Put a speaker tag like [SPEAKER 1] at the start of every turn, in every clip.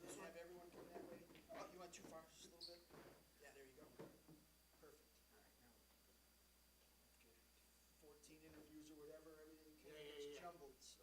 [SPEAKER 1] And have everyone come that way. Oh, you went too far, just a little bit? Yeah, there you go. Perfect. All right, now. Good. 14 interviews or whatever, everything gets jumbled, so.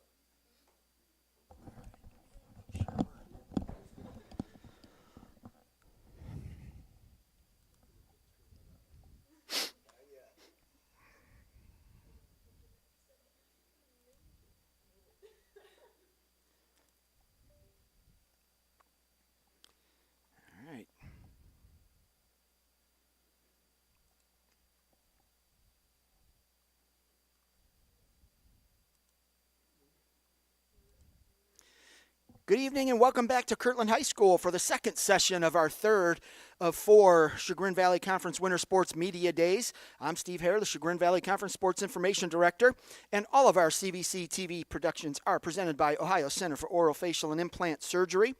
[SPEAKER 2] All right. Good evening and welcome back to Kirtland High School for the second session of our third of 4 Chagrin Valley Conference Winter Sports Media Days. I'm Steve Hare, the Chagrin Valley Conference Sports Information Director, and all of our CVC TV productions are presented by Ohio Center for Oral, Facial, and Implant Surgery.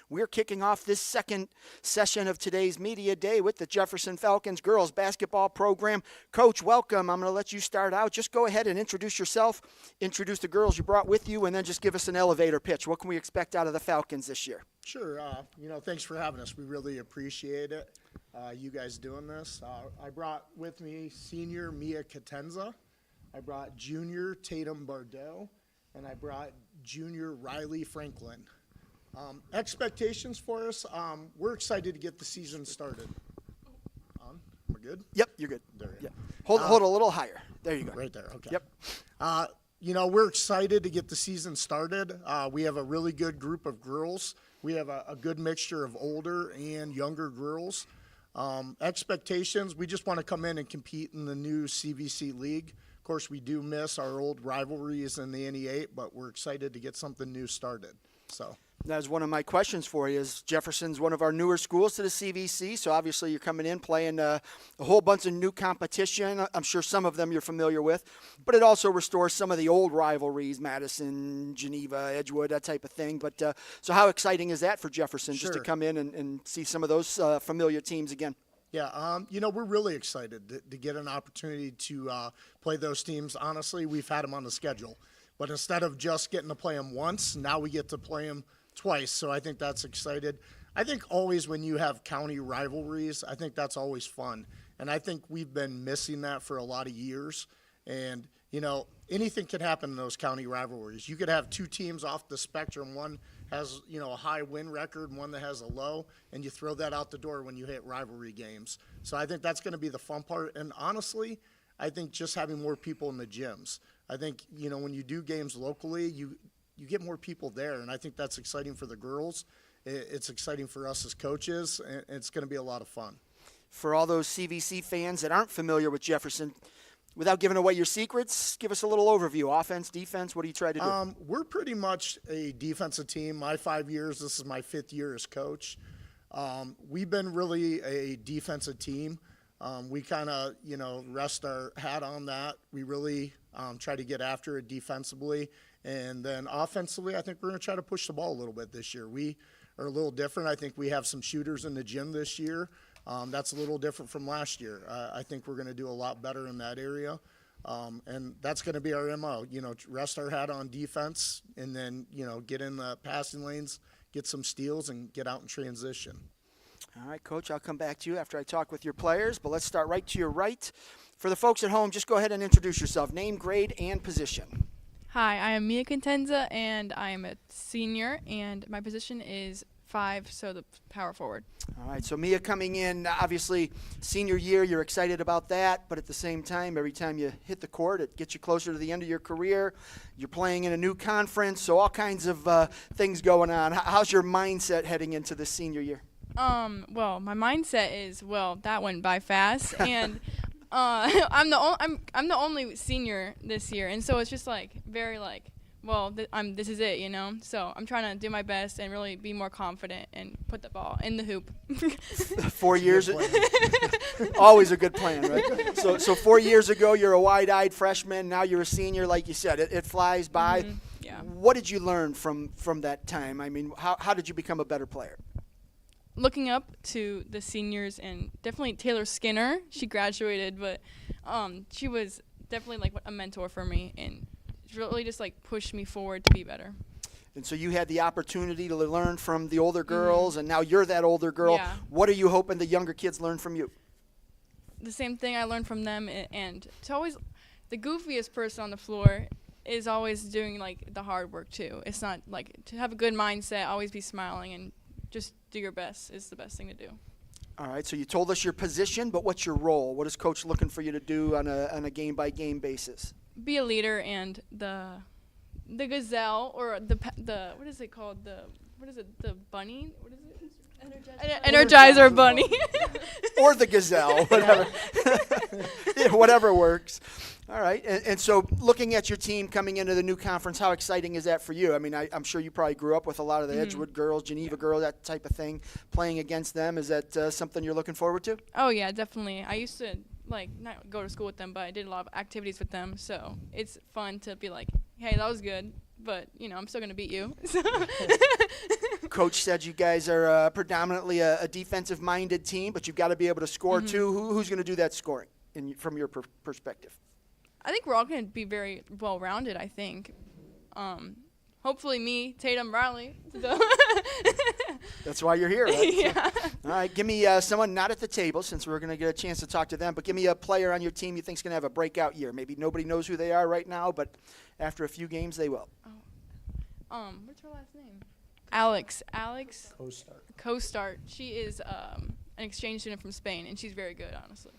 [SPEAKER 2] We're kicking off this second session of today's Media Day with the Jefferson Falcons girls basketball program. Coach, welcome. I'm going to let you start out. Just go ahead and introduce yourself, introduce the girls you brought with you, and then just give us an elevator pitch. What can we expect out of the Falcons this year?
[SPEAKER 3] Sure. Thanks for having us. We really appreciate it, you guys doing this. I brought with me senior Mia Catenza. I brought junior Tatum Bardell, and I brought junior Riley Franklin. Expectations for us, we're excited to get the season started. We're good?
[SPEAKER 2] Yep, you're good.
[SPEAKER 3] There.
[SPEAKER 2] Yep. Hold a little higher. There you go.
[SPEAKER 3] Right there, okay.
[SPEAKER 2] Yep.
[SPEAKER 3] We're excited to get the season started. We have a really good group of girls. We have a good mixture of older and younger girls. Expectations, we just want to come in and compete in the new CVC League. Of course, we do miss our old rivalries in the NE8, but we're excited to get something new started. So
[SPEAKER 2] that was one of my questions for you. Is Jefferson's one of our newer schools to the CVC, so obviously you're coming in playing a whole bunch of new competition. I'm sure some of them you're familiar with, but it also restores some of the old rivalries, Madison, Geneva, Edgewood, that type of thing. But so how exciting is that for Jefferson just to come in and see some of those familiar teams again?
[SPEAKER 3] Yeah, we're really excited to get an opportunity to play those teams. Honestly, we've had them on the schedule. But instead of just getting to play them once, now we get to play them twice. So I think that's excited. I think always when you have county rivalries, I think that's always fun. And I think we've been missing that for a lot of years. And, anything can happen in those county rivalries. You could have two teams off the spectrum. One has, a high win record and one that has a low, and you throw that out the door when you hit rivalry games. So I think that's going to be the fun part. And honestly, I think just having more people in the gyms. I think, when you do games locally, you get more people there, and I think that's exciting for the girls. It's exciting for us as coaches, and it's going to be a lot of fun.
[SPEAKER 2] For all those CVC fans that aren't familiar with Jefferson, without giving away your secrets, give us a little overview. Offense, defense, what do you try to do?
[SPEAKER 3] We're pretty much a defensive team. My 5 years, this is my 5th year as coach. We've been really a defensive team. We kind of, rest our hat on that. We really try to get after it defensively. And then offensively, I think we're going to try to push the ball a little bit this year. We are a little different. I think we have some shooters in the gym this year. That's a little different from last year. I think we're going to do a lot better in that area. And that's going to be our MO, rest our hat on defense and then, get in the passing lanes, get some steals, and get out in transition.
[SPEAKER 2] All right, Coach, I'll come back to you after I talk with your players, but let's start right to your right. For the folks at home, just go ahead and introduce yourself, name, grade, and position.
[SPEAKER 4] Hi, I am Mia Catenza, and I am a senior, and my position is 5, so the power forward.
[SPEAKER 2] All right, so Mia coming in, obviously senior year, you're excited about that, but at the same time, every time you hit the court, it gets you closer to the end of your career. You're playing in a new conference, so all kinds of things going on. How's your mindset heading into this senior year?
[SPEAKER 4] Well, my mindset is, that went by fast, and I'm the only senior this year, and so it's just very this is it, So I'm trying to do my best and really be more confident and put the ball in the hoop.
[SPEAKER 2] 4 years, always a good plan, right? So 4 years ago, you're a wide-eyed freshman. Now you're a senior, like you said. It flies by.
[SPEAKER 4] Mm-hmm. Yeah.
[SPEAKER 2] What did you learn from that time? I mean, how did you become a better player?
[SPEAKER 4] Looking up to the seniors, and definitely Taylor Skinner. She graduated, but she was definitely a mentor for me, and really just pushed me forward to be better.
[SPEAKER 2] And so you had the opportunity to learn from the older girls, and now you're that older girl.
[SPEAKER 4] Yeah.
[SPEAKER 2] What are you hoping the younger kids learn from you?
[SPEAKER 4] The same thing I learned from them, and to always, the goofiest person on the floor is always doing like the hard work too. It's not like to have a good mindset, always be smiling, and just do your best is the best thing to do.
[SPEAKER 2] All right, so you told us your position, but what's your role? What is Coach looking for you to do on a game-by-game basis?
[SPEAKER 4] Be a leader, and the gazelle, or the what is it called, the bunny, what is it? Energizer bunny.
[SPEAKER 2] Or the gazelle, whatever. Yeah, whatever works. All right, and so looking at your team coming into the new conference, how exciting is that for you? I mean, I'm sure you probably grew up with a lot of the Edgewood girls, Geneva girls, that type of thing, playing against them. Is that something you're looking forward to?
[SPEAKER 4] Oh yeah, definitely. I used to not go to school with them, but I did a lot of activities with them, so it's fun to be like, hey, that was good, but I'm still gonna beat you.
[SPEAKER 2] Coach said you guys are predominantly a defensive-minded team, but you've got to be able to score too. Who's going to do that scoring from your perspective?
[SPEAKER 4] I think we're all going to be very well-rounded, I think. Hopefully me, Tatum, Riley.
[SPEAKER 2] That's why you're here, right?
[SPEAKER 4] Yeah.
[SPEAKER 2] All right, give me someone not at the table, since we're going to get a chance to talk to them, but give me a player on your team you think's going to have a breakout year. Maybe nobody knows who they are right now, but after a few games they will.
[SPEAKER 4] What's her last name? Alex.
[SPEAKER 3] Co-start.
[SPEAKER 4] She is an exchange student from Spain, and she's very good, honestly.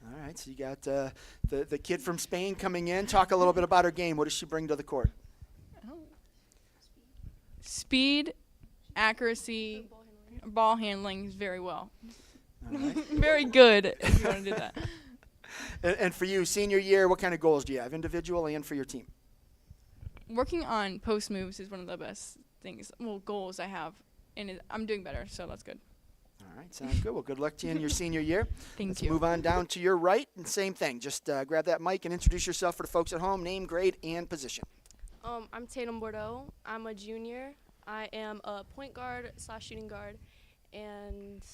[SPEAKER 2] All right, so you got the kid from Spain coming in. Talk a little bit about her game. What does she bring to the court?
[SPEAKER 4] Speed, accuracy, ball handling very well.
[SPEAKER 2] All right.
[SPEAKER 4] Very good, if you want to do that.
[SPEAKER 2] And for you, senior year, what kind of goals do you have, individual and for your team?
[SPEAKER 4] Working on post moves is one of the best goals I have, and I'm doing better, so that's good.
[SPEAKER 2] All right, sounds good. Well, good luck to you in your senior year.
[SPEAKER 4] Thank
[SPEAKER 2] Let's
[SPEAKER 4] you.
[SPEAKER 2] move on down to your right, and same thing. Just grab that mic and introduce yourself for the folks at home, name, grade, and position.
[SPEAKER 5] I'm Tatum Bordeaux. I'm a junior. I am a point guard / shooting guard, and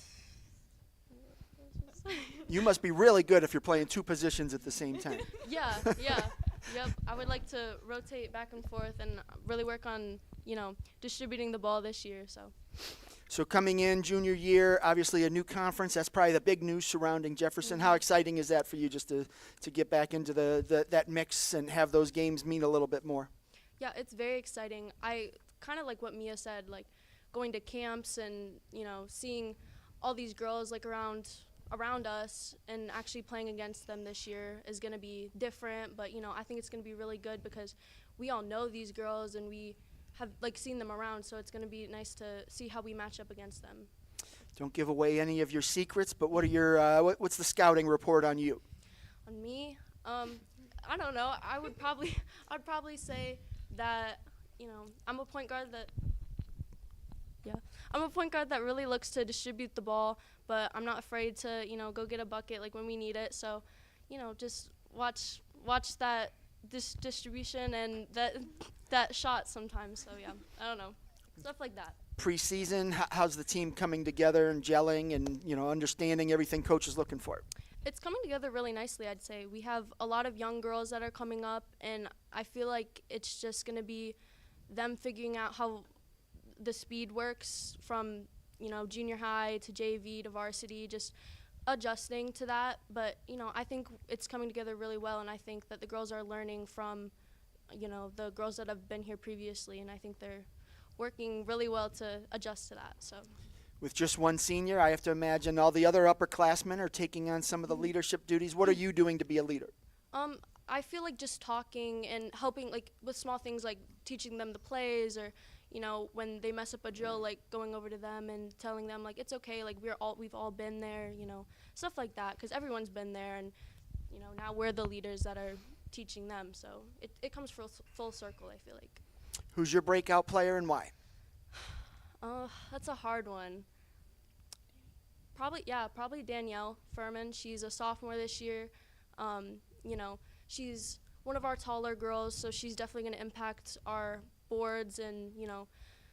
[SPEAKER 2] You must be really good if you're playing two positions at the same time.
[SPEAKER 5] yeah. Yep. I would like to rotate back and forth and really work on, distributing the ball this year.
[SPEAKER 2] So coming in junior year, obviously a new conference. That's probably the big news surrounding Jefferson. How exciting is that for you, just to get back into that mix and have those games mean a little bit more?
[SPEAKER 5] Yeah, it's very exciting. I kind of like what Mia said, like going to camps and, seeing all these girls like around us and actually playing against them this year is going to be different. But, I think it's going to be really good because we all know these girls and we have seen them around. So it's going to be nice to see how we match up against them.
[SPEAKER 2] Don't give away any of your secrets, but what are your what's the scouting report on you?
[SPEAKER 5] On me, I don't know. I'd probably say that, I'm a point guard that really looks to distribute the ball, but I'm not afraid to, go get a bucket when we need it. So, just watch that distribution and that shot sometimes. So yeah, I don't know, stuff like that.
[SPEAKER 2] Preseason, how's the team coming together and gelling and understanding everything coach is looking for?
[SPEAKER 5] It's coming together really nicely, I'd say. We have a lot of young girls that are coming up, and I feel like it's just going to be them figuring out how the speed works from, junior high to JV to varsity, just adjusting to that. But, I think it's coming together really well, and I think that the girls are learning from, the girls that have been here previously, and I think they're working really well to adjust to that. So.
[SPEAKER 2] With just one senior, I have to imagine all the other upperclassmen are taking on some of the leadership duties. What are you doing to be a leader?
[SPEAKER 5] I feel like just talking and helping, with small things like teaching them the plays, or, when they mess up a drill, going over to them and telling them, it's okay, we've all been there, stuff like that, because everyone's been there, and, now we're the leaders that are teaching them. So it comes full circle, I feel like.
[SPEAKER 2] Who's your breakout player and why?
[SPEAKER 5] That's a hard one. Probably Danielle Furman. She's a sophomore this year. She's one of our taller girls, so she's definitely going to impact our boards and,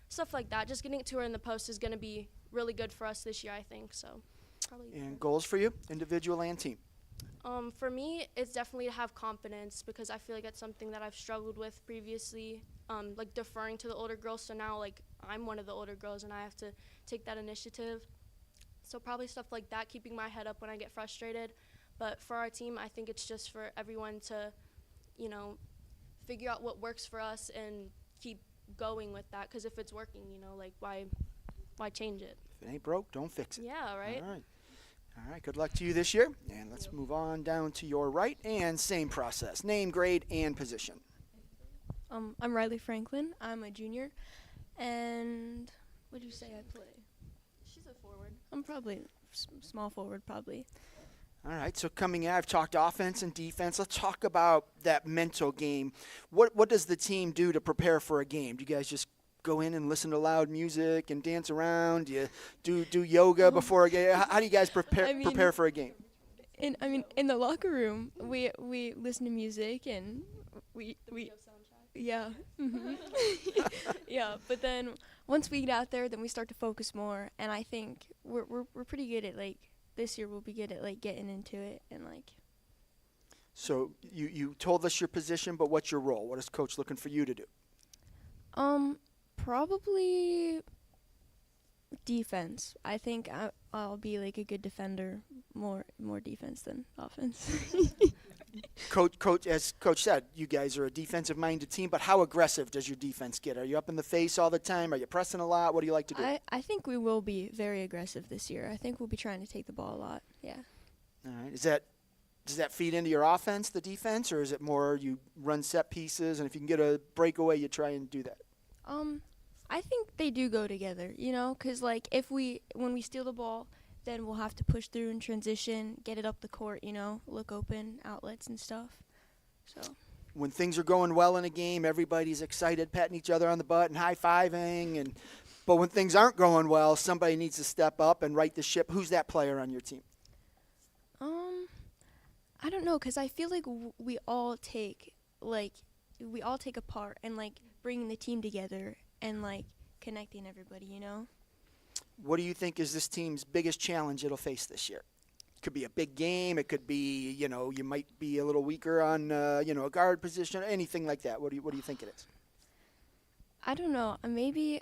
[SPEAKER 5] stuff like that. Just getting to her in the post is going to be really good for us this year, I think. So, probably.
[SPEAKER 2] And goals for you, individual and team?
[SPEAKER 5] For me, it's definitely to have confidence because I feel like that's something that I've struggled with previously, like deferring to the older girls. So now, like, I'm one of the older girls and I have to take that initiative. So probably stuff like that, keeping my head up when I get frustrated. But for our team, I think it's just for everyone to, figure out what works for us and keep going with that. Because if it's working, like, why change it?
[SPEAKER 2] If it ain't broke, don't fix it.
[SPEAKER 5] Yeah, right?
[SPEAKER 2] All right, good luck to you this year. And let's move on down to your right, and same process. Name, grade, and position.
[SPEAKER 6] I'm Riley Franklin. I'm a junior. And what did you say I play?
[SPEAKER 5] She's a forward.
[SPEAKER 6] I'm probably small forward, probably.
[SPEAKER 2] All right, so coming in, I've talked offense and defense. Let's talk about that mental game. What does the team do to prepare for a game? Do you guys just go in and listen to loud music and dance around? Do you do yoga before a game? How do you guys prepare for a game?
[SPEAKER 6] In the locker room, we listen to music and we yeah. Mm-hmm. Yeah, but then once we get out there, then we start to focus more, and I think we're pretty good at, like, this year we'll be good at, like, getting into it and, like.
[SPEAKER 2] So you told us your position, but what's your role? What is coach looking for you to do?
[SPEAKER 6] Probably defense. I think I'll be, like, a good defender, more defense than offense.
[SPEAKER 2] Coach, as Coach said, you guys are a defensive-minded team, but how aggressive does your defense get? Are you up in the face all the time? Are you pressing a lot? What do you like to do?
[SPEAKER 6] I think we will be very aggressive this year. I think we'll be trying to take the ball a lot, yeah.
[SPEAKER 2] All right. Does that feed into your offense, the defense, or is it more you run set pieces, and if you can get a breakaway, you try and do that?
[SPEAKER 6] I think they do go together, because, like, when we steal the ball, then we'll have to push through and transition, get it up the court, look open, outlets and stuff. So
[SPEAKER 2] when things are going well in a game, everybody's excited, patting each other on the butt and high-fiving, but when things aren't going well, somebody needs to step up and right the ship. Who's that player on your team?
[SPEAKER 6] I don't know, because I feel like we all take a part in, like, bringing the team together and, like, connecting everybody,
[SPEAKER 2] What do you think is this team's biggest challenge it'll face this year? It could be a big game. It could be, you might be a little weaker on, a guard position, anything like that. What do you think it is?
[SPEAKER 6] I don't know. Maybe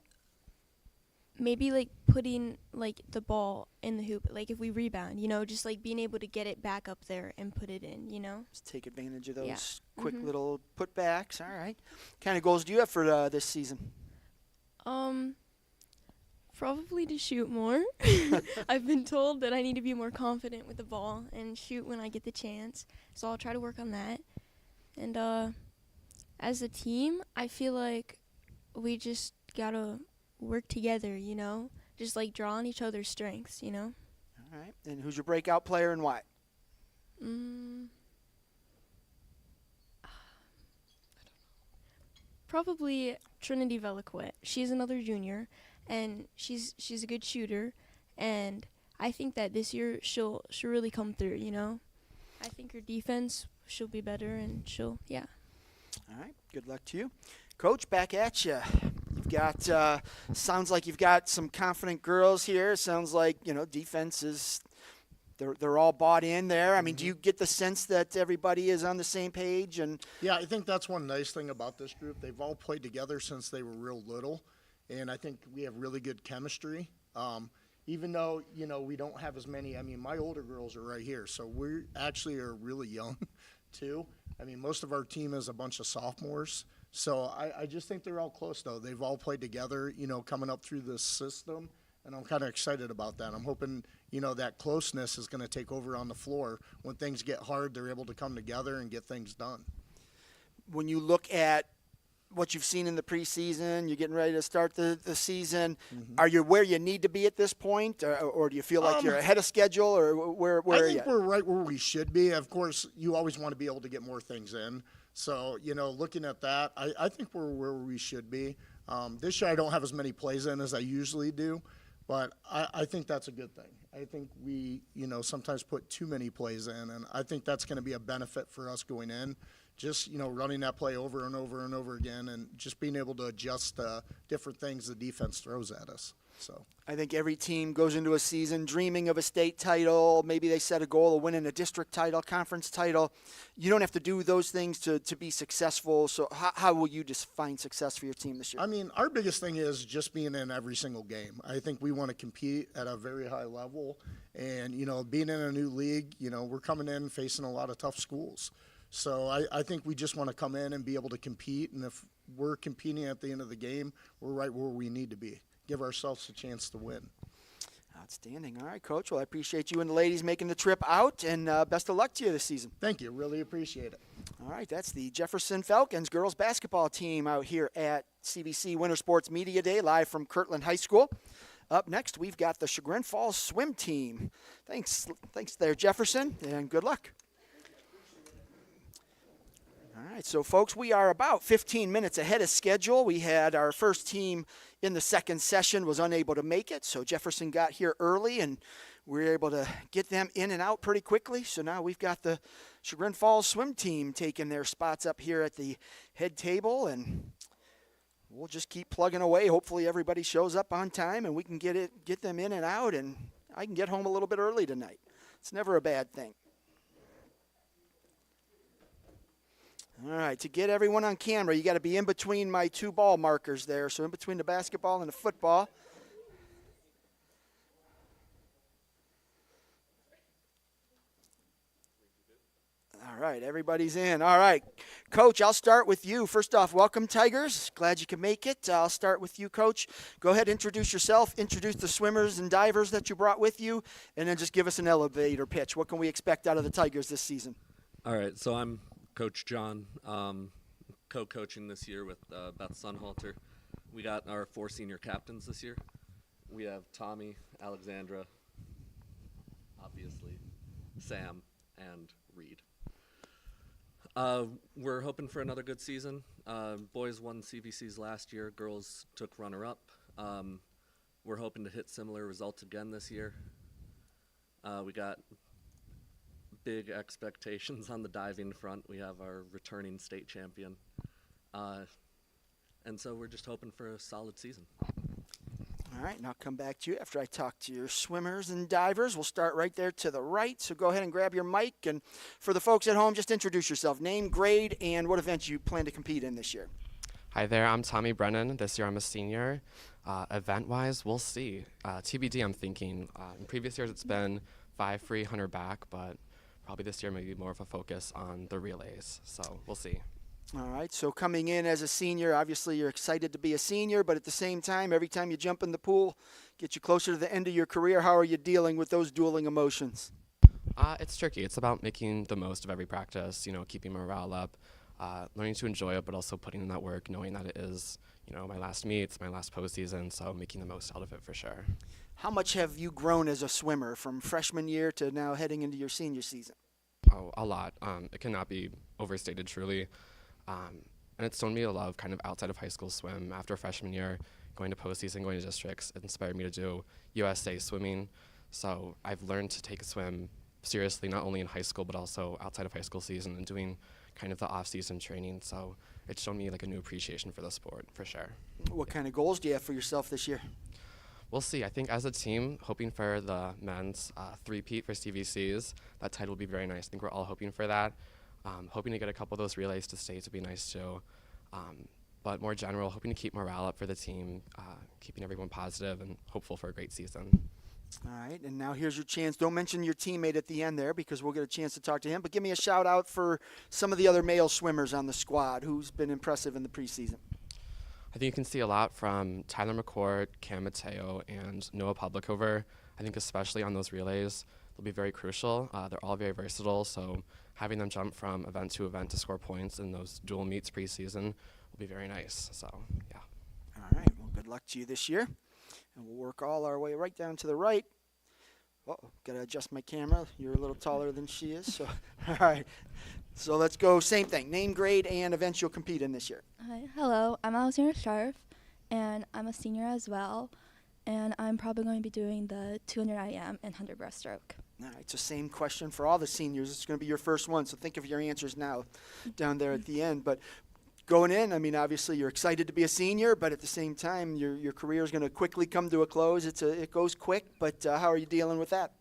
[SPEAKER 6] like putting, like, the ball in the hoop, like if we rebound, just like being able to get it back up there and put it in,
[SPEAKER 2] Just take advantage of those quick little putbacks. All right. What kind of goals do you have for this season?
[SPEAKER 6] Probably to shoot more. I've been told that I need to be more confident with the ball and shoot when I get the chance. So I'll try to work on that. And as a team, I feel like we just got to work together, just like draw on each other's strengths,
[SPEAKER 2] All right. And who's your breakout player and why?
[SPEAKER 6] Probably Trinity Veliquette. She's another junior, and she's a good shooter, and I think that this year she'll really come through, I think her defense, she'll be better, and All
[SPEAKER 2] right. Good luck to you. Coach, back at you. You've got, sounds like you've got some confident girls here. Sounds like, defense is, they're all bought in there. I mean, do you get the sense that everybody is on the same page? And
[SPEAKER 3] Yeah, I think that's one nice thing about this group. They've all played together since they were real little, and I think we have really good chemistry. Even though, we don't have as many, my older girls are right here, so we actually are really young, too. Most of our team is a bunch of sophomores, so I just think they're all close, though. They've all played together, coming up through this system, and I'm kind of excited about that. I'm hoping, that closeness is going to take over on the floor. When things get hard, they're able to come together and get things done.
[SPEAKER 2] when you look at what you've seen in the preseason, you're getting ready to start the season. Are you where you need to be at this point, or do you feel like you're ahead of schedule, or where
[SPEAKER 3] I
[SPEAKER 2] are you?
[SPEAKER 3] think we're right where we should be. Of course, you always want to be able to get more things in. So, looking at that, I think we're where we should be. This year I don't have as many plays in as I usually do, but I think that's a good thing. I think we, sometimes put too many plays in, and I think that's going to be a benefit for us going in. Just, running that play over and over and over again and just being able to adjust different things the defense throws at us. So
[SPEAKER 2] I think every team goes into a season dreaming of a state title. Maybe they set a goal of winning a district title, conference title. You don't have to do those things to be successful. So how will you define success for your team this year?
[SPEAKER 3] I mean, our biggest thing is just being in every single game. I think we want to compete at a very high level. And, being in a new league, we're coming in facing a lot of tough schools. So I think we just want to come in and be able to compete. And if we're competing at the end of the game, we're right where we need to be. Give ourselves a chance to win.
[SPEAKER 2] Outstanding. All right, Coach. Well, I appreciate you and the ladies making the trip out, and best of luck to you this season.
[SPEAKER 3] Thank you. Really appreciate it.
[SPEAKER 2] All right, that's the Jefferson Falcons girls basketball team out here at CVC Winter Sports Media Day, live from Kirtland High School. Up next, we've got the Chagrin Falls swim team. Thanks there, Jefferson, and good luck. All right, so folks, we are about 15 minutes ahead of schedule. We had our first team in the second session was unable to make it, so Jefferson got here early, and we were able to get them in and out pretty quickly. So now we've got the Chagrin Falls swim team taking their spots up here at the head table, and we'll just keep plugging away. Hopefully everybody shows up on time, and we can get them in and out, and I can get home a little bit early tonight. It's never a bad thing. All right, to get everyone on camera, you got to be in between my two ball markers there, so in between the basketball and the football. All right, everybody's in. All right, Coach, I'll start with you. First off, welcome, Tigers. Glad you could make it. I'll start with you, Coach. Go ahead, introduce yourself, introduce the swimmers and divers that you brought with you, and then just give us an elevator pitch. What can we expect out of the Tigers this season?
[SPEAKER 7] All right, so I'm Coach John, co-coaching this year with Beth Sunhalter. We got our 4 senior captains this year. We have Tommy, Alexandra, obviously, Sam, and Reed. We're hoping for another good season. Boys won CVCs last year. Girls took runner-up. We're hoping to hit similar results again this year. We got big expectations on the diving front. We have our returning state champion. And so we're just hoping for a solid season.
[SPEAKER 2] All right, and I'll come back to you after I talk to your swimmers and divers. We'll start right there to the right, so go ahead and grab your mic. And for the folks at home, just introduce yourself. Name, grade, and what event you plan to compete in this year.
[SPEAKER 8] Hi there, I'm Tommy Brennan. This year I'm a senior. Event-wise, we'll see. TBD, I'm thinking. In previous years, it's been 5 free, 100 back, but probably this year maybe more of a focus on the relays, so we'll see.
[SPEAKER 2] All right, so coming in as a senior, obviously you're excited to be a senior, but at the same time, every time you jump in the pool, get you closer to the end of your career. How are you dealing with those dueling emotions?
[SPEAKER 8] It's tricky. It's about making the most of every practice, keeping morale up, learning to enjoy it, but also putting in that work, knowing that it is, my last meets, my last postseason, so making the most out of it for sure.
[SPEAKER 2] How much have you grown as a swimmer from freshman year to now heading into your senior season?
[SPEAKER 8] Oh, a lot. It cannot be overstated, truly. And it's shown me a lot of kind of outside of high school swim. After freshman year, going to postseason, going to districts, it inspired me to do USA swimming. So I've learned to take a swim seriously, not only in high school, but also outside of high school season and doing kind of the off-season training. So it's shown me like a new appreciation for the sport, for sure.
[SPEAKER 2] What kind of goals do you have for yourself this year?
[SPEAKER 8] We'll see. I think as a team, hoping for the men's three-peat for CVCs. That title will be very nice. I think we're all hoping for that. Hoping to get a couple of those relays to state would be nice too. But more general, hoping to keep morale up for the team, keeping everyone positive and hopeful for a great season.
[SPEAKER 2] All right, and now here's your chance. Don't mention your teammate at the end there because we'll get a chance to talk to him. But give me a shout out for some of the other male swimmers on the squad who's been impressive in the preseason.
[SPEAKER 8] I think you can see a lot from Tyler McCourt, Cam Mateo, and Noah Publicover. I think especially on those relays, they'll be very crucial. They're all very versatile, so having them jump from event to score points in those dual meets preseason will be very nice. So, yeah.
[SPEAKER 2] All right, well, good luck to you this year. And we'll work all our way right down to the right. Uh-oh, got to adjust my camera. You're a little taller than she is. So, all right. So let's go same thing. Name, grade, and events you'll compete in this year.
[SPEAKER 9] Hi, hello. I'm Alexandra Scharf, and I'm a senior as well. And I'm probably going to be doing the 200 IM and 100 breaststroke.
[SPEAKER 2] All right, so same question for all the seniors. It's going to be your first one, so think of your answers now down there at the end. But going in, I mean, obviously you're excited to be a senior, but at the same time, your career is going to quickly come to a close. It goes quick, but how are you dealing with that?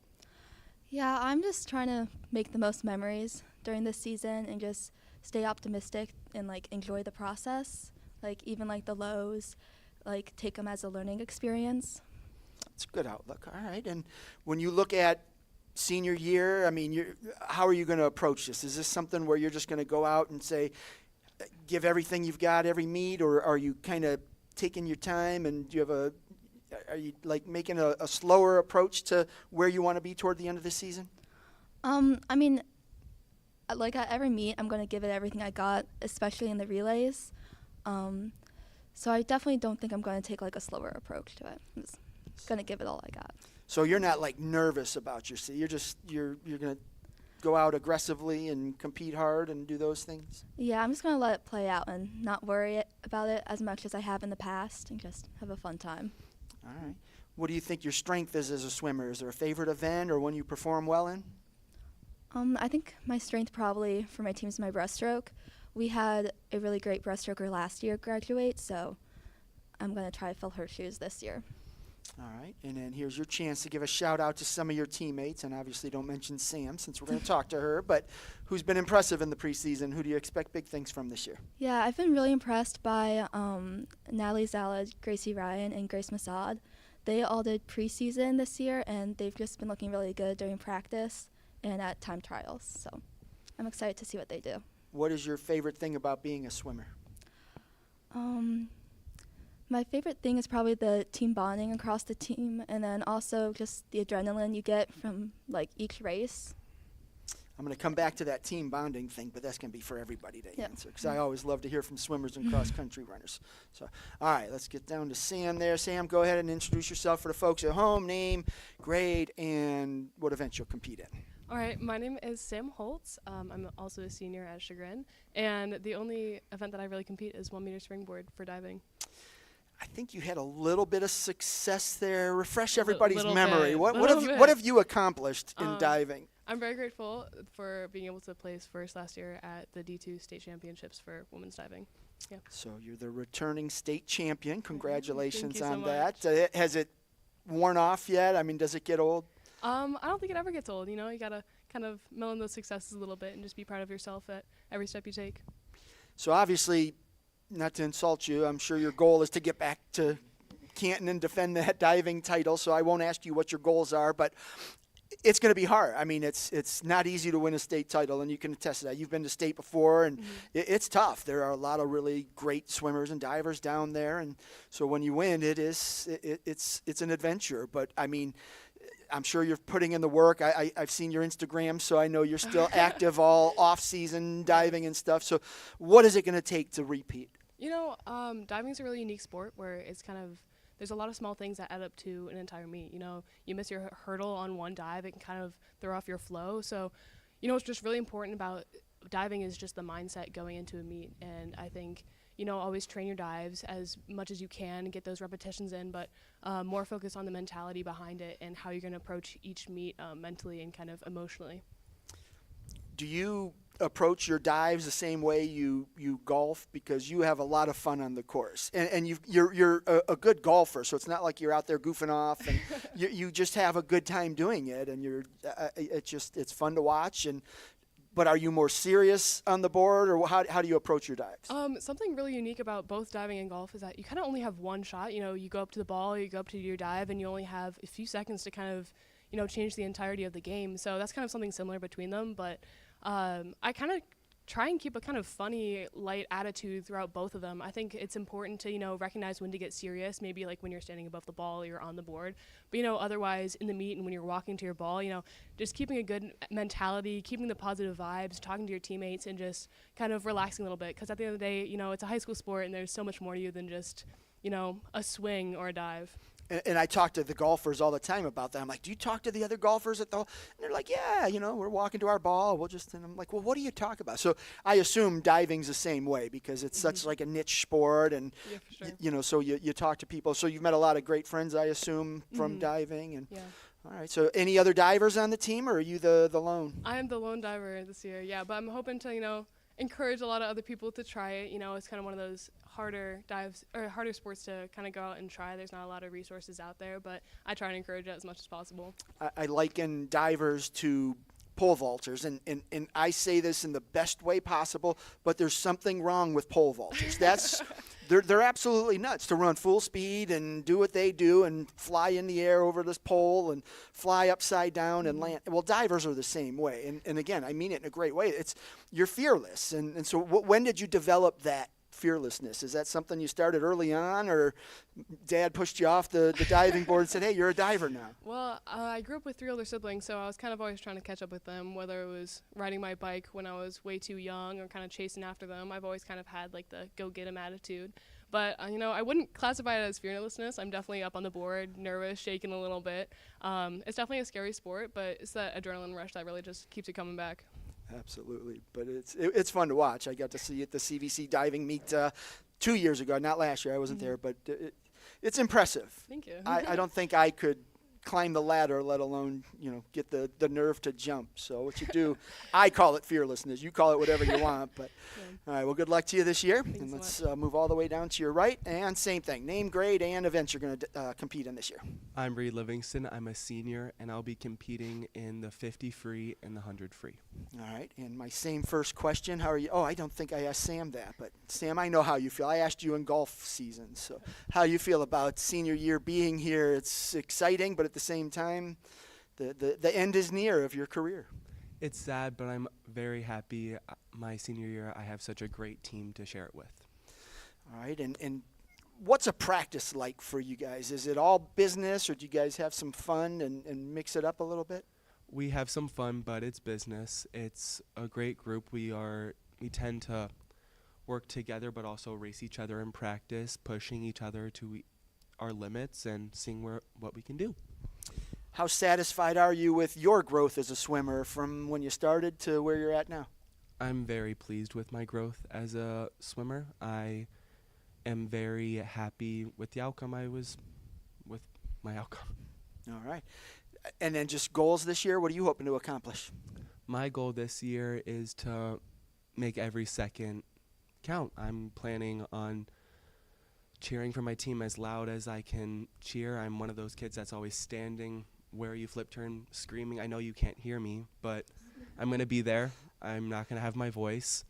[SPEAKER 9] Yeah, I'm just trying to make the most memories during this season and just stay optimistic and like enjoy the process. Like even like the lows, like take them as a learning experience.
[SPEAKER 2] It's a good outlook. All right. And when you look at senior year, I mean, how are you going to approach this? Is this something where you're just going to go out and say, give everything you've got every meet, or are you kind of taking your time and do you have are you like making a slower approach to where you want to be toward the end of the season?
[SPEAKER 9] I mean, like at every meet, I'm going to give it everything I got, especially in the relays. So I definitely don't think I'm going to take like a slower approach to it. I'm just going to give it all I got.
[SPEAKER 2] So you're not like nervous about your seat. You're going to go out aggressively and compete hard and do those things?
[SPEAKER 9] Yeah, I'm just going to let it play out and not worry about it as much as I have in the past and just have a fun time.
[SPEAKER 2] All right. What do you think your strength is as a swimmer? Is there a favorite event or one you perform well in?
[SPEAKER 9] I think my strength probably for my team is my breaststroke. We had a really great breaststroker last year graduate, so I'm going to try to fill her shoes this year.
[SPEAKER 2] All right, and then here's your chance to give a shout out to some of your teammates, and obviously don't mention Sam since we're going to talk to her, but who's been impressive in the preseason? Who do you expect big things from this year?
[SPEAKER 9] Yeah, I've been really impressed by Natalie Zala, Gracie Ryan, and Grace Masad. They all did preseason this year, and they've just been looking really good during practice and at time trials, so I'm excited to see what they do.
[SPEAKER 2] What is your favorite thing about being a swimmer?
[SPEAKER 9] My favorite thing is probably the team bonding across the team, and then also just the adrenaline you get from like each race.
[SPEAKER 2] I'm going to come back to that team bonding thing, but that's going to be for everybody to
[SPEAKER 9] Yeah.
[SPEAKER 2] answer, because I always love to hear from swimmers and cross-country runners. So, all right, let's get down to Sam there. Sam, go ahead and introduce yourself for the folks at home, name, grade, and what event you'll compete in.
[SPEAKER 10] All right, my name is Sam Holtz. I'm also a senior at Chagrin, and the only event that I really compete is 1 meter springboard for diving.
[SPEAKER 2] I think you had a little bit of success there. Refresh everybody's
[SPEAKER 10] little
[SPEAKER 2] memory.
[SPEAKER 10] bit,
[SPEAKER 2] What
[SPEAKER 10] little bit.
[SPEAKER 2] have you accomplished in diving?
[SPEAKER 10] I'm very grateful for being able to place first last year at the D2 state championships for women's diving. Yeah.
[SPEAKER 2] So you're the returning state champion. Congratulations
[SPEAKER 10] Thank you
[SPEAKER 2] on
[SPEAKER 10] so
[SPEAKER 2] that.
[SPEAKER 10] much.
[SPEAKER 2] Has it worn off yet? I mean, does it get old?
[SPEAKER 10] I don't think it ever gets old. You know, you gotta kind of mill in those successes a little bit and just be proud of yourself at every step you take.
[SPEAKER 2] So obviously, not to insult you, I'm sure your goal is to get back to Canton and defend that diving title, so I won't ask you what your goals are, but it's going to be hard. I mean, it's not easy to win a state title, and you can attest to that. You've been to state before, and it's tough. There are a lot of really great swimmers and divers down there, and so when you win, it's an adventure. But, I mean, I'm sure you're putting in the work. I've seen your Instagram, so I know you're still active all off-season diving and stuff. So what is it going to take to repeat?
[SPEAKER 10] You know, diving is a really unique sport where it's kind of, there's a lot of small things that add up to an entire meet. You know, you miss your hurdle on one dive, it can kind of throw off your flow. So, you know, what's just really important about diving is just the mindset going into a meet. And I think, you know, always train your dives as much as you can and get those repetitions in, but more focus on the mentality behind it and how you're going to approach each meet mentally and kind of emotionally.
[SPEAKER 2] Do you approach your dives the same way you golf? Because you have a lot of fun on the course, and you're a good golfer, so it's not like you're out there goofing off, and you just have a good time doing it, and it's fun to watch. But are you more serious on the board, or how do you approach your dives?
[SPEAKER 10] Something really unique about both diving and golf is that you kind of only have one shot. You know, you go up to the ball, you go up to your dive, and you only have a few seconds to kind of, you know, change the entirety of the game. So that's kind of something similar between them. But I kind of try and keep a kind of funny, light attitude throughout both of them. I think it's important to, you know, recognize when to get serious, maybe like when you're standing above the ball or you're on the board. But, you know, otherwise in the meet and when you're walking to your ball, you know, just keeping a good mentality, keeping the positive vibes, talking to your teammates, and just kind of relaxing a little bit. Because at the end of the day, you know, it's a high school sport and there's so much more to you than just, you know, a swing or a dive.
[SPEAKER 2] And I talk to the golfers all the time about that. I'm like, do you talk to the other golfers at the? And they're like, yeah, you know, we're walking to our ball. And I'm like, well, what do you talk about? So I assume diving's the same way because it's such like a niche sport, and
[SPEAKER 10] Yeah, for sure.
[SPEAKER 2] you know, so you talk to people. So you've met a lot of great friends, I assume, from diving. And
[SPEAKER 10] Yeah.
[SPEAKER 2] all right. So any other divers on the team, or are you the lone?
[SPEAKER 10] I am the lone diver this year, yeah, but I'm hoping to, you know, encourage a lot of other people to try it. You know, it's kind of one of those harder dives or harder sports to kind of go out and try. There's not a lot of resources out there, but I try and encourage it as much as possible.
[SPEAKER 2] I liken divers to pole vaulters, and I say this in the best way possible, but there's something wrong with pole vaulters. That's they're absolutely nuts to run full speed and do what they do and fly in the air over this pole and fly upside down and land. Well, divers are the same way, and again, I mean it in a great way. You're fearless, and so when did you develop that fearlessness? Is that something you started early on, or Dad pushed you off the diving board and said, hey, you're a diver now?
[SPEAKER 10] Well, I grew up with 3 older siblings, so I was kind of always trying to catch up with them, whether it was riding my bike when I was way too young or kind of chasing after them. I've always kind of had like the go-get-'em attitude. But, you know, I wouldn't classify it as fearlessness. I'm definitely up on the board, nervous, shaking a little bit. It's definitely a scary sport, but it's that adrenaline rush that really just keeps it coming back.
[SPEAKER 2] Absolutely, but it's fun to watch. I got to see at the CVC diving meet 2 years ago, not last year. I wasn't there, but it's impressive.
[SPEAKER 10] Thank you.
[SPEAKER 2] I don't think I could climb the ladder, let alone get the nerve to jump. So what you do, I call it fearlessness. You call it whatever you want. But all right, well, good luck to you this year.
[SPEAKER 10] Thanks
[SPEAKER 2] and
[SPEAKER 10] so
[SPEAKER 2] let's move all the way down to your right. And same thing, name, grade, and events you're going to compete in this year.
[SPEAKER 11] I'm Reed Livingston. I'm a senior, and I'll be competing in the 50 free and the 100 free.
[SPEAKER 2] All right, and my same first question, how are you? Oh, I don't think I asked Sam that, but Sam, I know how you feel. I asked you in golf season, so how you feel about senior year being here. It's exciting, but at the same time, the end is near of your career.
[SPEAKER 11] It's sad, but I'm very happy. My senior year, I have such a great team to share it with.
[SPEAKER 2] All right, and what's a practice like for you guys? Is it all business, or do you guys have some fun and mix it up a little bit?
[SPEAKER 11] We have some fun, but it's business. It's a great group. We tend to work together, but also race each other in practice, pushing each other to our limits and seeing what we can do.
[SPEAKER 2] How satisfied are you with your growth as a swimmer from when you started to where you're at now?
[SPEAKER 11] I'm very pleased with my growth as a swimmer. I am very happy with the outcome. With my outcome.
[SPEAKER 2] All right. And then just goals this year, what are you hoping to accomplish?
[SPEAKER 11] My goal this year is to make every second count. I'm planning on cheering for my team as loud as I can cheer. I'm one of those kids that's always standing where you flip turn, screaming. I know you can't hear me, but I'm going to be there. I'm not going to have my voice,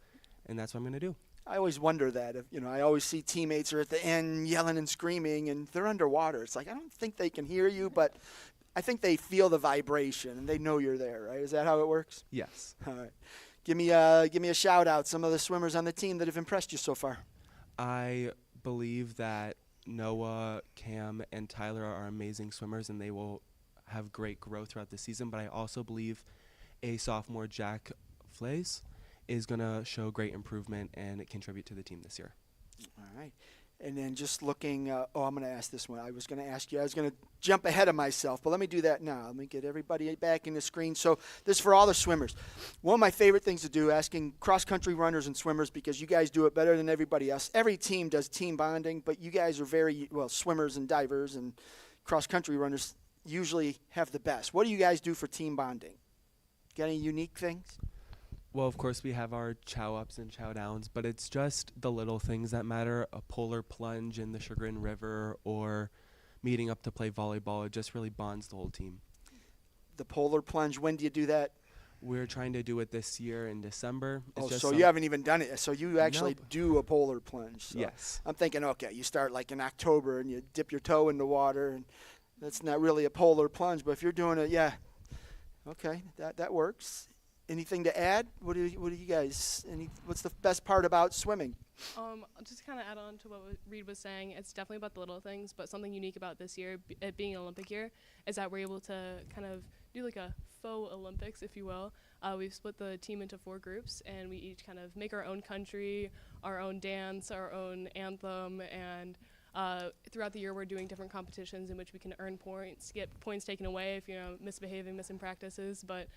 [SPEAKER 11] and that's what I'm going to do.
[SPEAKER 2] I always wonder that. I always see teammates are at the end yelling and screaming, and they're underwater. It's like, I don't think they can hear you, but I think they feel the vibration, and they know you're there, right? Is that how it works?
[SPEAKER 11] Yes.
[SPEAKER 2] All right. Give me a shout-out, some of the swimmers on the team that have impressed you so far.
[SPEAKER 11] I believe that Noah, Cam, and Tyler are amazing swimmers, and they will have great growth throughout the season. But I also believe a sophomore, Jack Flays, is going to show great improvement and contribute to the team this year.
[SPEAKER 2] All right. And then just looking, I'm going to ask this one. I was going to jump ahead of myself, but let me do that now. Let me get everybody back in the screen. So this is for all the swimmers. One of my favorite things to do, asking cross-country runners and swimmers, because you guys do it better than everybody else. Every team does team bonding, but you guys are swimmers and divers and cross-country runners usually have the best. What do you guys do for team bonding? Got any unique things?
[SPEAKER 11] Well, of course, we have our chow-ups and chow-downs, but it's just the little things that matter. A polar plunge in the Chagrin River or meeting up to play volleyball. It just really bonds the whole team.
[SPEAKER 2] The polar plunge, when do you do that?
[SPEAKER 11] We're trying to do it this year in December.
[SPEAKER 2] So you haven't even done it. So you actually do a polar plunge. So
[SPEAKER 11] yes.
[SPEAKER 2] I'm thinking, okay, you start like in October and you dip your toe in the water, and that's not really a polar plunge. But if you're doing it, yeah, okay, that works. Anything to add? What do you guys? What's the best part about swimming?
[SPEAKER 10] I'll just kind of add on to what Reed was saying. It's definitely about the little things, but something unique about this year, it being an Olympic year, is that we're able to kind of do like a faux Olympics, if you will. We've split the team into 4 groups, and we each kind of make our own country, our own dance, our own anthem, and throughout the year we're doing different competitions in which we can earn points, get points taken away if misbehaving, missing practices. But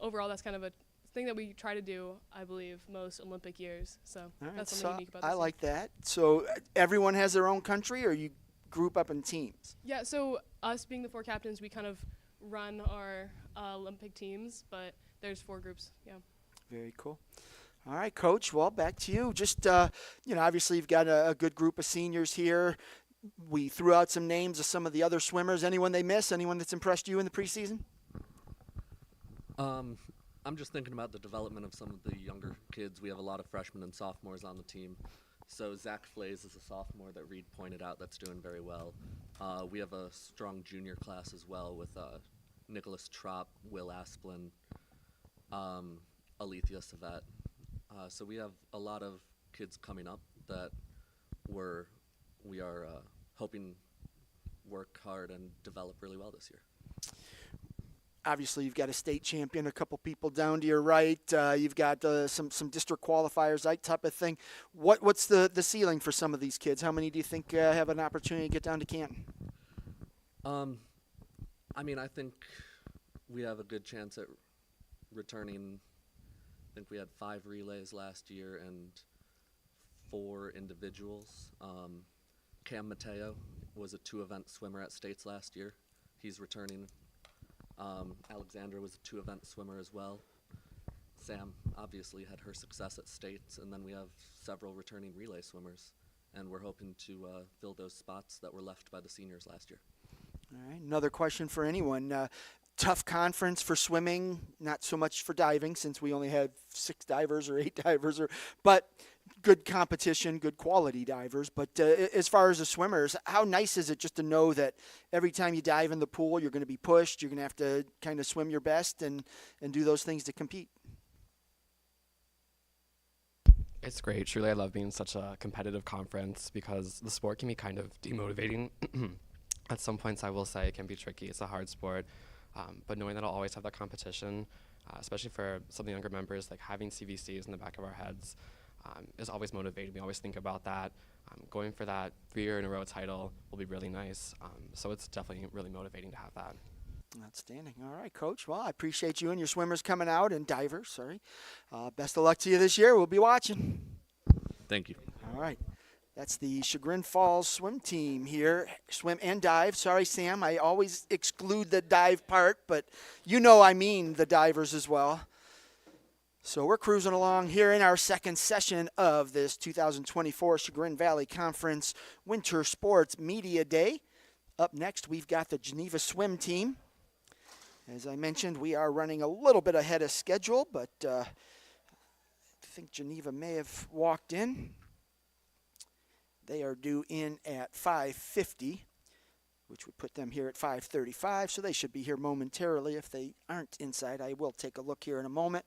[SPEAKER 10] overall, that's kind of a thing that we try to do, I believe, most Olympic years. So that's something unique about this.
[SPEAKER 2] I like that. So everyone has their own country, or you group up in teams?
[SPEAKER 10] Yeah, so us being the 4 captains, we kind of run our Olympic teams, but there's 4 groups, yeah.
[SPEAKER 2] Very cool. All right, Coach. Well, back to you. Just, obviously you've got a good group of seniors here. We threw out some names of some of the other swimmers. Anyone they miss? Anyone that's impressed you in the preseason?
[SPEAKER 7] I'm just thinking about the development of some of the younger kids. We have a lot of freshmen and sophomores on the team. So Zach Flays is a sophomore that Reed pointed out that's doing very well. We have a strong junior class as well with Nicholas Trop, Will Asplin, Alethea Savet. So we have a lot of kids coming up that we are hoping work hard and develop really well this year.
[SPEAKER 2] Obviously, you've got a state champion, a couple people down to your right. You've got some district qualifiers, that type of thing. What's the ceiling for some of these kids? How many do you think have an opportunity to get down to Canton?
[SPEAKER 7] I think we have a good chance at returning. I think we had 5 relays last year and 4 individuals. Cam Mateo was a 2-event swimmer at States last year. He's returning. Alexandra was a 2-event swimmer as well. Sam obviously had her success at States, and then we have several returning relay swimmers, and we're hoping to fill those spots that were left by the seniors last year.
[SPEAKER 2] All right, another question for anyone. Tough conference for swimming, not so much for diving since we only had 6 divers or 8 divers, but good competition, good quality divers. But as far as the swimmers, how nice is it just to know that every time you dive in the pool, you're going to be pushed, you're going to have to kind of swim your best and do those things to compete?
[SPEAKER 8] It's great. Truly, I love being such a competitive conference because the sport can be kind of demotivating. At some points, I will say it can be tricky. It's a hard sport. But knowing that I'll always have that competition, especially for some of the younger members, like having CVCs in the back of our heads is always motivating. We always think about that. Going for that 3-year-in-a-row title will be really nice. So it's definitely really motivating to have that.
[SPEAKER 2] Outstanding. All right, Coach. Well, I appreciate you and your swimmers coming out, and divers, sorry. Best of luck to you this year. We'll be watching.
[SPEAKER 7] Thank you.
[SPEAKER 2] All right. That's the Chagrin Falls swim team here. Swim and dive. Sorry, Sam. I always exclude the dive part, but I mean the divers as well. So we're cruising along here in our second session of this 2024 Chagrin Valley Conference Winter Sports Media Day. Up next, we've got the Geneva swim team. As I mentioned, we are running a little bit ahead of schedule, but I think Geneva may have walked in. They are due in at 5:50, which would put them here at 5:35, so they should be here momentarily. If they aren't inside, I will take a look here in a moment.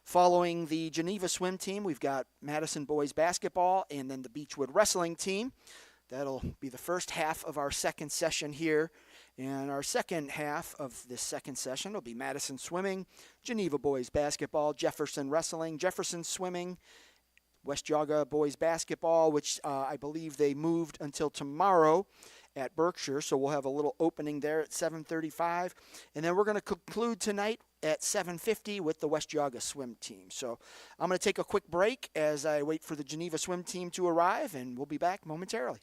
[SPEAKER 2] Following the Geneva swim team, we've got Madison boys basketball and then the Beachwood wrestling team. That'll be the first half of our second session here. And our second half of this second session will be Madison swimming, Geneva boys basketball, Jefferson wrestling, Jefferson swimming, West Geauga boys basketball, which I believe they moved until tomorrow at Berkshire. So we'll have a little opening there at 7:35. And then we're going to conclude tonight at 7:50 with the West Geauga swim team. So I'm going to take a quick break as I wait for the Geneva swim team to arrive, and we'll be back momentarily.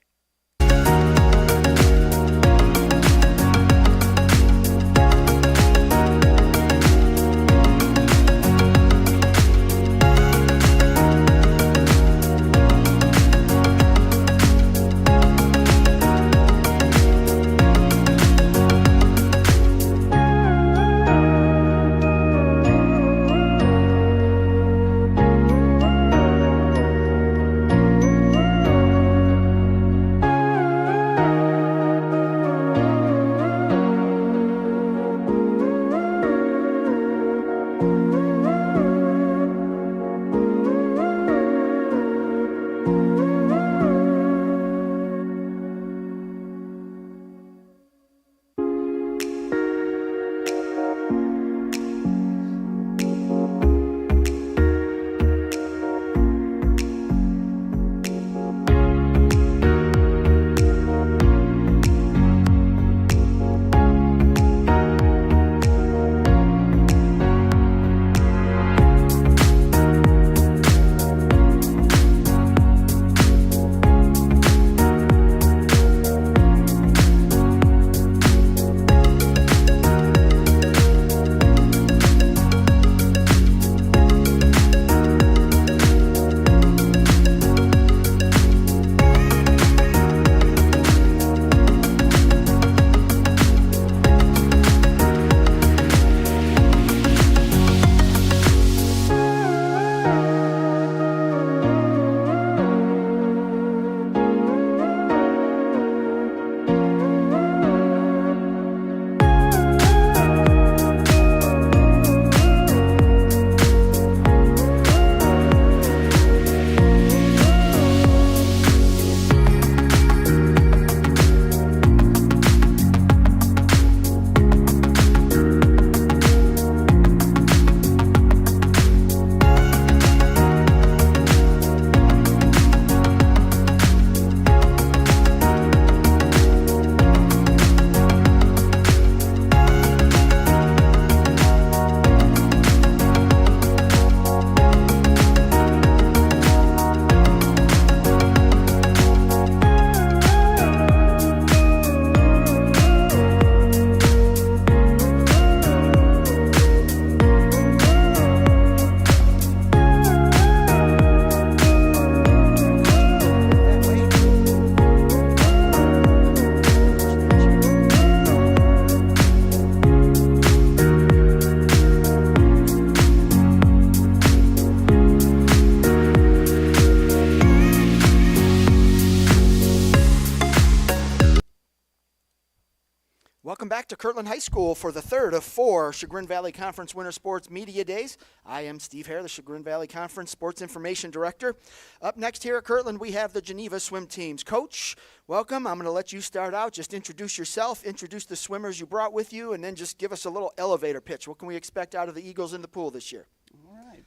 [SPEAKER 2] to Kirtland High School for the third of 4 Chagrin Valley Conference Winter Sports Media Days. I am Steve Hare, the Chagrin Valley Conference Sports Information Director. Up next here at Kirtland, we have the Geneva swim teams. Coach, welcome. I'm going to let you start out. Just introduce yourself, introduce the swimmers you brought with you, and then just give us a little elevator pitch. What can we expect out of the Eagles in the pool this year?
[SPEAKER 12] All right.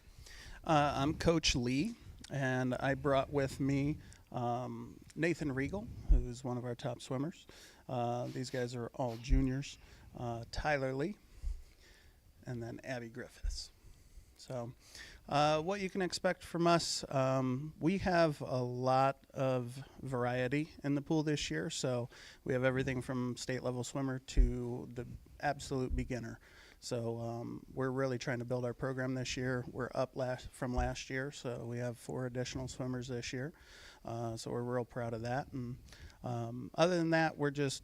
[SPEAKER 12] I'm Coach Lee, and I brought with me Nathan Riegel, who's one of our top swimmers. These guys are all juniors. Tyler Lee, and then Abby Griffiths. So what you can expect from us, we have a lot of variety in the pool this year. So we have everything from state level swimmer to the absolute beginner. So we're really trying to build our program this year. We're up from last year, so we have 4 additional swimmers this year. So we're real proud of that. And other than that, we're just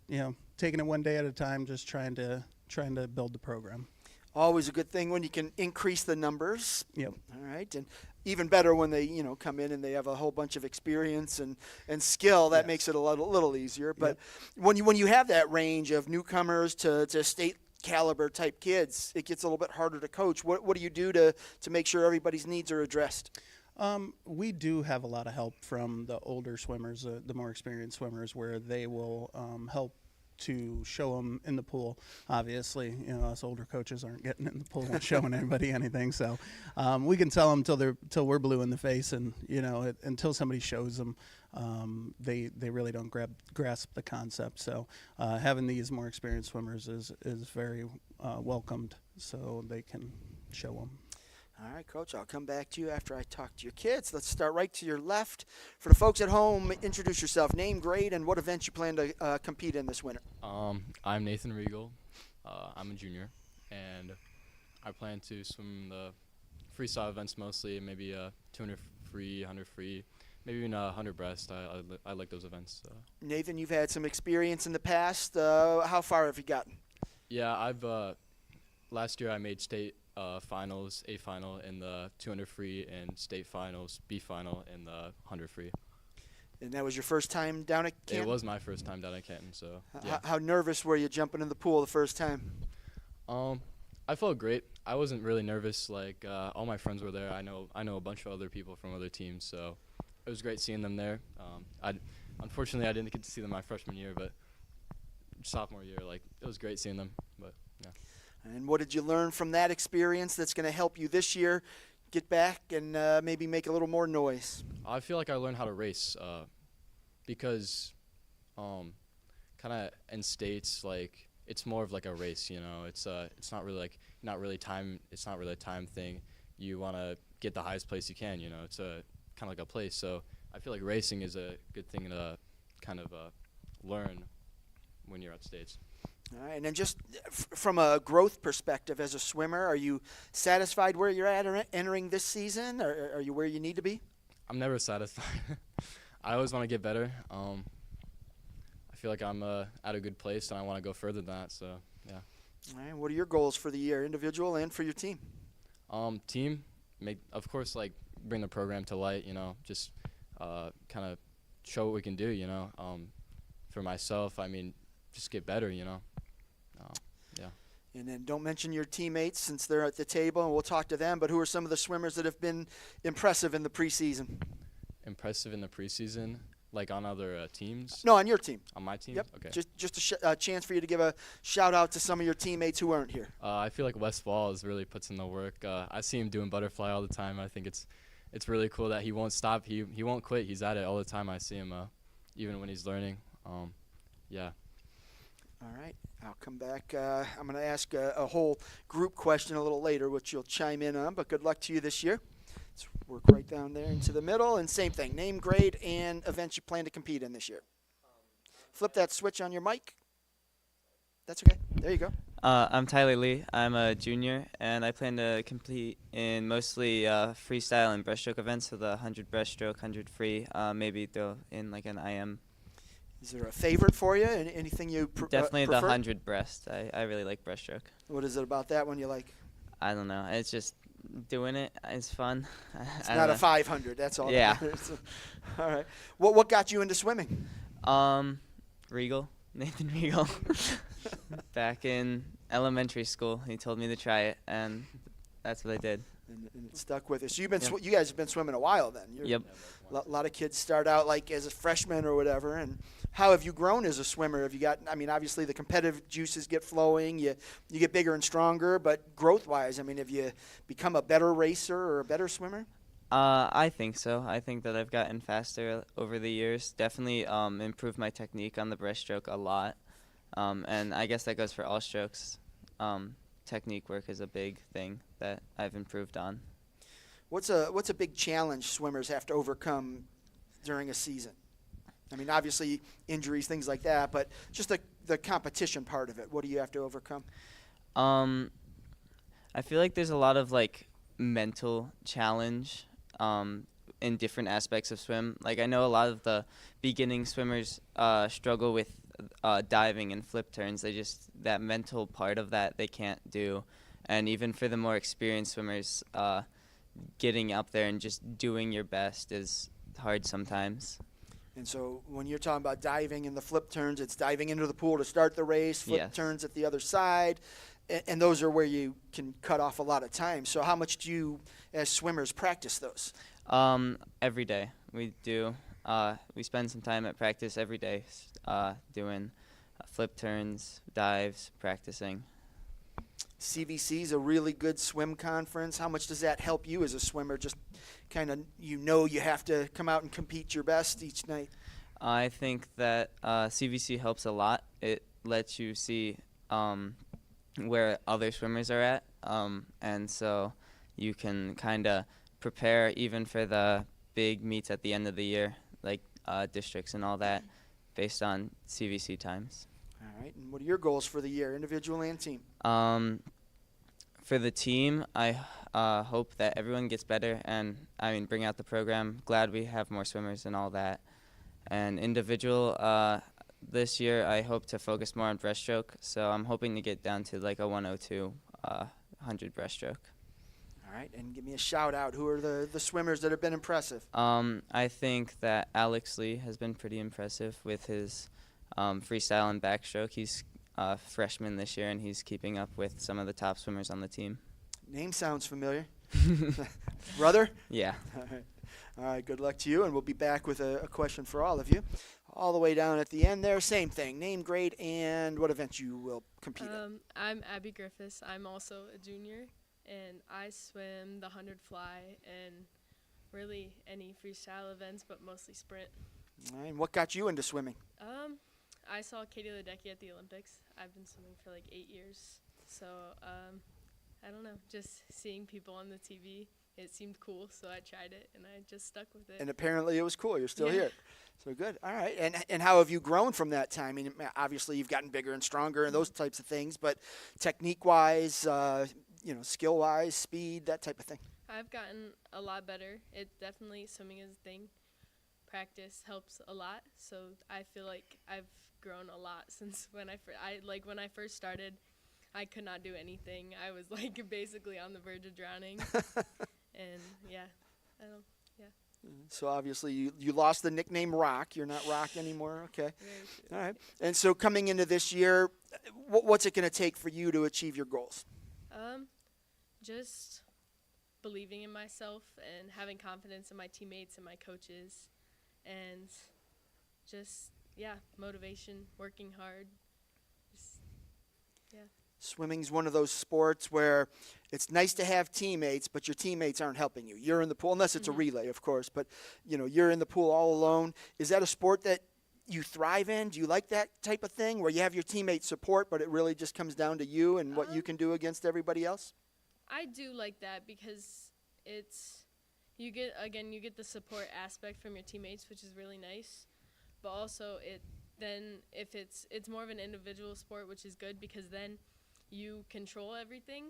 [SPEAKER 12] taking it one day at a time, just trying to build the program.
[SPEAKER 2] Always a good thing when you can increase the numbers.
[SPEAKER 12] Yep.
[SPEAKER 2] All right, and even better when they come in and they have a whole bunch of experience and skill. That makes it a little easier. But when you have that range of newcomers to state caliber type kids, it gets a little bit harder to coach. What do you do to make sure everybody's needs are addressed?
[SPEAKER 12] We do have a lot of help from the older swimmers, the more experienced swimmers, where they will help to show them in the pool. Obviously, us older coaches aren't getting in the pool and showing anybody anything. So we can tell them till we're blue in the face, and until somebody shows them, they really don't grasp the concept. So having these more experienced swimmers is very welcomed, so they can show them.
[SPEAKER 2] All right, Coach, I'll come back to you after I talk to your kids. Let's start right to your left. For the folks at home, introduce yourself, name, grade, and what events you plan to compete in this winter.
[SPEAKER 13] I'm Nathan Riegel. I'm a junior, and I plan to swim the freestyle events mostly, maybe 200 free, 100 free, maybe even 100 breast. I like those events.
[SPEAKER 2] Nathan, you've had some experience in the past. How far have you gotten?
[SPEAKER 13] Yeah, last year I made state finals, A final in the 200 free, and state finals, B final in the 100 free.
[SPEAKER 2] And that was your first time down at Canton?
[SPEAKER 13] It was my first time down at Canton, so yeah.
[SPEAKER 2] How nervous were you jumping in the pool the first time?
[SPEAKER 13] I felt great. I wasn't really nervous. Like all my friends were there. I know a bunch of other people from other teams, so it was great seeing them there. Unfortunately I didn't get to see them my freshman year, but sophomore year, it was great seeing them. But yeah.
[SPEAKER 2] And what did you learn from that experience that's going to help you this year get back and maybe make a little more noise?
[SPEAKER 13] I feel like I learned how to race because kind of in states, it's more of like a race, it's not really it's not really a time thing. You want to get the highest place you can, it's kind of like a place. So I feel like racing is a good thing to kind of learn when you're at states.
[SPEAKER 2] All right, and then just from a growth perspective as a swimmer, are you satisfied where you're at entering this season, or are you where you need to be?
[SPEAKER 13] I'm never satisfied. I always want to get better. I feel like I'm at a good place, and I want to go further than that, so yeah.
[SPEAKER 2] All right, what are your goals for the year, individual and for your team?
[SPEAKER 13] Team, of course, bring the program to light, just kind of show what we can do, For myself, just get better, yeah.
[SPEAKER 2] And then don't mention your teammates since they're at the table, and we'll talk to them, but who are some of the swimmers that have been impressive in the preseason?
[SPEAKER 13] Impressive in the preseason? On other teams?
[SPEAKER 2] No, on your team.
[SPEAKER 13] On my team?
[SPEAKER 2] Yep.
[SPEAKER 13] Okay.
[SPEAKER 2] Just a chance for you to give a shout-out to some of your teammates who aren't here.
[SPEAKER 13] I feel like Wes Falls really puts in the work. I see him doing butterfly all the time. I think it's really cool that he won't stop. He won't quit. He's at it all the time. I see him even when he's learning. Yeah.
[SPEAKER 2] All right, I'll come back. I'm going to ask a whole group question a little later, which you'll chime in on, but good luck to you this year. Let's work right down there into the middle, and same thing, name, grade, and events you plan to compete in this year. Flip that switch on your mic. That's okay. There you go.
[SPEAKER 14] I'm Tyler Lee. I'm a junior, and I plan to compete in mostly freestyle and breaststroke events, so the 100 breaststroke, 100 free, maybe throw in an IM.
[SPEAKER 2] Is there a favorite for you? Anything you
[SPEAKER 14] Definitely
[SPEAKER 2] prefer?
[SPEAKER 14] the 100 breast. I really like breaststroke.
[SPEAKER 2] What is it about that one you like?
[SPEAKER 14] I don't know. It's just doing it. It's fun.
[SPEAKER 2] It's not a 500. That's all.
[SPEAKER 14] Yeah.
[SPEAKER 2] All right. What got you into swimming?
[SPEAKER 14] Riegel. Nathan Regal. Back in elementary school, he told me to try it, and that's what I did.
[SPEAKER 2] And it stuck with you. So you've been
[SPEAKER 14] Yep.
[SPEAKER 2] you guys have been swimming a while then.
[SPEAKER 14] Yep.
[SPEAKER 2] A lot of kids start out like as a freshman or whatever. And how have you grown as a swimmer? Have you got? I mean, obviously the competitive juices get flowing. You get bigger and stronger. But growth-wise, I mean, have you become a better racer or a better swimmer?
[SPEAKER 14] I think so. I think that I've gotten faster over the years. Definitely improved my technique on the breaststroke a lot. And I guess that goes for all strokes. Technique work is a big thing that I've improved on.
[SPEAKER 2] What's a big challenge swimmers have to overcome during a season? I mean, obviously injuries, things like that, but just the competition part of it. What do you have to overcome?
[SPEAKER 14] I feel like there's a lot of like mental challenge in different aspects of swim. Like I know a lot of the beginning swimmers struggle with diving and flip turns. That mental part of that they can't do. And even for the more experienced swimmers, getting up there and just doing your best is hard sometimes.
[SPEAKER 2] And so when you're talking about diving and the flip turns, it's diving into the pool to start the race, flip
[SPEAKER 14] Yes.
[SPEAKER 2] turns at the other side, and those are where you can cut off a lot of time. So how much do you, as swimmers, practice those?
[SPEAKER 14] Every day we do. We spend some time at practice every day doing flip turns, dives, practicing.
[SPEAKER 2] CVC is a really good swim conference. How much does that help you as a swimmer? Just kind of, you have to come out and compete your best each night.
[SPEAKER 14] I think that CVC helps a lot. It lets you see where other swimmers are at, and so you can kind of prepare even for the big meets at the end of the year, like districts and all that, based on CVC times.
[SPEAKER 2] All right. And what are your goals for the year, individual and team?
[SPEAKER 14] For the team, I hope that everyone gets better and, bring out the program. Glad we have more swimmers and all that. And individual, this year I hope to focus more on breaststroke, so I'm hoping to get down to like a 102, 100 breaststroke.
[SPEAKER 2] All right. And give me a shout out. Who are the swimmers that have been impressive?
[SPEAKER 14] I think that Alex Lee has been pretty impressive with his freestyle and backstroke. He's a freshman this year, and he's keeping up with some of the top swimmers on the team.
[SPEAKER 2] Name sounds familiar. Brother?
[SPEAKER 14] Yeah.
[SPEAKER 2] All right, good luck to you, and we'll be back with a question for all of you. All the way down at the end there, same thing. Name, grade, and what event you will compete in.
[SPEAKER 15] I'm Abby Griffiths. I'm also a junior, and I swim the 100 fly and really any freestyle events, but mostly sprint.
[SPEAKER 2] All right, and what got you into swimming?
[SPEAKER 15] I saw Katie Ledecky at the Olympics. I've been swimming for like 8 years. So, I don't know, just seeing people on the TV, it seemed cool, so I tried it, and I just stuck with it.
[SPEAKER 2] And apparently it was cool. You're still
[SPEAKER 15] Yeah.
[SPEAKER 2] here. So good. All right. And how have you grown from that time? I mean, obviously you've gotten bigger and stronger and those types of things, but technique-wise, skill-wise, speed, that type of thing.
[SPEAKER 15] I've gotten a lot better. It definitely, swimming is a thing. Practice helps a lot, so I feel like I've grown a lot since when I first started. I could not do anything. I was like basically on the verge of drowning. And yeah,
[SPEAKER 2] So obviously you lost the nickname Rock. You're not Rock anymore. Okay.
[SPEAKER 15] very true.
[SPEAKER 2] All right. And so coming into this year, what's it going to take for you to achieve your goals?
[SPEAKER 15] Just believing in myself and having confidence in my teammates and my coaches, and just motivation, working hard.
[SPEAKER 2] Swimming's one of those sports where it's nice to have teammates, but your teammates aren't helping you. You're in the pool, unless it's a relay, of course, but you're in the pool all alone. Is that a sport that you thrive in? Do you like that type of thing where you have your teammates support, but it really just comes down to you and what you can do against everybody else?
[SPEAKER 15] I do like that because you get the support aspect from your teammates, which is really nice. But also if it's more of an individual sport, which is good because then you control everything.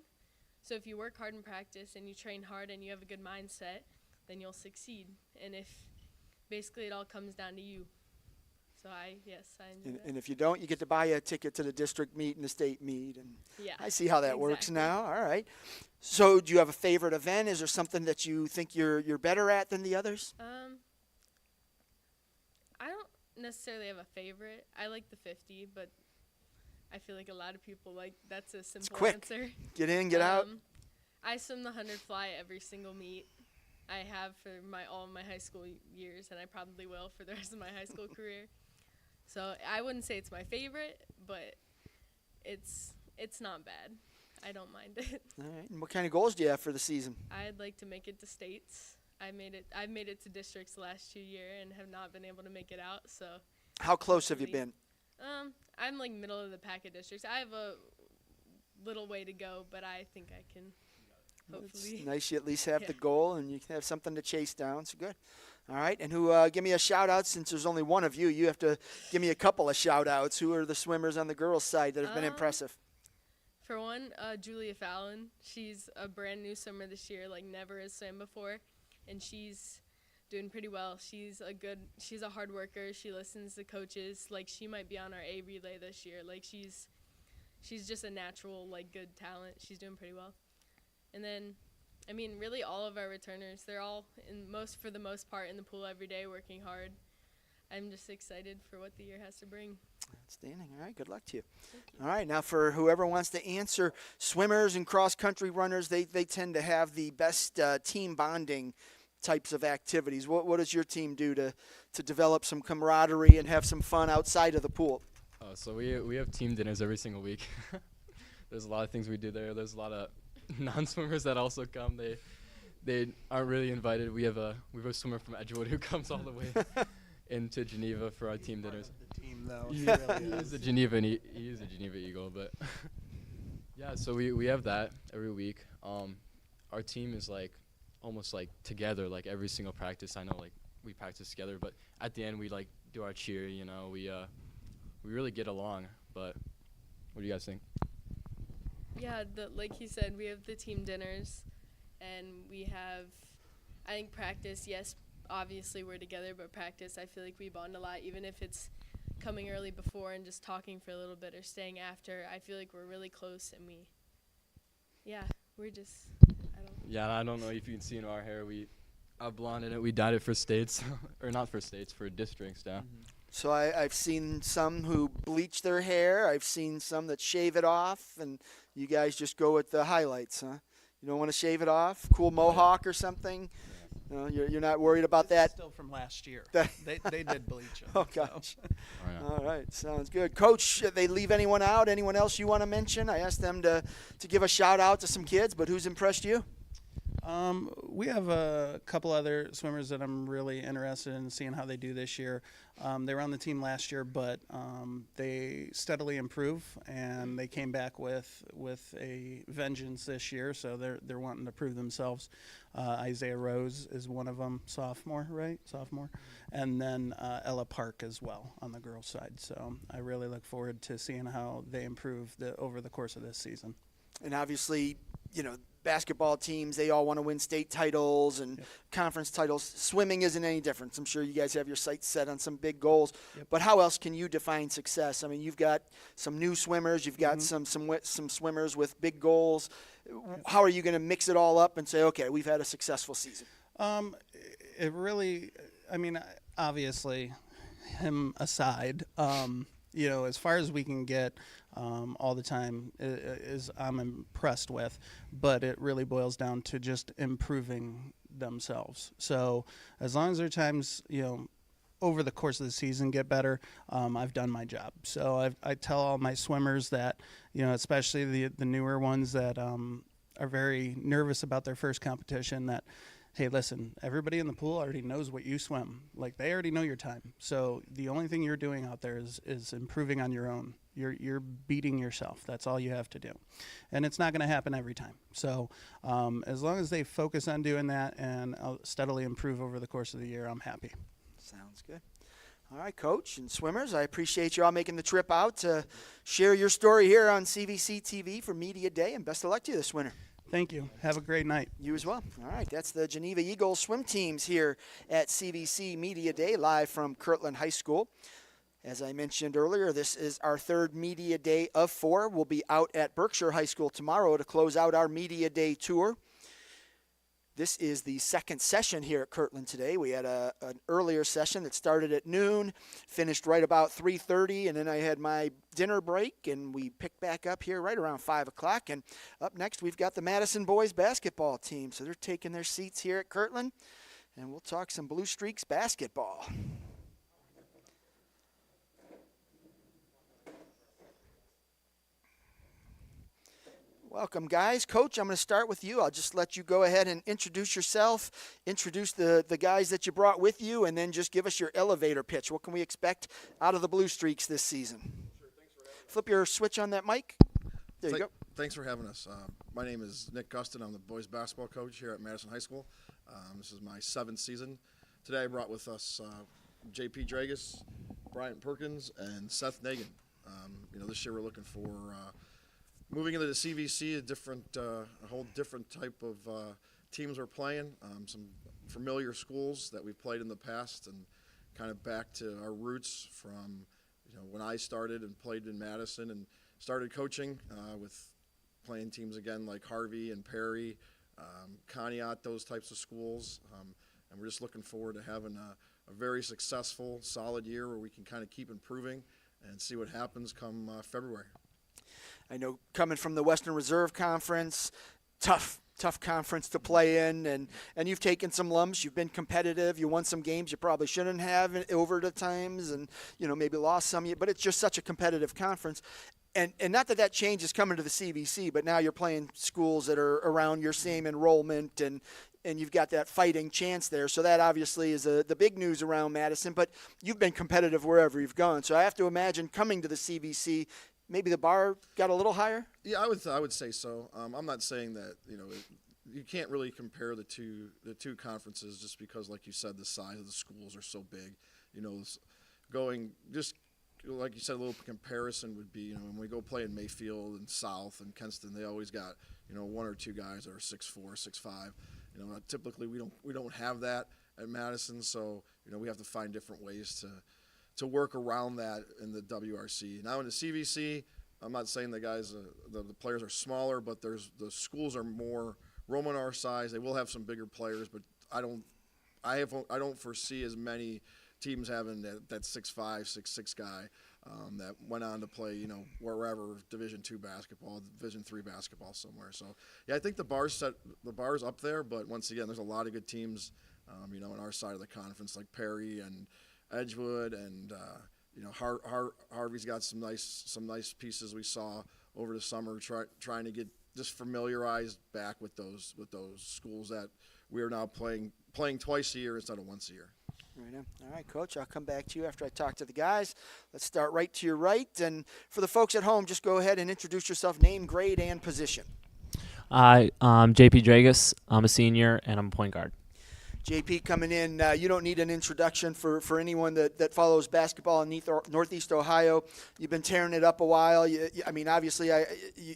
[SPEAKER 15] So if you work hard in practice and you train hard and you have a good mindset, then you'll succeed. And if basically it all comes down to you. So I enjoy that.
[SPEAKER 2] And if you don't, you get to buy a ticket to the district meet and the state meet. And
[SPEAKER 15] Yeah,
[SPEAKER 2] I see how that works
[SPEAKER 15] exactly.
[SPEAKER 2] now. All right. So do you have a favorite event? Is there something that you think you're better at than the others?
[SPEAKER 15] necessarily have a favorite. I like the 50, but I feel like a lot of people that's a simple
[SPEAKER 2] quick.
[SPEAKER 15] answer.
[SPEAKER 2] Get in, get out.
[SPEAKER 15] I swim the 100 fly every single meet. I have for all my high school years, and I probably will for the rest of my high school career. So I wouldn't say it's my favorite, but it's not bad. I don't mind it.
[SPEAKER 2] All right. And what kind of goals do you have for the season?
[SPEAKER 15] I'd like to make it to states. I've made it to districts the last 2 years and have not been able to make it out. So
[SPEAKER 2] How close have you been?
[SPEAKER 15] I'm like middle of the pack of districts. I have a little way to go, but I think I can. Hopefully.
[SPEAKER 2] It's nice you at least have
[SPEAKER 15] Yeah.
[SPEAKER 2] the goal and you can have something to chase down. So good. All right. And give me a shout out since there's only one of you. You have to give me a couple of shout outs. Who are the swimmers on the girls' side that have been impressive?
[SPEAKER 15] For one, Julia Fallon. She's a brand new swimmer this year, never has swam before, and she's doing pretty well. She's a hard worker. She listens to coaches. She might be on our A relay this year. She's just a natural, good talent. She's doing pretty well. And then, really all of our returners, they're all for the most part in the pool every day working hard. I'm just excited for what the year has to bring.
[SPEAKER 2] Outstanding. All right. Good luck to you. All right. Now, for whoever wants to answer, swimmers and cross-country runners, they tend to have the best team bonding types of activities. What does your team do to develop some camaraderie and have some fun outside of the pool?
[SPEAKER 13] So we have team dinners every single week. There's a lot of things we do there. There's a lot of non-swimmers that also come. They aren't really invited. We have a swimmer from Edgewood who comes all the way into Geneva for our team dinners.
[SPEAKER 12] The team, though.
[SPEAKER 13] He is a Geneva, and he is a Geneva Eagle. But yeah, so we have that every week. Our team is almost together, every single practice. I know we practice together, but at the end we do our cheer. We really get along. But what do you guys think?
[SPEAKER 15] Yeah, like he said, we have the team dinners, and we have, I think, practice. Yes, obviously we're together, but practice, I feel like we bond a lot, even if it's coming early before and just talking for a little bit or staying after. I feel like we're really close, and we're just, I don't know.
[SPEAKER 13] Yeah, I don't know if you can see in our hair, we are blonde in it. We dyed it for states, or not for states, for districts now.
[SPEAKER 2] Mm-hmm. So I've seen some who bleach their hair. I've seen some that shave it off, and you guys just go with the highlights, huh? You don't want to shave it off? Cool mohawk or something? No, you're not worried about that?
[SPEAKER 12] Still from last year. They did bleach them.
[SPEAKER 2] Oh, gosh. All right. Sounds good. Coach, they leave anyone out? Anyone else you want to mention? I asked them to give a shout-out to some kids, but who's impressed you?
[SPEAKER 12] We have a couple other swimmers that I'm really interested in seeing how they do this year. They were on the team last year, but they steadily improve, and they came back with a vengeance this year. So they're wanting to prove themselves. Isaiah Rose is one of them, sophomore, right? Sophomore, and then Ella Park as well on the girls' side. So I really look forward to seeing how they improve over the course of this season.
[SPEAKER 2] And obviously, basketball teams, they all want to win state titles and conference titles. Swimming isn't any different. I'm sure you guys have your sights set on some big goals. But how else can you define success? I mean, you've got some new swimmers. You've got some swimmers with big goals. How are you going to mix it all up and say, okay, we've had a successful season?
[SPEAKER 12] It really, obviously, him aside, as far as we can get all the time is I'm impressed with, but it really boils down to just improving themselves. So as long as their times, over the course of the season get better, I've done my job. So I tell all my swimmers that, especially the newer ones that are very nervous about their first competition, that hey, listen, everybody in the pool already knows what you swim. They already know your time. So the only thing you're doing out there is improving on your own. You're beating yourself. That's all you have to do. And it's not going to happen every time. So as long as they focus on doing that and steadily improve over the course of the year, I'm happy.
[SPEAKER 2] Sounds good. All right, Coach and swimmers, I appreciate you all making the trip out to share your story here on CVC TV for Media Day, and best of luck to you this winter.
[SPEAKER 12] Thank you. Have a great night.
[SPEAKER 2] You as well. All right, that's the Geneva Eagles swim teams here at CVC Media Day, live from Kirtland High School. As I mentioned earlier, this is our third Media Day of 4. We'll be out at Berkshire High School tomorrow to close out our Media Day tour. This is the second session here at Kirtland today. We had an earlier session that started at noon, finished right about 3:30, and then I had my dinner break, and we picked back up here right around 5 o'clock. And up next, we've got the Madison boys basketball team. So they're taking their seats here at Kirtland, and we'll talk some Blue Streaks basketball. Welcome, guys. Coach, I'm going to start with you. I'll just let you go ahead and introduce yourself, introduce the guys that you brought with you, and then just give us your elevator pitch. What can we expect out of the Blue Streaks this season? Sure, thanks for having us. Flip your switch on that mic. There you go.
[SPEAKER 16] Thanks for having us. My name is Nick Gustin. I'm the boys basketball coach here at Madison High School. This is my 7th season. Today I brought with us J.P. Dragus, Bryant Perkins, and Seth Nagan. This year we're looking for moving into the CVC, a whole different type of teams we're playing, some familiar schools that we've played in the past, and kind of back to our roots from when I started and played in Madison and started coaching with playing teams again like Harvey and Perry, Conneaut, those types of schools, and we're just looking forward to having a very successful, solid year where we can kind of keep improving and see what happens come February.
[SPEAKER 2] I know coming from the Western Reserve Conference, tough conference to play in, and you've taken some lumps. You've been competitive. You won some games you probably shouldn't have over the times, and maybe lost some. But it's just such a competitive conference, and not that change is coming to the CVC, but now you're playing schools that are around your same enrollment, and you've got that fighting chance there. So that obviously is the big news around Madison. But you've been competitive wherever you've gone. So I have to imagine coming to the CVC, maybe the bar got a little higher?
[SPEAKER 16] Yeah, I would say so. I'm not saying that you can't really compare the two conferences just because, like you said, the size of the schools are so big. Going just like you said, a little comparison would be when we go play in Mayfield and South and Kenston, they always got 1 or 2 guys that are 6'4", 6'5". Typically we don't have that at Madison, so we have to find different ways to work around that in the WRC. Now in the CVC, I'm not saying the guys, the players are smaller, but the schools are more Romanar size. They will have some bigger players, but I don't foresee as many teams having that 6'5", 6'6" guy that went on to play wherever Division II basketball, Division III basketball somewhere. So yeah, I think the bar's up there, but once again, there's a lot of good teams, on our side of the conference like Perry and Edgewood, and Harvey's got some nice pieces we saw over the summer, trying to get just familiarized back with those schools that we are now playing twice a year instead of once a year.
[SPEAKER 2] Right on. All right, Coach, I'll come back to you after I talk to the guys. Let's start right to your right, and for the folks at home, just go ahead and introduce yourself, name, grade, and position.
[SPEAKER 17] Hi, I'm J.P. Dragus. I'm a senior, and I'm a point guard.
[SPEAKER 2] JP coming in, you don't need an introduction for anyone that follows basketball in Northeast Ohio. You've been tearing it up a while. Obviously,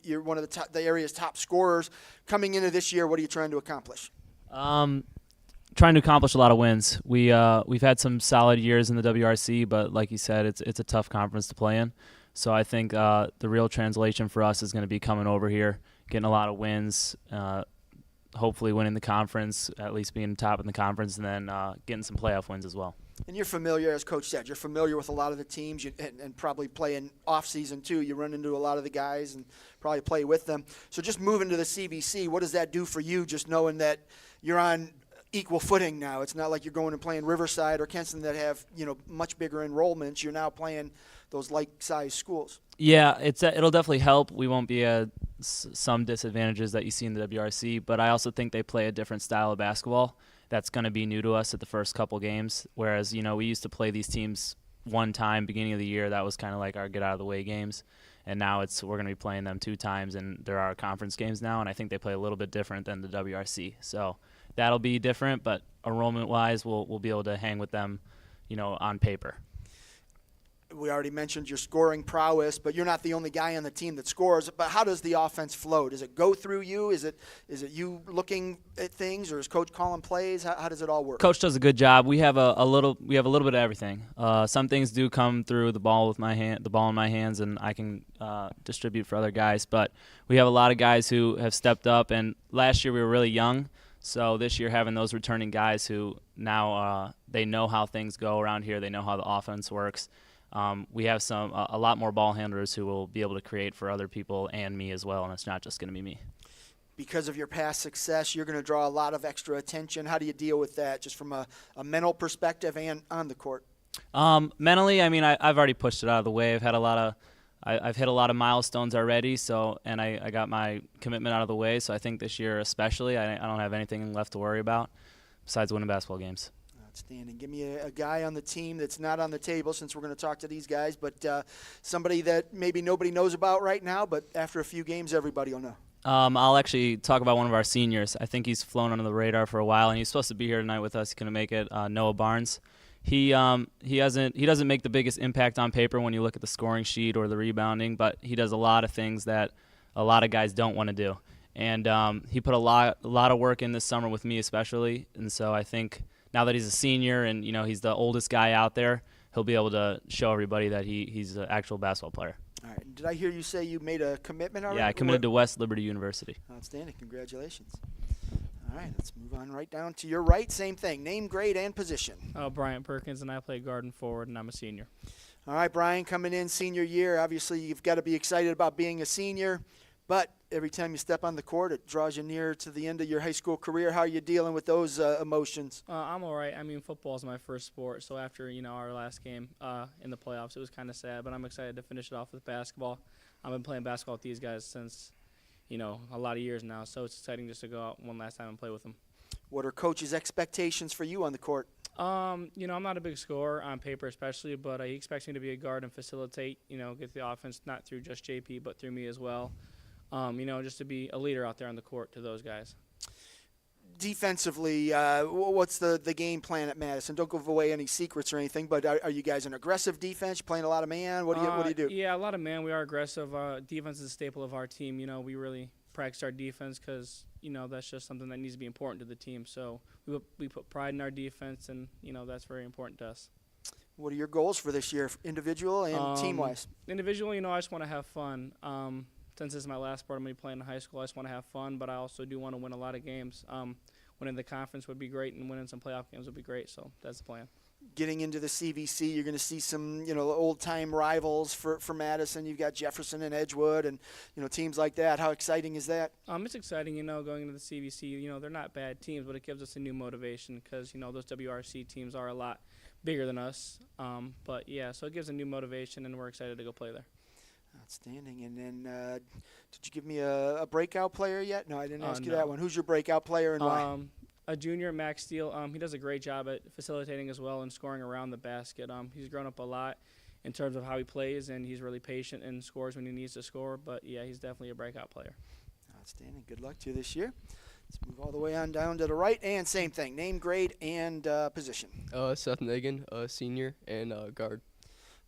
[SPEAKER 2] you're one of the area's top scorers. Coming into this year, what are you trying to accomplish?
[SPEAKER 17] Trying to accomplish a lot of wins. We've had some solid years in the WRC, but like you said, it's a tough conference to play in. So I think the real translation for us is going to be coming over here, getting a lot of wins, hopefully winning the conference, at least being top in the conference, and then getting some playoff wins as well.
[SPEAKER 2] And you're familiar, as Coach said, you're familiar with a lot of the teams and probably playing off-season too. You run into a lot of the guys and probably play with them. So just moving to the CVC, what does that do for you, just knowing that you're on equal footing now? It's not like you're going and playing Riverside or Kenston that have much bigger enrollments. You're now playing those like-sized schools.
[SPEAKER 17] Yeah, it'll definitely help. We won't be some disadvantages that you see in the WRC, but I also think they play a different style of basketball that's going to be new to us at the first couple games, whereas we used to play these teams one time beginning of the year. That was kind of like our get-out-of-the-way games, and now we're going to be playing them 2 times, and there are conference games now, and I think they play a little bit different than the WRC. So that'll be different, but enrollment-wise, we'll be able to hang with them, on paper.
[SPEAKER 2] We already mentioned your scoring prowess, but you're not the only guy on the team that scores. But how does the offense flow? Does it go through you? Is it you looking at things, or is Coach calling plays? How does it all work?
[SPEAKER 17] Coach does a good job. We have a little bit of everything. Some things do come through the ball in my hands, and I can distribute for other guys. But we have a lot of guys who have stepped up. And last year we were really young, So this year, having those returning guys who now they know how things go around here, they know how the offense works. We have a lot more ball handlers who will be able to create for other people and me as well, and it's not just going to be me.
[SPEAKER 2] Because of your past success, you're going to draw a lot of extra attention. How do you deal with that, just from a mental perspective and on the court?
[SPEAKER 17] Mentally, I mean, I've already pushed it out of the way. I've hit a lot of milestones already, and I got my commitment out of the way. So I think this year especially, I don't have anything left to worry about besides winning basketball games.
[SPEAKER 2] Outstanding. Give me a guy on the team that's not on the table, since we're going to talk to these guys, but somebody that maybe nobody knows about right now, but after a few games, everybody will know.
[SPEAKER 17] I'll actually talk about one of our seniors. I think he's flown under the radar for a while, and he's supposed to be here tonight with us. He couldn't make it. Noah Barnes. He doesn't make the biggest impact on paper when you look at the scoring sheet or the rebounding, but he does a lot of things that a lot of guys don't want to do. And he put a lot of work in this summer with me especially. And so I think now that he's a senior and he's the oldest guy out there, he'll be able to show everybody that he's an actual basketball player.
[SPEAKER 2] All right. Did I hear you say you made a commitment already?
[SPEAKER 17] Yeah, I committed to West Liberty University.
[SPEAKER 2] Outstanding. Congratulations. All right, let's move on right down to your right. Same thing, name, grade, and position.
[SPEAKER 18] Brian Perkins, and I play guard and forward, and I'm a senior.
[SPEAKER 2] All right, Brian, coming in senior year. Obviously, you've got to be excited about being a senior, but every time you step on the court, it draws you near to the end of your high school career. How are you dealing with those emotions?
[SPEAKER 18] I'm all right. I mean, football is my first sport, so after our last game in the playoffs, it was kind of sad, but I'm excited to finish it off with basketball. I've been playing basketball with these guys since a lot of years now, so it's exciting just to go out one last time and play with them.
[SPEAKER 2] What are coach's expectations for you on the court?
[SPEAKER 18] I'm not a big scorer on paper especially, but he expects me to be a guard and facilitate, get the offense not through just JP but through me as well. Just to be a leader out there on the court to those guys.
[SPEAKER 2] Defensively, what's the game plan at Madison? Don't give away any secrets or anything, but are you guys an aggressive defense? You playing a lot of man? What do you do?
[SPEAKER 18] Yeah, a lot of man. We are aggressive. Defense is a staple of our team. We really practice our defense because that's just something that needs to be important to the team. So we put pride in our defense, and that's very important to us.
[SPEAKER 2] What are your goals for this year, individual and team-wise?
[SPEAKER 18] Individually, I just want to have fun. Since this is my last sport I'm going to be playing in high school, I just want to have fun, but I also do want to win a lot of games. Winning the conference would be great, and winning some playoff games would be great, so that's the plan. Getting
[SPEAKER 2] into the CVC, you're going to see some, old-time rivals for Madison. You've got Jefferson and Edgewood and, teams like that. How exciting is that?
[SPEAKER 18] It's exciting, going into the CVC. They're not bad teams, but it gives us a new motivation because, those WRC teams are a lot bigger than us. But, yeah, so it gives a new motivation, and we're excited to go play there.
[SPEAKER 2] Outstanding. And then did you give me a breakout player yet? No, I didn't ask you that one. Who's your breakout player and why?
[SPEAKER 18] A junior, Max Steele. He does a great job at facilitating as well and scoring around the basket. He's grown up a lot in terms of how he plays, and he's really patient and scores when he needs to score. But, yeah, he's definitely a breakout player.
[SPEAKER 2] Outstanding. Good luck to you this year. Let's move all the way on down to the right, and same thing, name, grade, and position.
[SPEAKER 19] Seth Nagan, senior and guard.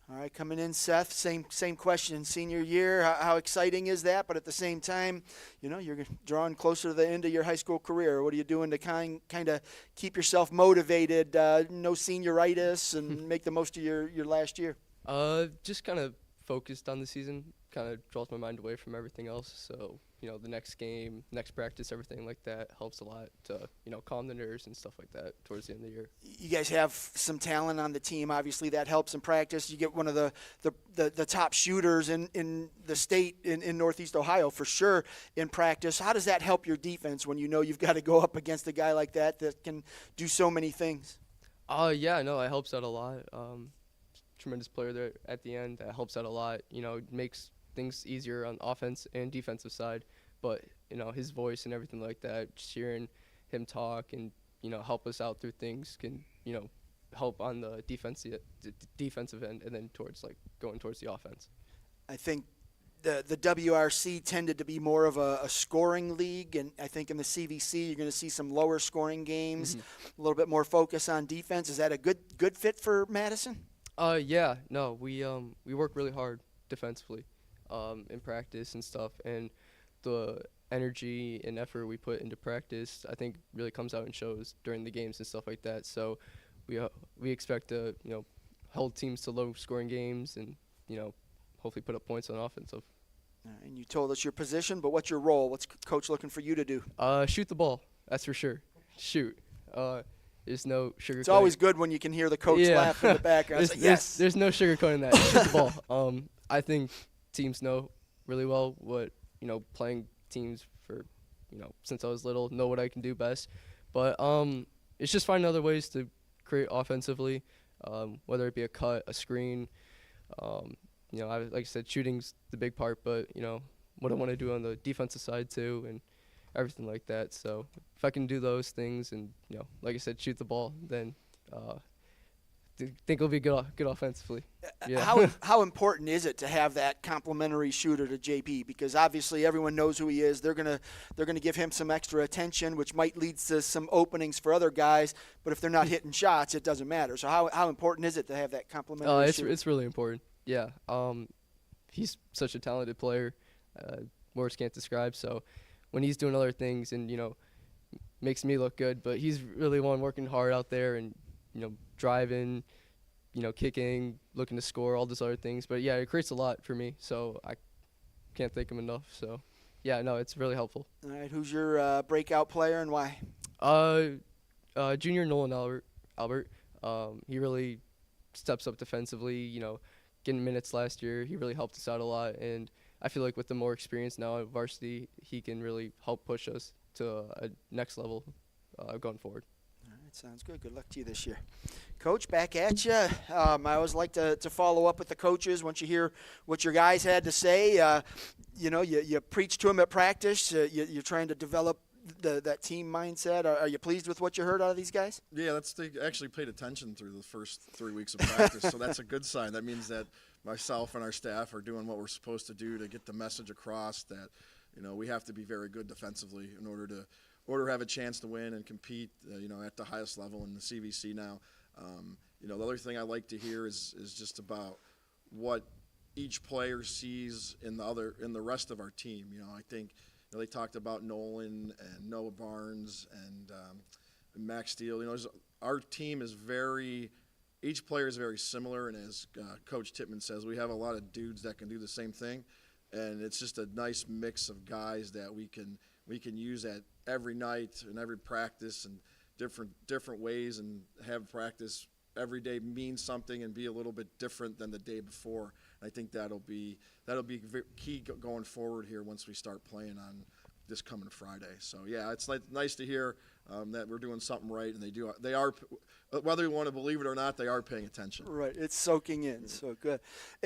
[SPEAKER 2] All right, coming in, Seth, same question. Senior year, how exciting is that? But at the same time, you're drawing closer to the end of your high school career. What are you doing to kind of keep yourself motivated, no senioritis, and make the most of your last year?
[SPEAKER 19] Just kind of focused on the season, kind of draws my mind away from everything else. So, the next game, next practice, everything like that helps a lot to, calm the nerves and stuff like that towards the end of the year.
[SPEAKER 2] You guys have some talent on the team. Obviously, that helps in practice. You get one of the top shooters in the state in Northeast Ohio for sure in practice. How does that help your defense when you've got to go up against a guy like that can do so many things?
[SPEAKER 19] Yeah, no, it helps out a lot. Tremendous player there at the end. That helps out a lot. It makes things easier on the offense and defensive side, but his voice and everything like that, just hearing him talk and help us out through things can help on the defensive end, and then going towards the offense.
[SPEAKER 2] I think the WRC tended to be more of a scoring league, and I think in the CVC you're going to see some lower scoring games, a little bit more focus on defense. Is that a good fit for Madison?
[SPEAKER 19] Yeah, no, we work really hard defensively in practice and stuff, and the energy and effort we put into practice, I think, really comes out and shows during the games and stuff like that. So we expect to hold teams to low scoring games and hopefully put up points on offensive.
[SPEAKER 2] And you told us your position, but what's your role? What's coach looking for you to do?
[SPEAKER 19] Shoot the ball. That's for sure. Shoot. There's no sugar.
[SPEAKER 2] It's always good when you can hear the coach laugh in the background.
[SPEAKER 19] There's no sugarcoating that. Shoot the ball. I think teams know really well what, playing teams for, since I was little, know what I can do best. But it's just finding other ways to create offensively, whether it be a cut, a screen. Like I said, shooting's the big part, but, what I want to do on the defensive side too, and everything like that. So if I can do those things and, like I said, shoot the ball, then think it'll be good offensively. Yeah.
[SPEAKER 2] How important is it to have that complimentary shooter to JP? Because obviously everyone knows who he is. They're gonna give him some extra attention, which might lead to some openings for other guys. But if they're not hitting shots, it doesn't matter. So how important is it to have that complimentary shooter?
[SPEAKER 19] It's really important. Yeah. He's such a talented player. Words can't describe. So when he's doing other things and, makes me look good, but he's really one working hard out there and, driving, kicking, looking to score, all those other things. But, yeah, it creates a lot for me, so I can't thank him enough. So, yeah, no, it's really helpful.
[SPEAKER 2] All right, who's your breakout player and why?
[SPEAKER 19] Junior Nolan Albert. He really steps up defensively, getting minutes last year. He really helped us out a lot, and I feel like with the more experience now at varsity, he can really help push us to a next level going forward.
[SPEAKER 2] All right, sounds good. Good luck to you this year. Coach, back at you. I always like to follow up with the coaches once you hear what your guys had to say. You preach to them at practice. You're trying to develop that team mindset. Are you pleased with what you heard out of these guys?
[SPEAKER 16] Yeah, they actually paid attention through the first 3 weeks of practice, so that's a good sign. That means that myself and our staff are doing what we're supposed to do to get the message across that, we have to be very good defensively in order to have a chance to win and compete, at the highest level in the CVC now. The other thing I like to hear is just about what each player sees in the rest of our team. I think they talked about Nolan and Noah Barnes and Max Steele. Our team is each player is very similar, and as Coach Tittman says, we have a lot of dudes that can do the same thing, and it's just a nice mix of guys that we can use at every night and every practice and different ways, and have practice every day mean something and be a little bit different than the day before. And I think that'll be key going forward here once we start playing on this coming Friday. So yeah, it's nice to hear that we're doing something right, and they are, whether you want to believe it or not, they are paying attention.
[SPEAKER 2] Right, it's soaking in, so good.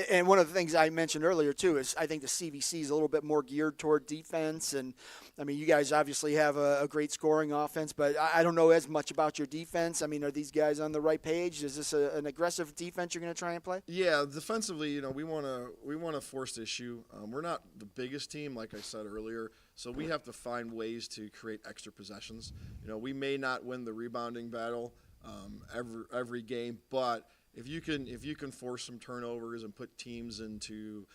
[SPEAKER 2] And one of the things I mentioned earlier too is I think the CVC is a little bit more geared toward defense, and I mean you guys obviously have a great scoring offense, but I don't know as much about your defense. I mean, are these guys on the right page? Is this an aggressive defense you're going to try and play?
[SPEAKER 16] Yeah, defensively, we want to force the issue. We're not the biggest team, like I said earlier, so we have to find ways to create extra possessions. We may not win the rebounding battle every game, but if you can force some turnovers and put teams into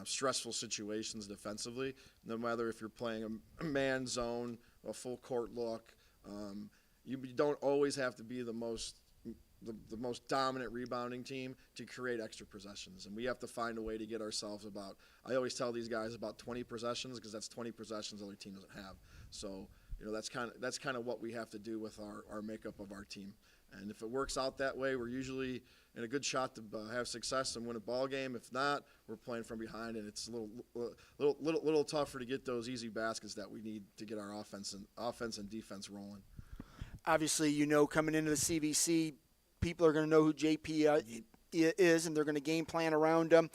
[SPEAKER 16] stressful situations defensively, no matter if you're playing a man zone, a full court look, you don't always have to be the most dominant rebounding team to create extra possessions, and we have to find a way to get ourselves about. I always tell these guys about 20 possessions because that's 20 possessions the other team doesn't have. So that's kind of what we have to do with our makeup of our team. And if it works out that way, we're usually in a good shot to have success and win a ball game. If not, we're playing from behind, and it's a little tougher to get those easy baskets that we need to get our offense and defense rolling.
[SPEAKER 2] Obviously, coming into the CVC, people are going to know who JP is, and they're going to game plan around him.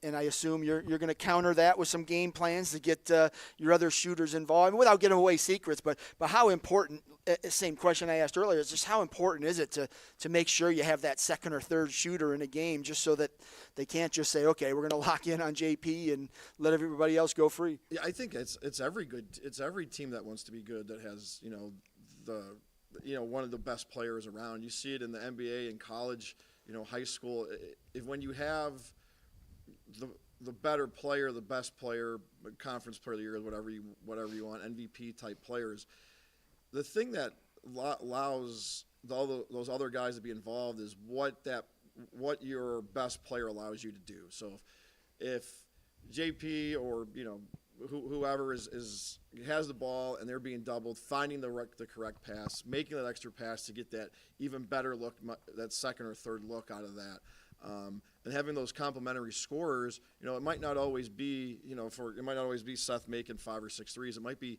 [SPEAKER 2] And I assume you're going to counter that with some game plans to get your other shooters involved, without giving away secrets. But how important? Same question I asked earlier. Is just how important is it to make sure you have that second or third shooter in a game, just so that they can't just say, okay, we're going to lock in on JP and let everybody else go free.
[SPEAKER 16] Yeah, I think it's every team that wants to be good that has one of the best players around. You see it in the NBA and college, high school. When you have the better player, the best player, conference player of the year, whatever you want, MVP type players, the thing that allows all those other guys to be involved is what your best player allows you to do. So if JP or whoever is has the ball and they're being doubled, finding the correct pass, making that extra pass to get that even better look, that second or third look out of that. And having those complementary scorers, it might not always be, it might not always be Seth making 5 or 6 threes. It might be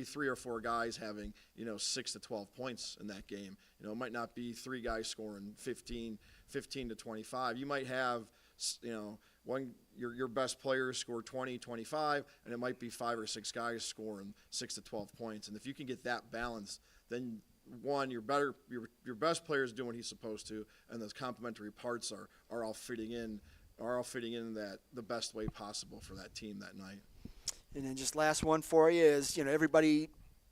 [SPEAKER 16] 3 or 4 guys having, 6 to 12 points in that game. It might not be 3 guys scoring 15 to 25. You might have, your best players score 20, 25, and it might be 5 or 6 guys scoring 6 to 12 points. And if you can get that balance, then one, your best player is doing what he's supposed to, and those complementary parts are all fitting in that the best way possible for that team that night.
[SPEAKER 2] And then just last one for you is, everybody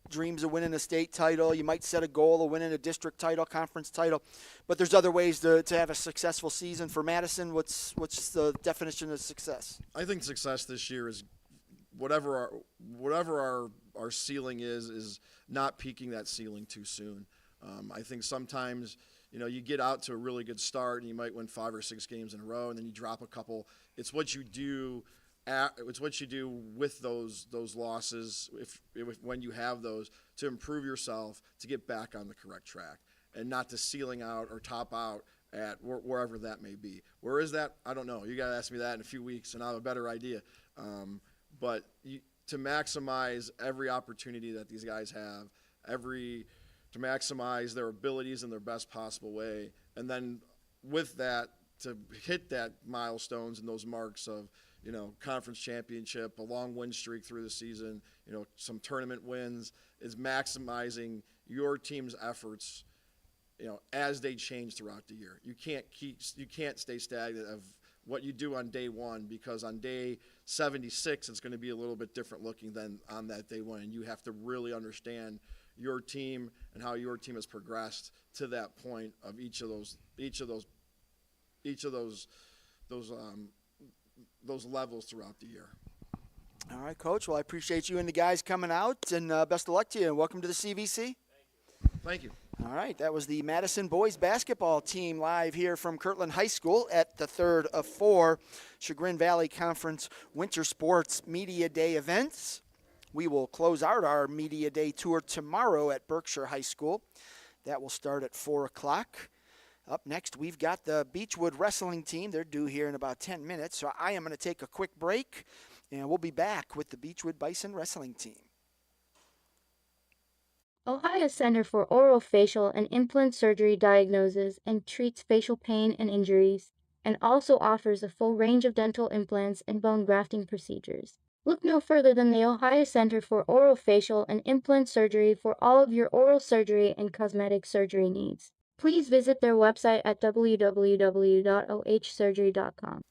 [SPEAKER 2] dreams of winning a state title. You might set a goal of winning a district title, conference title, but there's other ways to have a successful season for Madison. What's the definition of success?
[SPEAKER 16] I think success this year is whatever our ceiling is not peaking that ceiling too soon. I think sometimes, you get out to a really good start and you might win 5 or 6 games in a row, and then you drop a couple. It's what you do. It's what you do with those losses, when you have those, to improve yourself, to get back on the correct track, and not to ceiling out or top out at wherever that may be. Where is that? I don't know. You got to ask me that in a few weeks, and I'll have a better idea. But to maximize every opportunity that these guys have, to maximize their abilities in their best possible way, and then with that, to hit that milestones and those marks of, conference championship, a long win streak through the season, some tournament wins, is maximizing your team's efforts, as they change throughout the year. You can't stay stagnant of what you do on day 1, because on day 76 it's going to be a little bit different looking than on that day 1, and you have to really understand your team and how your team has progressed to that point of each of those levels throughout the year.
[SPEAKER 2] All right, Coach. Well, I appreciate you and the guys coming out, and best of luck to you, and welcome to the CVC.
[SPEAKER 16] Thank you.
[SPEAKER 2] All right, that was the Madison boys basketball team live here from Kirtland High School at the third of 4 Chagrin Valley Conference Winter Sports Media Day events. We will close out our Media Day tour tomorrow at Berkshire High School. That will start at 4 o'clock. Up next, we've got the Beachwood wrestling team. They're due here in about 10 minutes, so I am going to take a quick break, and we'll be back with the Beachwood Bison wrestling team.
[SPEAKER 20] Ohio Center for Orofacial and Implant Surgery diagnoses and treats facial pain and injuries, and also offers a full range of dental implants and bone grafting procedures. Look no further than the Ohio Center for Orofacial and Implant Surgery for all of your oral surgery and cosmetic surgery needs. Please visit their website at www.ohsurgery.com.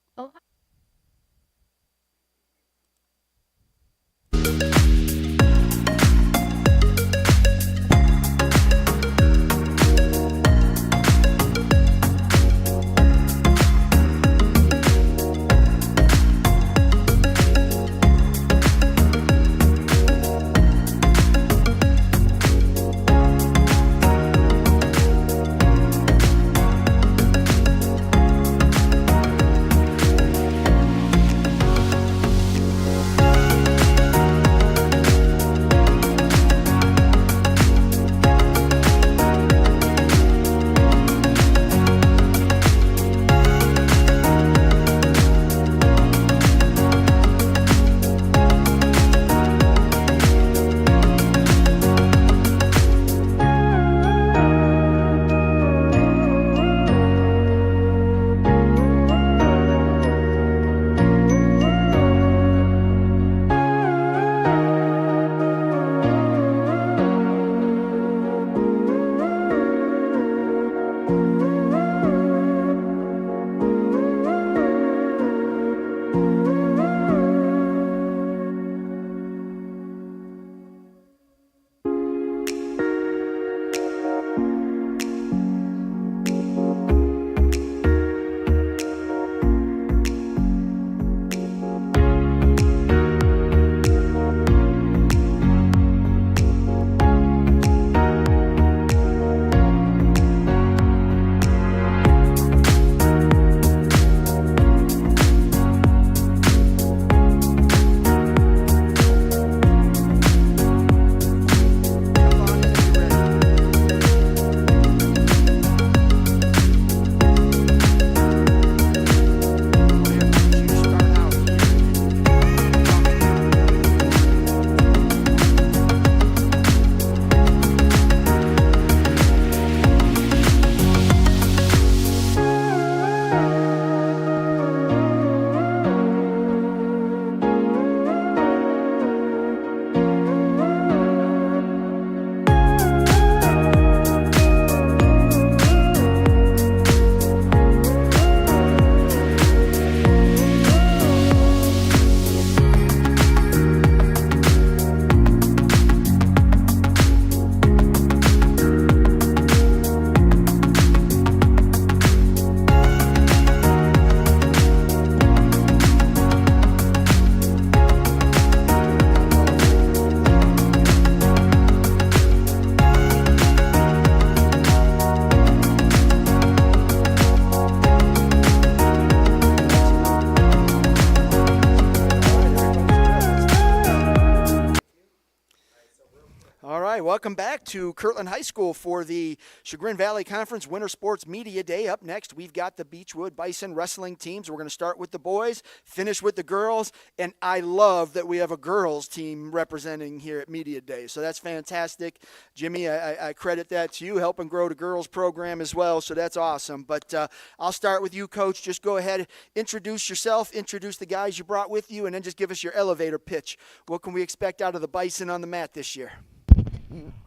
[SPEAKER 2] welcome back to Kirtland High School for the Chagrin Valley Conference Winter Sports Media Day. Up next, we've got the Beachwood Bison wrestling teams. We're going to start with the boys, finish with the girls, and I love that we have a girls team representing here at Media Day. So that's fantastic. Jimmy, I credit that to you, helping grow the girls program as well, so that's awesome. But I'll start with you, Coach. Just go ahead, introduce yourself, introduce the guys you brought with you, and then just give us your elevator pitch. What can we expect out of the Bison on the mat this year?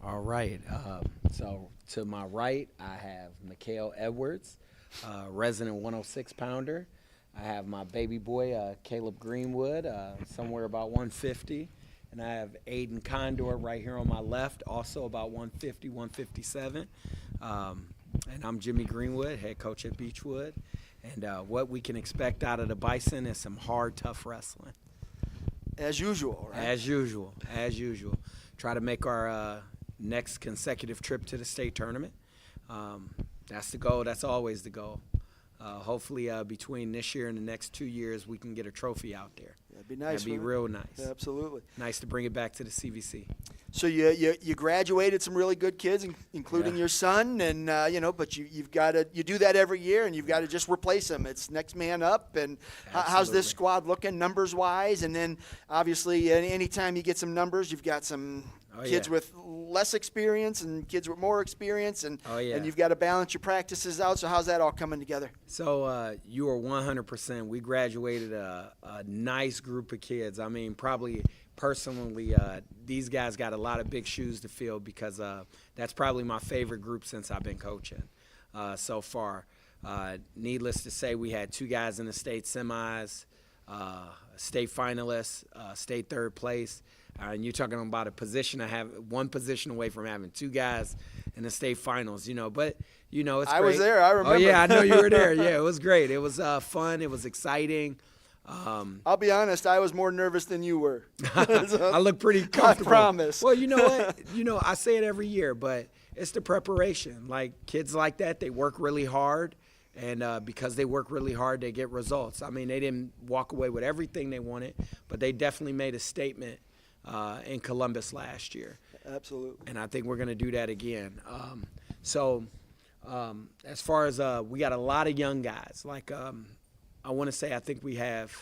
[SPEAKER 21] All right. So to my right, I have Mikhail Edwards, resident 106-pounder. I have my baby boy, Caleb Greenwood, somewhere about 150. And I have Aiden Condor right here on my left, also about 150, 157. And I'm Jimmy Greenwood, head coach at Beachwood. And what we can expect out of the Bison is some hard, tough wrestling.
[SPEAKER 2] As usual, right?
[SPEAKER 21] As usual. Try to make our next consecutive trip to the state tournament. That's the goal. That's always the goal. Hopefully, between this year and the next 2 years, we can get a trophy out there.
[SPEAKER 2] That'd be nice.
[SPEAKER 21] That'd be real nice.
[SPEAKER 2] Yeah, absolutely.
[SPEAKER 21] Nice to bring it back to the CVC.
[SPEAKER 2] So you graduated some really good kids, including your son, and but you've got to do that every year, and you've got to just replace them. It's next man up. And how's this squad looking numbers wise? And then obviously, anytime you get some numbers, you've got some kids with less experience and kids with more experience, and you've got to balance your practices out. So how's that all coming together?
[SPEAKER 21] So you are 100%. We graduated a nice group of kids. I mean, probably personally, these guys got a lot of big shoes to fill because that's probably my favorite group since I've been coaching so far. Needless to say, we had 2 guys in the state semis, state finalists, state third place. And you're talking about a position, I have one position away from having 2 guys in the state finals, but it's great.
[SPEAKER 2] I was there, I remember.
[SPEAKER 21] Oh, yeah, I know you were there. Yeah, it was great. It was fun. It was exciting.
[SPEAKER 2] I'll be honest, I was more nervous than you were.
[SPEAKER 21] I look pretty comfortable.
[SPEAKER 2] I promise.
[SPEAKER 21] Well, you know what? I say it every year, but it's the preparation. Like, kids like that, they work really hard. And because they work really hard, they get results. I mean, they didn't walk away with everything they wanted, but they definitely made a statement in Columbus last year.
[SPEAKER 2] Absolutely.
[SPEAKER 21] And I think we're going to do that again. As far as we got a lot of young guys. Like, I want to say I think we have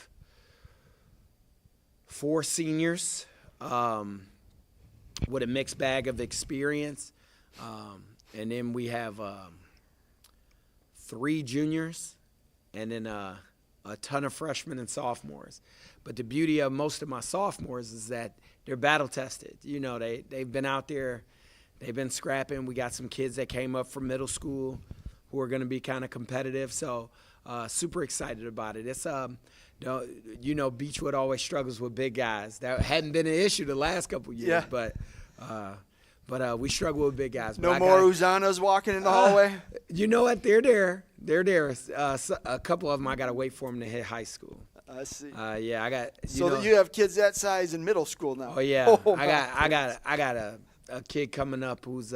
[SPEAKER 21] 4 seniors with a mixed bag of experience. And then we have 3 juniors and then a ton of freshmen and sophomores. But the beauty of most of my sophomores is that they're battle tested. They've been out there, they've been scrapping. We got some kids that came up from middle school who are going to be kind of competitive. So super excited about it. It's Beachwood always struggles with big guys. That hadn't been an issue the last couple years, but we struggle with big guys.
[SPEAKER 2] No more Uzanas walking in the hallway?
[SPEAKER 21] You know what? They're there. A couple of them, I got to wait for them to hit high school.
[SPEAKER 2] I see.
[SPEAKER 21] I got.
[SPEAKER 2] You have kids that size in middle school now.
[SPEAKER 21] Oh yeah. I got a kid coming up who's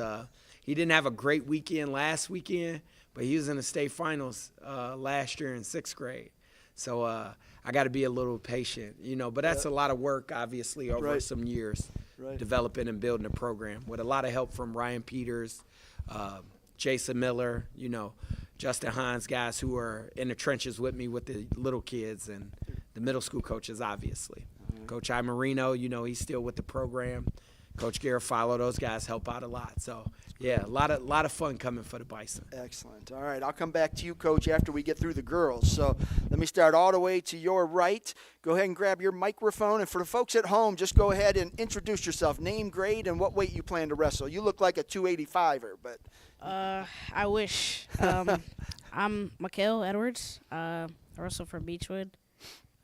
[SPEAKER 21] he didn't have a great weekend last weekend, but he was in the state finals last year in 6th grade. So I got to be a little patient, But that's a lot of work, obviously, over some years, developing and building a program with a lot of help from Ryan Peters, Jason Miller, Justin Hines, guys who are in the trenches with me with the little kids and the middle school coaches, obviously. Coach I. Marino, he's still with the program. Coach Garofalo, those guys help out a lot. So, yeah, a lot of fun coming for the Bison.
[SPEAKER 2] Excellent. All right, I'll come back to you, Coach, after we get through the girls. So let me start all the way to your right. Go ahead and grab your microphone. And for the folks at home, just go ahead and introduce yourself, name, grade, and what weight you plan to wrestle. You look like a 285er, but.
[SPEAKER 22] I wish. I'm Mikhail Edwards. I wrestle for Beachwood.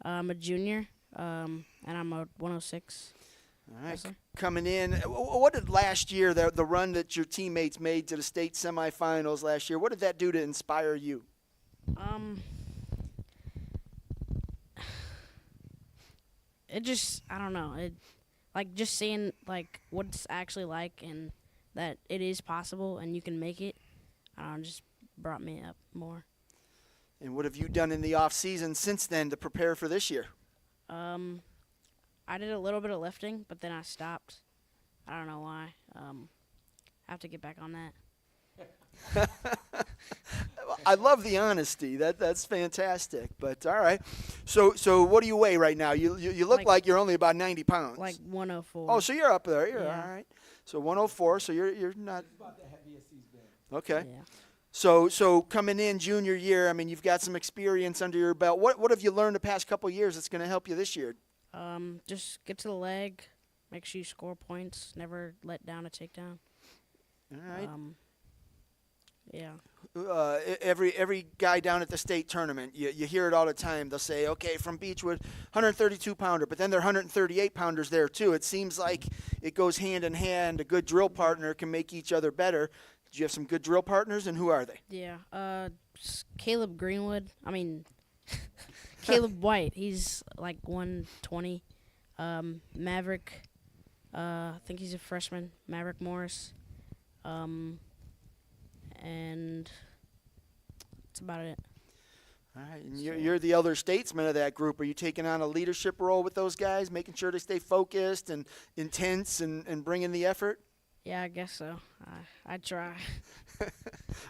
[SPEAKER 22] I'm a junior, and I'm a 106.
[SPEAKER 2] All right, coming in. What did last year, the run that your teammates made to the state semifinals last year, what did that do to inspire you?
[SPEAKER 22] It just, I don't know. It, just seeing, what it's actually like and that it is possible and you can make it, just brought me up more.
[SPEAKER 2] And what have you done in the off season since then to prepare for this year?
[SPEAKER 22] I did a little bit of lifting, but then I stopped. I don't know why. have to get back on that.
[SPEAKER 2] I love the honesty. That's fantastic. But all right. So what do you weigh right now? You look like you're only about 90 pounds.
[SPEAKER 22] Like 104.
[SPEAKER 2] Oh, so you're up there. You're
[SPEAKER 22] Yeah.
[SPEAKER 2] all right. So 104. So you're not.
[SPEAKER 21] About the heaviest he's been.
[SPEAKER 2] Okay.
[SPEAKER 22] Yeah.
[SPEAKER 2] So coming in junior year, I mean, you've got some experience under your belt. What have you learned the past couple of years that's going to help you this year?
[SPEAKER 22] Just get to the leg, make sure you score points, never let down a takedown.
[SPEAKER 2] All right.
[SPEAKER 22] Yeah.
[SPEAKER 2] Every guy down at the state tournament, you hear it all the time. They'll say, okay, from Beachwood, 132-pounder, but then there are 138-pounders there too. It seems like it goes hand in hand. A good drill partner can make each other better. Do you have some good drill partners, and who are they?
[SPEAKER 22] Yeah. Caleb Greenwood. I mean, Caleb White. He's like 120. Maverick. I think he's a freshman. Maverick Morris. And that's about it.
[SPEAKER 2] All right, and you're the elder statesman of that group. Are you taking on a leadership role with those guys, making sure they stay focused and intense and bringing the effort?
[SPEAKER 22] Yeah, I guess so. I try.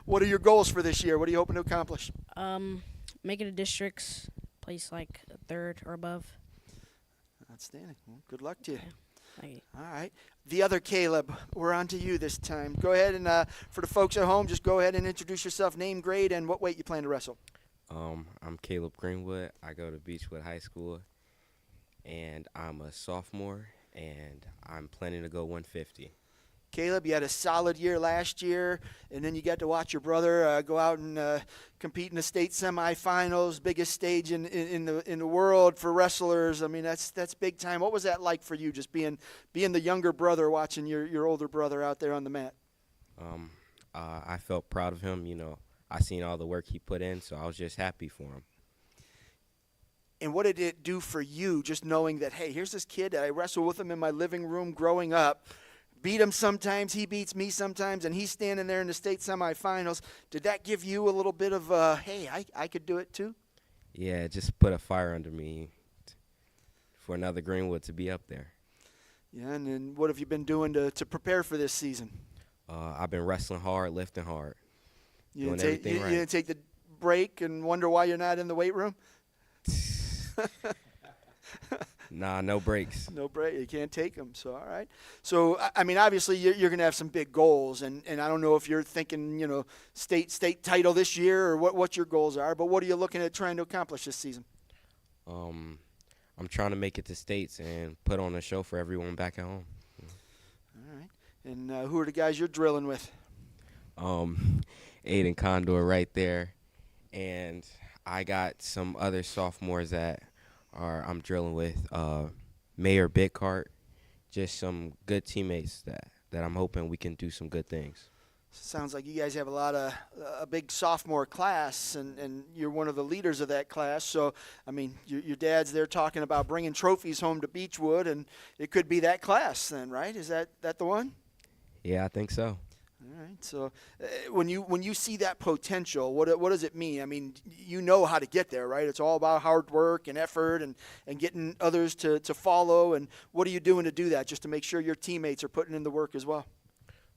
[SPEAKER 2] What are your goals for this year? What are you hoping to accomplish?
[SPEAKER 22] Make it a districts, place like third or above.
[SPEAKER 2] Outstanding. Well, good luck to you.
[SPEAKER 22] Yeah, thank you.
[SPEAKER 2] All right. The other Caleb, we're on to you this time. Go ahead and, for the folks at home, just go ahead and introduce yourself, name, grade, and what weight you plan to wrestle.
[SPEAKER 1] I'm Caleb Greenwood. I go to Beachwood High School, and I'm a sophomore, and I'm planning to go 150.
[SPEAKER 2] Caleb, you had a solid year last year, and then you got to watch your brother go out and compete in the state semifinals, biggest stage in the world for wrestlers. I mean, that's big time. What was that like for you, just being the younger brother, watching your older brother out there on the mat?
[SPEAKER 1] I felt proud of him. You know, I seen all the work he put in, so I was just happy for him.
[SPEAKER 2] And what did it do for you, just knowing that, hey, here's this kid that I wrestled with him in my living room growing up, beat him sometimes, he beats me sometimes, and he's standing there in the state semifinals. Did that give you a little bit of, hey, I could do it too?
[SPEAKER 1] Yeah, it just put a fire under me for another Greenwood to be up there.
[SPEAKER 2] Yeah, and then what have you been doing to prepare for this season?
[SPEAKER 1] I've been wrestling hard, lifting hard,
[SPEAKER 2] You
[SPEAKER 1] doing everything right.
[SPEAKER 2] You didn't take the break and wonder why you're not in the weight room?
[SPEAKER 1] Nah, no breaks.
[SPEAKER 2] No break. You can't take them. So, all right. So, I mean, obviously, you're going to have some big goals, and I don't know if you're thinking, state title this year or what your goals are, but what are you looking at trying to accomplish this season?
[SPEAKER 1] I'm trying to make it to states and put on a show for everyone back at home.
[SPEAKER 2] All right. And who are the guys you're drilling with?
[SPEAKER 1] Aiden Condor right there, and I got some other sophomores that I'm drilling with. Mayor Bitcart, just some good teammates that I'm hoping we can do some good things.
[SPEAKER 2] Sounds like you guys have a big sophomore class, and you're one of the leaders of that class. So, I mean, your dad's there talking about bringing trophies home to Beachwood, and it could be that class then, right? Is that the one?
[SPEAKER 1] Yeah, I think so.
[SPEAKER 2] All right. So, when you see that potential, what does it mean? I mean, you know how to get there, right? It's all about hard work and effort and getting others to follow. And what are you doing to do that, just to make sure your teammates are putting in the work as well?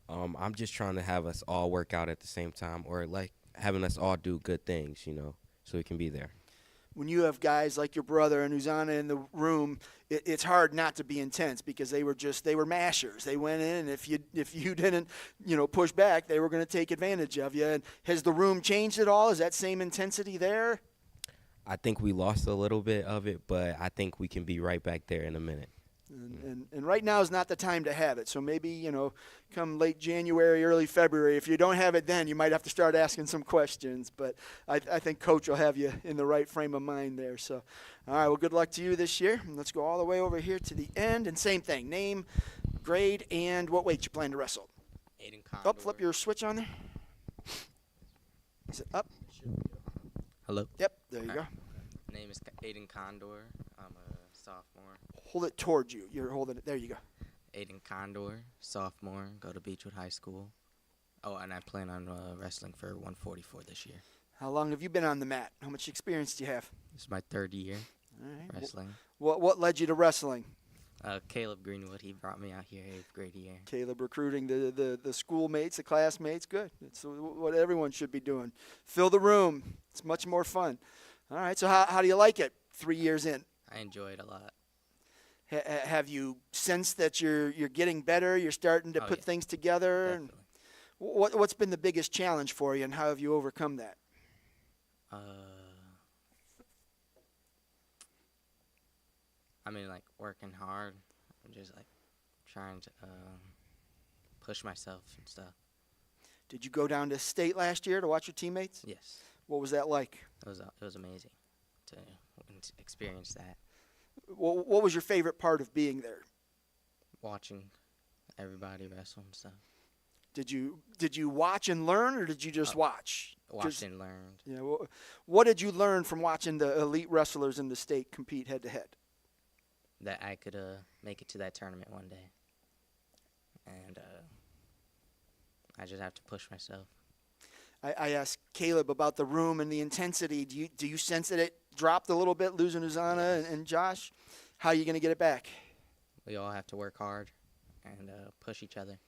[SPEAKER 1] I'm just trying to have us all work out at the same time, or like having us all do good things, so we can be there.
[SPEAKER 2] When you have guys like your brother and Uzana in the room, it's hard not to be intense because they were mashers. They went in, and if you didn't, push back, they were going to take advantage of you. And has the room changed at all? Is that same intensity there?
[SPEAKER 1] I think we lost a little bit of it, but I think we can be right back there in a minute.
[SPEAKER 2] And right now is not the time to have it. So maybe, come late January, early February, if you don't have it then, you might have to start asking some questions. But I think Coach will have you in the right frame of mind there. So, all right, well, good luck to you this year. And let's go all the way over here to the end. And same thing, name, grade, and what weight you plan to wrestle.
[SPEAKER 4] Aiden Condor.
[SPEAKER 2] Up, flip your switch on there. Is it up?
[SPEAKER 4] Hello?
[SPEAKER 2] Yep, there you go.
[SPEAKER 4] Name is Aiden Condor. I'm a sophomore.
[SPEAKER 2] Hold it towards you. You're holding it. There you go.
[SPEAKER 4] Aiden Condor, sophomore, go to Beachwood High School. Oh, and I plan on wrestling for 144 this year.
[SPEAKER 2] How long have you been on the mat? How much experience do you have?
[SPEAKER 4] This is my third year
[SPEAKER 2] All right.
[SPEAKER 4] wrestling.
[SPEAKER 2] What led you to wrestling?
[SPEAKER 4] Caleb Greenwood, he brought me out here 8th grade year.
[SPEAKER 2] Caleb recruiting the schoolmates, the classmates. Good. It's what everyone should be doing. Fill the room. It's much more fun. All right, so how do you like it 3 years in?
[SPEAKER 4] I enjoy it a lot.
[SPEAKER 2] Have you sensed that you're getting better, you're starting to put things together? And what's been the biggest challenge for you, and how have you overcome that?
[SPEAKER 4] I mean, like, working hard. I'm just, like, trying to push myself and stuff.
[SPEAKER 2] Did you go down to state last year to watch your teammates?
[SPEAKER 4] Yes.
[SPEAKER 2] What was that like?
[SPEAKER 4] It was amazing to experience that.
[SPEAKER 2] What was your favorite part of being there?
[SPEAKER 4] Watching everybody wrestle and stuff.
[SPEAKER 2] Did you watch and learn, or did you just watch?
[SPEAKER 4] Watched and learned.
[SPEAKER 2] Yeah. What did you learn from watching the elite wrestlers in the state compete head to head?
[SPEAKER 4] That I could make it to that tournament one day. And I just have to push myself.
[SPEAKER 2] I asked Caleb about the room and the intensity. Do you sense that it dropped a little bit, losing Uzana and Josh? How are you going to get it back?
[SPEAKER 4] We all have to work hard and push each other.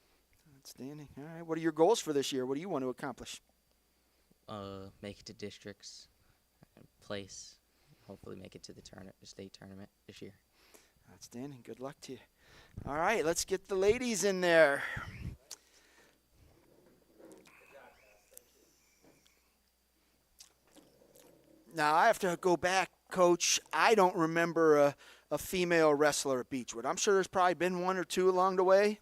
[SPEAKER 2] Outstanding. All right. What are your goals for this year? What do you want to accomplish?
[SPEAKER 4] Make it to districts, place. Hopefully make it to the state tournament this year.
[SPEAKER 2] Outstanding. Good luck to you. All right, let's get the ladies in there. Now, I have to go back, Coach. I don't remember a female wrestler at Beachwood. I'm sure there's probably been one or two along the way.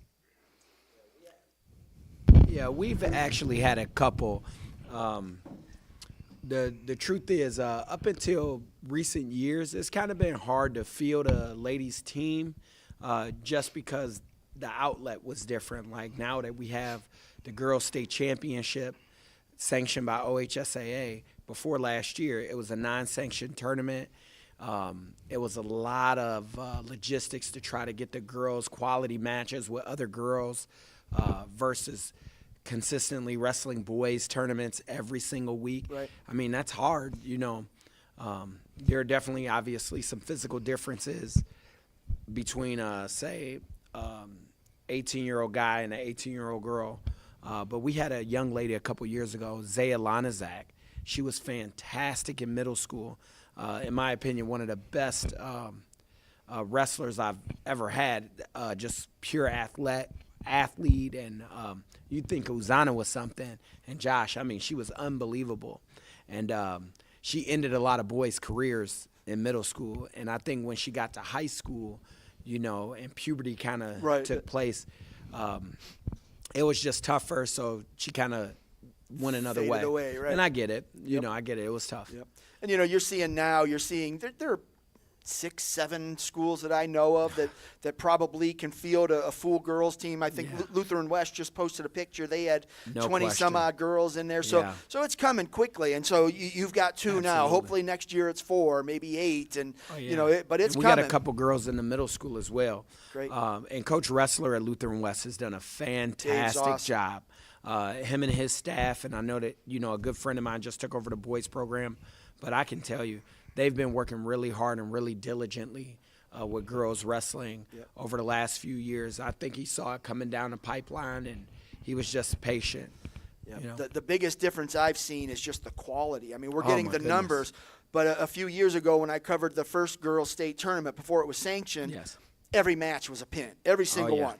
[SPEAKER 21] Yeah, we've actually had a couple. The truth is, up until recent years, it's kind of been hard to field a ladies team just because the outlet was different. Like now that we have the Girls State Championship sanctioned by OHSAA, before last year, it was a non-sanctioned tournament. It was a lot of logistics to try to get the girls quality matches with other girls versus consistently wrestling boys tournaments every single week.
[SPEAKER 2] Right.
[SPEAKER 21] I mean, that's hard, you know. There are definitely, obviously, some physical differences between, say, 18-year-old guy and an 18-year-old girl. But we had a young lady a couple years ago, Zaya Lanazak. She was fantastic in middle school. In my opinion, one of the best wrestlers I've ever had, just pure athlete, and you'd think Uzana was something. And Josh, I mean, she was unbelievable. And she ended a lot of boys' careers in middle school. And I think when she got to high school, you know, and puberty kind of took place, it was just tougher, so she kind of went another way.
[SPEAKER 2] Faded away, right.
[SPEAKER 21] And I get it. You know, I get it. It was tough.
[SPEAKER 2] Yep. And, you know, you're seeing there are 6, 7 schools that I know of that probably can field a full girls team. I think Lutheran West just posted a picture. They had 20-some-odd girls in there. So it's coming quickly. And so you've got 2 now. Hopefully next year it's 4, maybe 8. And, you know, but it's
[SPEAKER 21] we
[SPEAKER 2] coming.
[SPEAKER 21] We got a couple girls in the middle school as well.
[SPEAKER 2] Great.
[SPEAKER 21] And Coach Wrestler at Lutheran West has done a fantastic job. Him and his staff, and I know that, you know, a good friend of mine just took over the boys program. But I can tell you, they've been working really hard and really diligently with girls wrestling over the last few years. I think he saw it coming down the pipeline, and he was just patient.
[SPEAKER 2] Yeah.
[SPEAKER 21] You know?
[SPEAKER 2] The biggest difference I've seen is just the quality. I mean, we're getting the numbers, but a few years ago when I covered the first girls' state tournament before it was sanctioned, every match was a pin, every single one.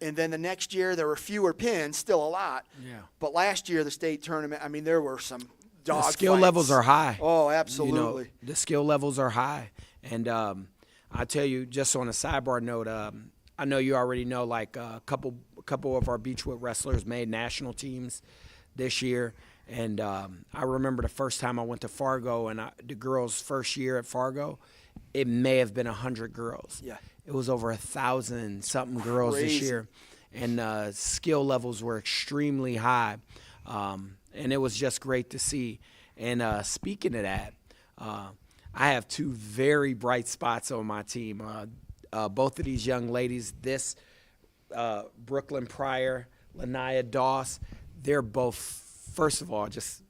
[SPEAKER 2] And then the next year there were fewer pins, still a lot.
[SPEAKER 21] Yeah.
[SPEAKER 2] But last year the state tournament, I mean, there were some dog
[SPEAKER 21] The skill
[SPEAKER 2] fights.
[SPEAKER 21] levels are high.
[SPEAKER 2] Oh, absolutely.
[SPEAKER 21] You know, the skill levels are high. And I tell you, just on a sidebar note, I know you already know, like a couple of our Beachwood wrestlers made national teams this year. And I remember the first time I went to Fargo, and the girls' first year at Fargo, it may have been 100 girls.
[SPEAKER 2] Yeah.
[SPEAKER 21] It was over 1,000-something girls this year. And skill levels were extremely high. And it was just great to see. And speaking of that, I have 2 very bright spots on my team. Both of these young ladies, this Brooklyn Pryor, Lanaya Doss, they're both, first of all, just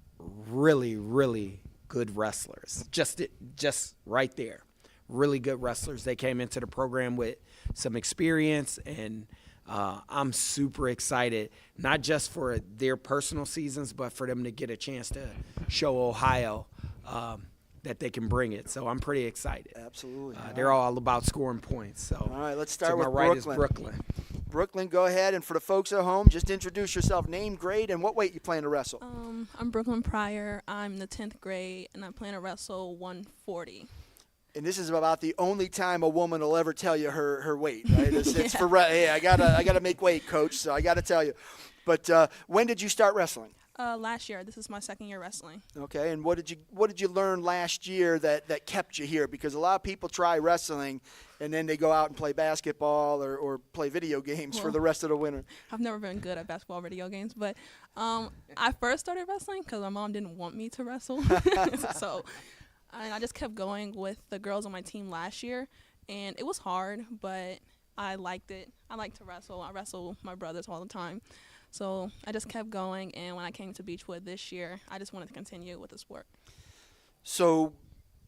[SPEAKER 21] really, really good wrestlers. Just right there. really good wrestlers. They came into the program with some experience, and I'm super excited, not just for their personal seasons, but for them to get a chance to show Ohio that they can bring it. So I'm pretty excited.
[SPEAKER 2] Absolutely.
[SPEAKER 21] They're all about scoring points. So
[SPEAKER 2] all right, let's start
[SPEAKER 21] to
[SPEAKER 2] with
[SPEAKER 21] my right
[SPEAKER 2] Brooklyn.
[SPEAKER 21] is Brooklyn.
[SPEAKER 2] Brooklyn, go ahead, and for the folks at home, just introduce yourself, name, grade, and what weight you plan to wrestle.
[SPEAKER 5] I'm Brooklyn Pryor. I'm the 10th grade, and I plan to wrestle 140.
[SPEAKER 2] And this is about the only time a woman will ever tell you her weight, right? It's for hey, I gotta make weight, coach. So I gotta tell you. But when did you start wrestling?
[SPEAKER 5] Last year. This is my second year wrestling.
[SPEAKER 2] Okay, and what did you learn last year that kept you here? Because a lot of people try wrestling, and then they go out and play basketball or play video games for the rest of the winter.
[SPEAKER 5] I've never been good at basketball or video games, but I first started wrestling because my mom didn't want me to wrestle. So I just kept going with the girls on my team last year, and it was hard, but I liked it. I like to wrestle. I wrestle my brothers all the time. So I just kept going, and when I came to Beachwood this year, I just wanted to continue with the sport.
[SPEAKER 2] So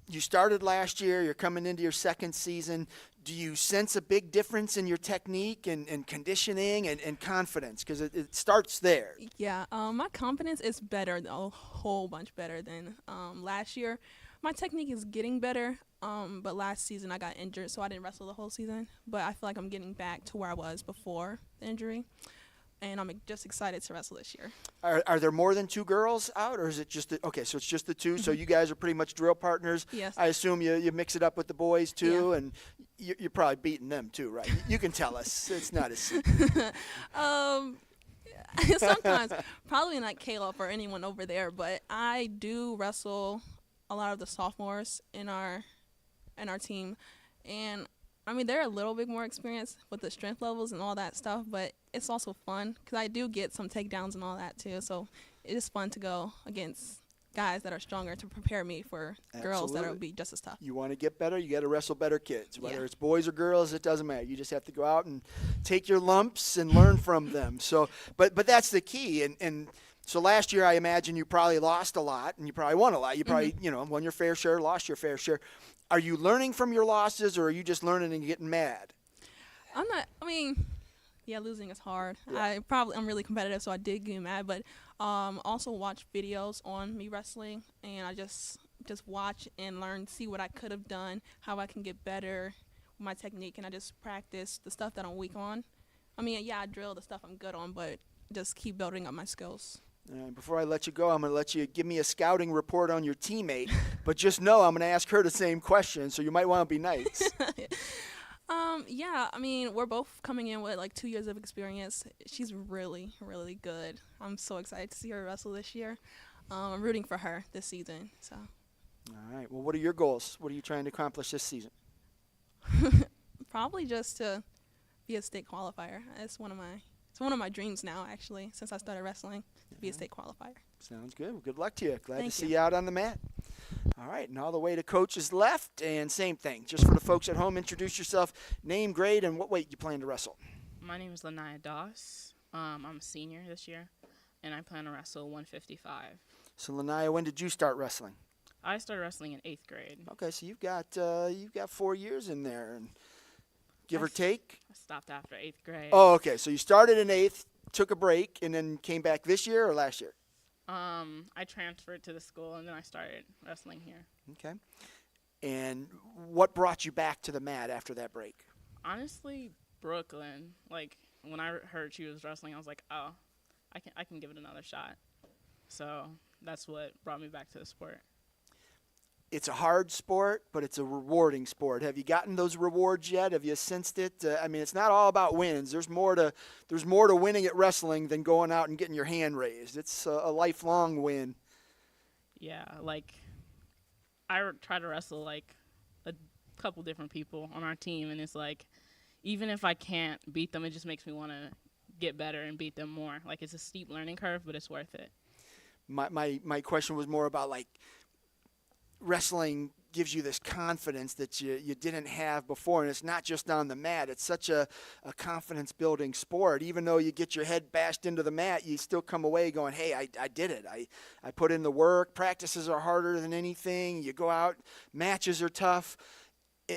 [SPEAKER 2] you started last year. You're coming into your second season. Do you sense a big difference in your technique and conditioning and confidence? Because it starts there.
[SPEAKER 5] Yeah, my confidence is better, a whole bunch better than last year. My technique is getting better, but last season I got injured, so I didn't wrestle the whole season. But I feel like I'm getting back to where I was before the injury, and I'm just excited to wrestle this year.
[SPEAKER 2] Are there more than two girls out, or is it just okay? So it's just the two. So you guys are pretty much drill partners.
[SPEAKER 5] Yes.
[SPEAKER 2] I assume you mix it up with the boys too, and you're probably beating them too, right? You can tell us. It's not a secret.
[SPEAKER 5] Sometimes, probably not Caleb or anyone over there, but I do wrestle a lot of the sophomores in our team, and I mean they're a little bit more experienced with the strength levels and all that stuff, but it's also fun because I do get some takedowns and all that too. So it is fun to go against guys that are stronger to prepare me for girls that will be just as tough.
[SPEAKER 2] You want to get better, you got to wrestle better kids. Whether it's boys or girls, it doesn't matter. You just have to go out and take your lumps and learn from them. So, but that's the key. And so last year, I imagine you probably lost a lot, and you probably won a lot. You probably, won your fair share, lost your fair share. Are you learning from your losses, or are you just learning and getting mad?
[SPEAKER 5] Losing is hard.
[SPEAKER 2] Yeah.
[SPEAKER 5] I'm really competitive, so I did get mad, but also watch videos on me wrestling, and I just watch and learn, see what I could have done, how I can get better with my technique, and I just practice the stuff that I'm weak on. I drill the stuff I'm good on, but just keep building up my skills.
[SPEAKER 2] Before I let you go, I'm going to let you give me a scouting report on your teammate, but just know I'm going to ask her the same question, so you might want to be nice.
[SPEAKER 5] We're both coming in with like 2 years of experience. She's really, really good. I'm so excited to see her wrestle this year. I'm rooting for her this season. So.
[SPEAKER 2] All right. Well, what are your goals? What are you trying to accomplish this season?
[SPEAKER 5] Probably just to be a state qualifier. It's one of my dreams now, actually, since I started wrestling, to be a state qualifier.
[SPEAKER 2] Sounds good. Well, good luck to you. Glad
[SPEAKER 5] Thank
[SPEAKER 2] to see
[SPEAKER 5] you.
[SPEAKER 2] you out on the mat. All right, and all the way to coach's left, and same thing. Just for the folks at home, introduce yourself, name, grade, and what weight you plan to wrestle.
[SPEAKER 6] My name is Lanaya Doss. I'm a senior this year, and I plan to wrestle 155.
[SPEAKER 2] So, Lanaya, when did you start wrestling?
[SPEAKER 6] I started wrestling in 8th grade.
[SPEAKER 2] Okay, so you've got 4 years in there, and give or take.
[SPEAKER 6] I stopped after 8th grade.
[SPEAKER 2] Oh, okay. So you started in 8th, took a break, and then came back this year or last year?
[SPEAKER 6] I transferred to the school, and then I started wrestling here.
[SPEAKER 2] Okay. And what brought you back to the mat after that break?
[SPEAKER 6] Honestly, Brooklyn. Like, when I heard she was wrestling, I was like, oh, I can give it another shot. So that's what brought me back to the sport.
[SPEAKER 2] It's a hard sport, but it's a rewarding sport. Have you gotten those rewards yet? Have you sensed it? It's not all about wins. There's more to winning at wrestling than going out and getting your hand raised. It's a lifelong win.
[SPEAKER 6] Yeah, like I try to wrestle like a couple different people on our team, and it's like even if I can't beat them, it just makes me want to get better and beat them more. Like it's a steep learning curve, but it's worth it.
[SPEAKER 2] My question was more about like wrestling gives you this confidence that you didn't have before, and it's not just on the mat. It's such a confidence-building sport. Even though you get your head bashed into the mat, you still come away going, hey, I did it. I put in the work. Practices are harder than anything. You go out. Matches are tough.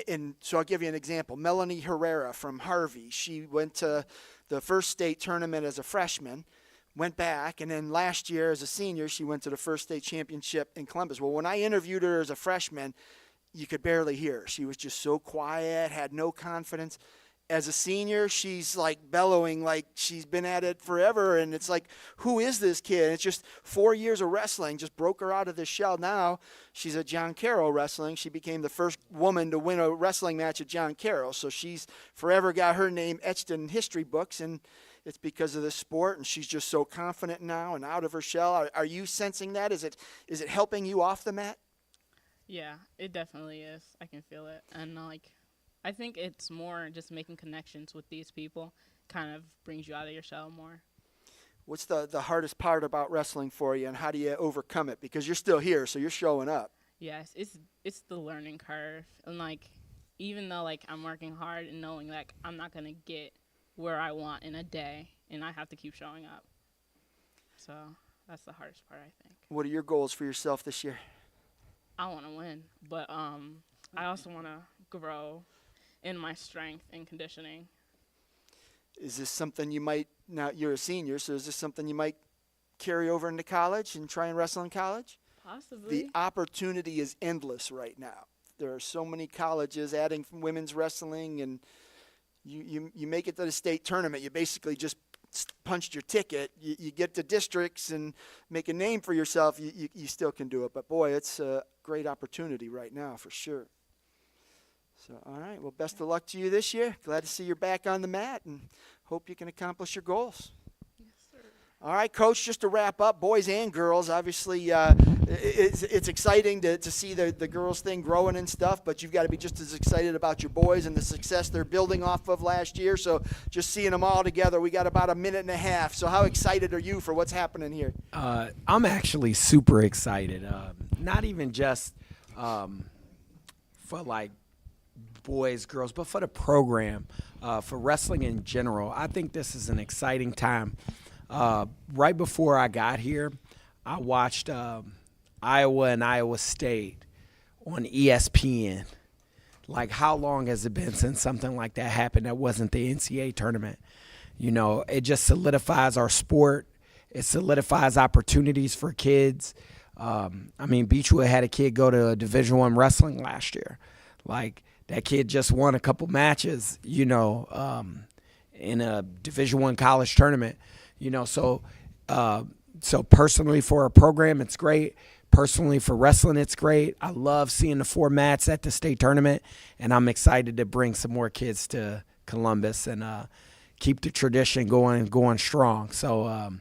[SPEAKER 2] And so I'll give you an example. Melanie Herrera from Harvey, she went to the first state tournament as a freshman, went back, and then last year as a senior, she went to the first state championship in Columbus. Well, when I interviewed her as a freshman, you could barely hear her. She was just so quiet, had no confidence. As a senior, she's like bellowing like she's been at it forever, and it's like, who is this kid? And it's just 4 years of wrestling just broke her out of this shell. Now she's at John Carroll Wrestling. She became the first woman to win a wrestling match at John Carroll, so she's forever got her name etched in history books, and it's because of this sport, and she's just so confident now and out of her shell. Are you sensing that? Is it helping you off the mat?
[SPEAKER 6] Yeah, it definitely is. I can feel it. And, I think it's more just making connections with these people kind of brings you out of your shell more.
[SPEAKER 2] What's the hardest part about wrestling for you, and how do you overcome it? Because you're still here, so you're showing up.
[SPEAKER 6] Yes, it's the learning curve. And, even though, I'm working hard and knowing, I'm not going to get where I want in a day, and I have to keep showing up. So that's the hardest part, I think.
[SPEAKER 2] What are your goals for yourself this year?
[SPEAKER 6] I want to win, but I also want to grow in my strength and conditioning.
[SPEAKER 2] Is this something you might, now you're a senior, so is this something you might carry over into college and try and wrestle in college?
[SPEAKER 6] Possibly.
[SPEAKER 2] The opportunity is endless right now. There are so many colleges adding women's wrestling, and you make it to the state tournament. You basically just punched your ticket. You get to districts and make a name for yourself. You still can do it. But, boy, it's a great opportunity right now for sure. So, all right, well, best of luck to you this year. Glad to see you're back on the mat, and hope you can accomplish your goals.
[SPEAKER 6] Yes, sir.
[SPEAKER 2] All right, Coach, just to wrap up, boys and girls, obviously it's exciting to see the girls thing growing and stuff, but you've got to be just as excited about your boys and the success they're building off of last year. So just seeing them all together, we got about a minute and a half. So how excited are you for what's happening here?
[SPEAKER 21] I'm actually super excited. Not even just for boys, girls, but for the program, for wrestling in general. I think this is an exciting time. Right before I got here, I watched Iowa and Iowa State on ESPN. How long has it been since something like that happened that wasn't the NCAA tournament? It just solidifies our sport. It solidifies opportunities for kids. Beachwood had a kid go to Division I wrestling last year. That kid just won a couple matches, in a Division I college tournament, So personally for a program, it's great. Personally for wrestling, it's great. I love seeing the formats at the state tournament, and I'm excited to bring some more kids to Columbus and keep the tradition going strong. So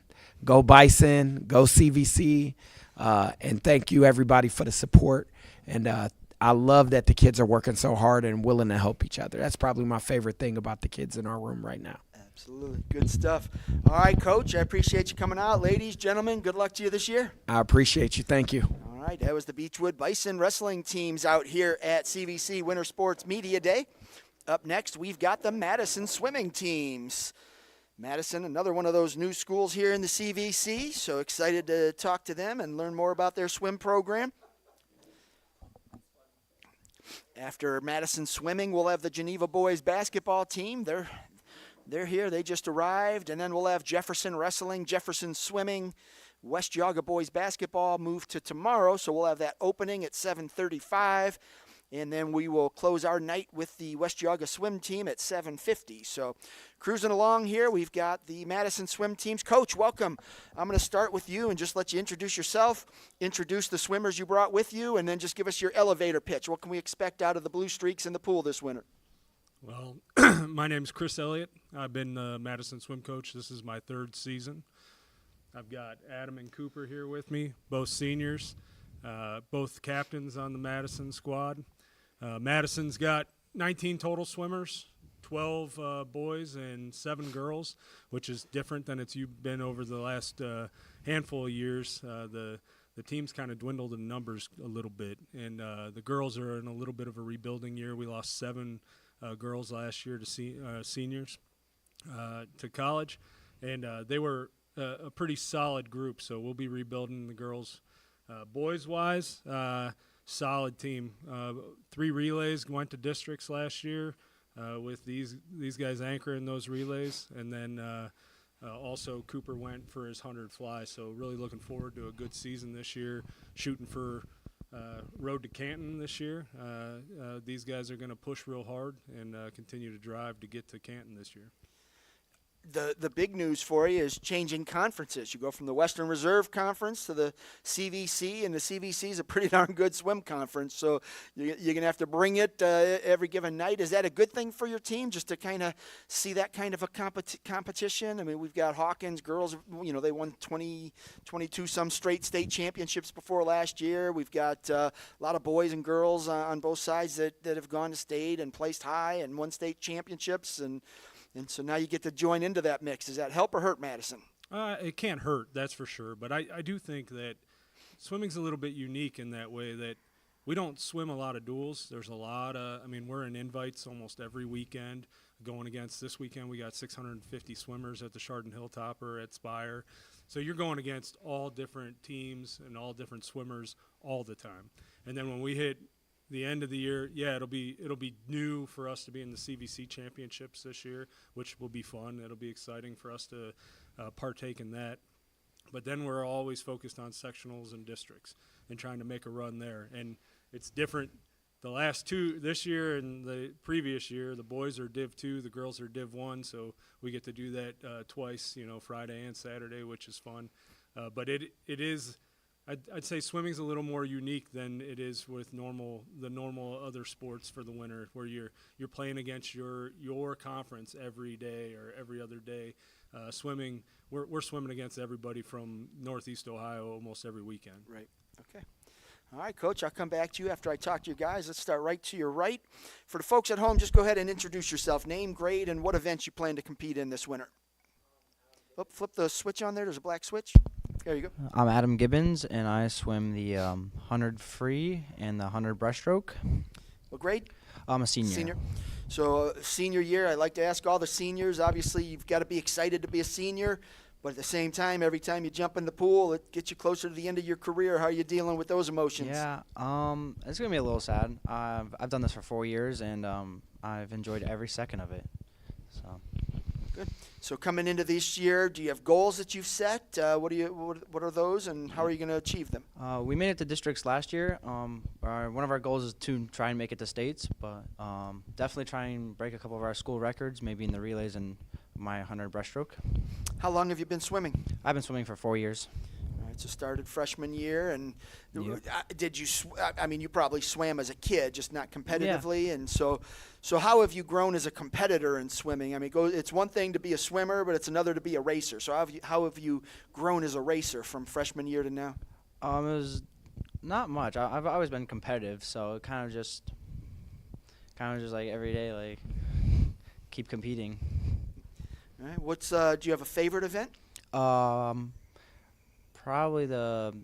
[SPEAKER 21] go Bison, go CVC, and thank you everybody for the support. And I love that the kids are working so hard and willing to help each other. That's probably my favorite thing about the kids in our room right now.
[SPEAKER 2] Absolutely. Good stuff. All right, Coach, I appreciate you coming out. Ladies, gentlemen, good luck to you this year.
[SPEAKER 21] I appreciate you. Thank you.
[SPEAKER 2] All right, that was the Beachwood Bison wrestling teams out here at CVC Winter Sports Media Day. Up next, we've got the Madison swimming teams. Madison, another one of those new schools here in the CVC, so excited to talk to them and learn more about their swim program. After Madison swimming, we'll have the Geneva boys basketball team. They're here. They just arrived. And then we'll have Jefferson wrestling, Jefferson swimming, West Geauga boys basketball moved to tomorrow. So we'll have that opening at 7:35. And then we will close our night with the West Geauga swim team at 7:50. So cruising along here, we've got the Madison swim teams. Coach, welcome. I'm going to start with you and just let you introduce yourself, introduce the swimmers you brought with you, and then just give us your elevator pitch. What can we expect out of the Blue Streaks in the pool this winter?
[SPEAKER 3] Well, my name's Chris Elliott. I've been the Madison swim coach. This is my third season. I've got Adam and Cooper here with me, both seniors, both captains on the Madison squad. Madison's got 19 total swimmers, 12 boys and 7 girls, which is different than it's been over the last handful of years. The team's kind of dwindled in numbers a little bit, and the girls are in a little bit of a rebuilding year. We lost 7 girls last year to seniors to college, and they were a pretty solid group, so we'll be rebuilding the girls. Boys-wise, solid team. 3 relays went to districts last year with these guys anchoring those relays, and then also Cooper went for his 100 fly. So really looking forward to a good season this year, shooting for road to Canton this year. These guys are going to push real hard and continue to drive to get to Canton this year.
[SPEAKER 2] The big news for you is changing conferences. You go from the Western Reserve Conference to the CVC, and the CVC is a pretty darn good swim conference. So you're going to have to bring it every given night. Is that a good thing for your team, just to kind of see that kind of a competition? I mean, we've got Hawkins girls, they won 22 some straight state championships before last year. We've got a lot of boys and girls on both sides that have gone to state and placed high and won state championships, and so now you get to join into that mix. Does that help or hurt Madison?
[SPEAKER 3] It can't hurt, that's for sure. But I do think that swimming's a little bit unique in that way that we don't swim a lot of duels. There's a lot of, we're in invites almost every weekend. Going against this weekend, we got 650 swimmers at the Chardon Hilltopper at Spire. So you're going against all different teams and all different swimmers all the time. And then when we hit the end of the year, it'll be new for us to be in the CVC championships this year, which will be fun. It'll be exciting for us to partake in that. But then we're always focused on sectionals and districts and trying to make a run there. And it's different. The last 2 this year and the previous year, the boys are Div 2, the girls are Div 1, so we get to do that twice, Friday and Saturday, which is fun. But it is. I'd say swimming's a little more unique than it is with the normal other sports for the winter, where you're playing against your conference every day or every other day. Swimming, we're swimming against everybody from Northeast Ohio almost every weekend.
[SPEAKER 2] Right. Okay. All right, Coach, I'll come back to you after I talk to you guys. Let's start right to your right. For the folks at home, just go ahead and introduce yourself, name, grade, and what events you plan to compete in this winter. Oh, flip the switch on there. There's a black switch. There you go.
[SPEAKER 9] I'm Adam Gibbons, and I swim the 100 free and the 100 breaststroke.
[SPEAKER 2] What grade?
[SPEAKER 9] I'm a senior.
[SPEAKER 2] Senior. So senior year, I like to ask all the seniors, obviously you've got to be excited to be a senior, but at the same time, every time you jump in the pool, it gets you closer to the end of your career. How are you dealing with those emotions?
[SPEAKER 9] Yeah, it's going to be a little sad. I've done this for 4 years, and I've enjoyed every second of it. So.
[SPEAKER 2] Good. So coming into this year, do you have goals that you've set? What are those, and how are you going to achieve them?
[SPEAKER 9] We made it to districts last year. One of our goals is to try and make it to states, but definitely try and break a couple of our school records, maybe in the relays and my 100 breaststroke.
[SPEAKER 2] How long have you been swimming?
[SPEAKER 9] I've been swimming for 4 years.
[SPEAKER 2] All right, so started freshman year, and
[SPEAKER 9] Yep.
[SPEAKER 2] did you? You probably swam as a kid, just not competitively, and so how have you grown as a competitor in swimming? It's one thing to be a swimmer, but it's another to be a racer. So how have you grown as a racer from freshman year to now?
[SPEAKER 9] It was not much. I've always been competitive, so kind of just like every day, like keep competing.
[SPEAKER 2] All right. Do you have a favorite event?
[SPEAKER 9] Probably the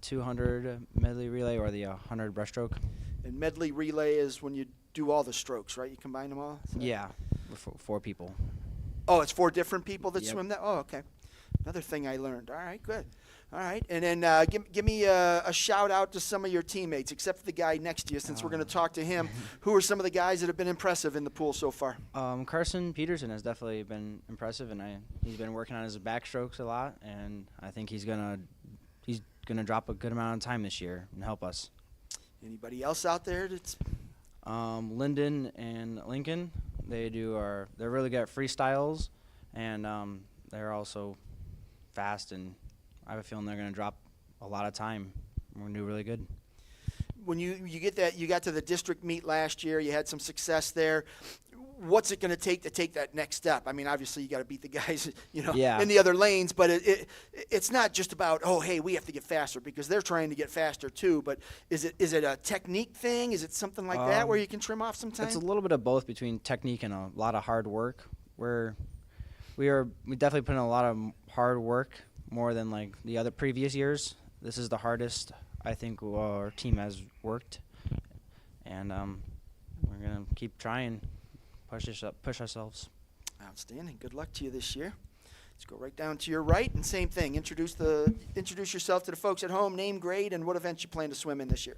[SPEAKER 9] 200 medley relay or the 100 breaststroke.
[SPEAKER 2] And medley relay is when you do all the strokes, right? You combine them all?
[SPEAKER 9] Yeah, with 4 people.
[SPEAKER 2] Oh, it's 4 different people that
[SPEAKER 9] Yep.
[SPEAKER 2] swim that? Oh, okay. Another thing I learned. All right, good. All right, and then give me a shout out to some of your teammates, except for the guy next to you, since we're going to talk to him. Who are some of the guys that have been impressive in the pool so far?
[SPEAKER 9] Carson Peterson has definitely been impressive, and he's been working on his backstrokes a lot, and I think he's gonna drop a good amount of time this year and help us.
[SPEAKER 2] Anybody else out there that's?
[SPEAKER 9] Lyndon and Lincoln, they're really good at freestyles, and they're also fast, and I have a feeling they're going to drop a lot of time. We're going to do really good.
[SPEAKER 2] When you got to the district meet last year, you had some success there. What's it going to take that next step? Obviously you got to beat the guys, in the other lanes, but it's not just about, oh, hey, we have to get faster, because they're trying to get faster too. But is it a technique thing? Is it something like that where you can trim off some time?
[SPEAKER 9] It's a little bit of both, between technique and a lot of hard work. We definitely put in a lot of hard work, more than like the other previous years. This is the hardest I think our team has worked, and we're gonna keep trying, push ourselves.
[SPEAKER 2] Outstanding. Good luck to you this year. Let's go right down to your right, and same thing. Introduce yourself to the folks at home. Name, grade, and what events you plan to swim in this year.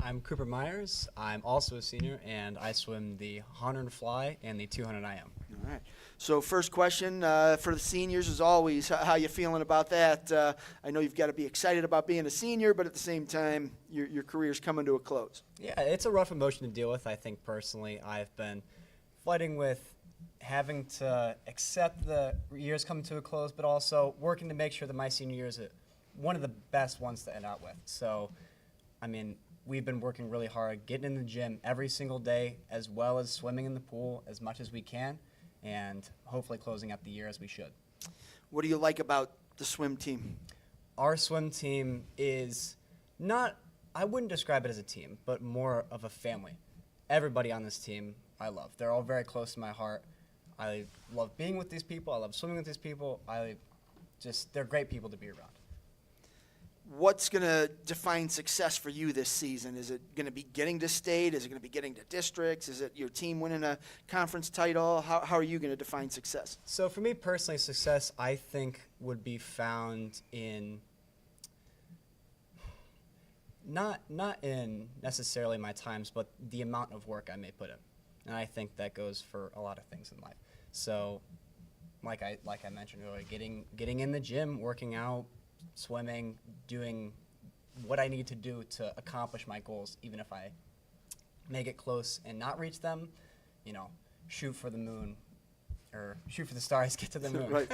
[SPEAKER 10] I'm Cooper Myers. I'm also a senior, and I swim the 100 fly and the 200 IM.
[SPEAKER 2] All right. So first question for the seniors, as always, how you feeling about that? I know you've got to be excited about being a senior, but at the same time, your career's coming to a close.
[SPEAKER 10] Yeah, it's a rough emotion to deal with. I think personally, I've been fighting with having to accept the years coming to a close, but also working to make sure that my senior year is one of the best ones to end out with. So, I mean, we've been working really hard, getting in the gym every single day, as well as swimming in the pool as much as we can, and hopefully closing out the year as we should.
[SPEAKER 2] What do you like about the swim team?
[SPEAKER 10] Our swim team is not, I wouldn't describe it as a team, but more of a family. Everybody on this team I love. They're all very close to my heart. I love being with these people. I love swimming with these people. They're great people to be around.
[SPEAKER 2] What's going to define success for you this season? Is it going to be getting to state? Is it going to be getting to districts? Is it your team winning a conference title? How are you going to define success?
[SPEAKER 10] So for me personally, success I think would be found in not in necessarily my times, but the amount of work I may put in. And I think that goes for a lot of things in life. So like I mentioned earlier, getting in the gym, working out, swimming, doing what I need to do to accomplish my goals, even if I may get close and not reach them, shoot for the moon or shoot for the stars, get to the moon.
[SPEAKER 2] Right.